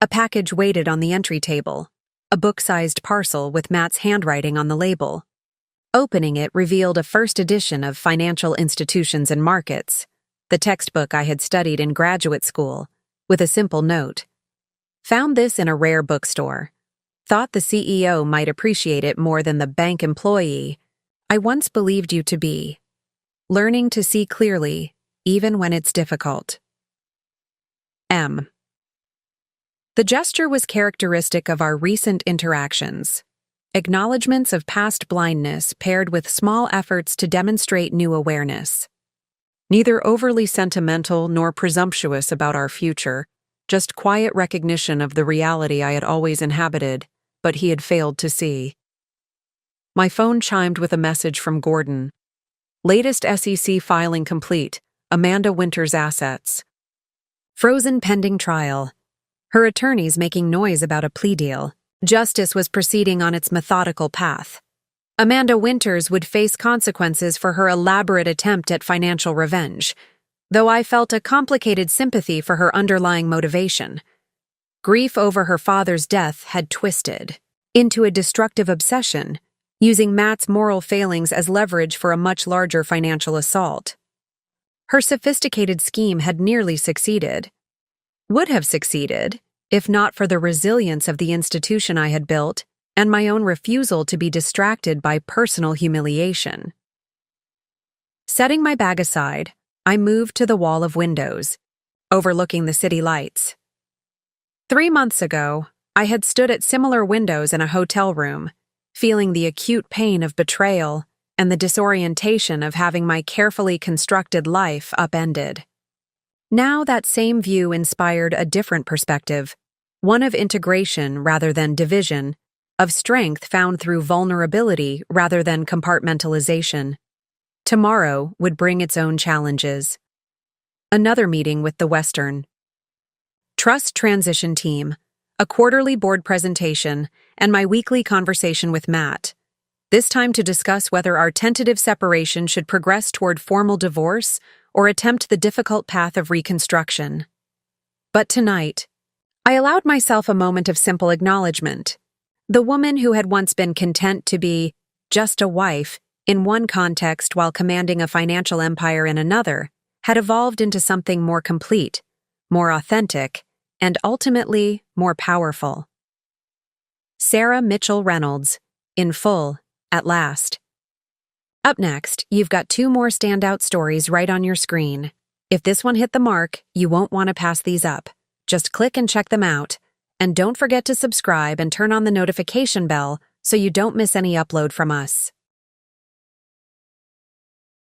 A package waited on the entry table, a book-sized parcel with Matt's handwriting on the label. Opening it revealed a first edition of Financial Institutions and Markets, the textbook I had studied in graduate school, with a simple note. "Found this in a rare bookstore. Thought the CEO might appreciate it more than the bank employee I once believed you to be. Learning to see clearly, even when it's difficult." M. The gesture was characteristic of our recent interactions. Acknowledgements of past blindness paired with small efforts to demonstrate new awareness. Neither overly sentimental nor presumptuous about our future, just quiet recognition of the reality I had always inhabited, but he had failed to see. My phone chimed with a message from Gordon. Latest SEC filing complete. Amanda Winter's assets. Frozen pending trial. Her attorneys making noise about a plea deal. Justice was proceeding on its methodical path. Amanda Winters would face consequences for her elaborate attempt at financial revenge, though I felt a complicated sympathy for her underlying motivation. Grief over her father's death had twisted into a destructive obsession, using Matt's moral failings as leverage for a much larger financial assault. Her sophisticated scheme had nearly succeeded. Would have succeeded, if not for the resilience of the institution I had built and my own refusal to be distracted by personal humiliation. Setting my bag aside, I moved to the wall of windows, overlooking the city lights. 3 months ago, I had stood at similar windows in a hotel room, feeling the acute pain of betrayal and the disorientation of having my carefully constructed life upended. Now that same view inspired a different perspective, one of integration rather than division, of strength found through vulnerability rather than compartmentalization. Tomorrow would bring its own challenges. Another meeting with the Western Trust Transition Team, a quarterly board presentation, and my weekly conversation with Matt, this time to discuss whether our tentative separation should progress toward formal divorce or attempt the difficult path of reconstruction. But tonight, I allowed myself a moment of simple acknowledgement. The woman who had once been content to be just a wife in one context while commanding a financial empire in another had evolved into something more complete, more authentic, and ultimately more powerful. Sarah Mitchell Reynolds, in full, at last. Up next, you've got 2 more standout stories right on your screen. If this one hit the mark, you won't want to pass these up. Just click and check them out. And don't forget to subscribe and turn on the notification bell so you don't miss any upload from us.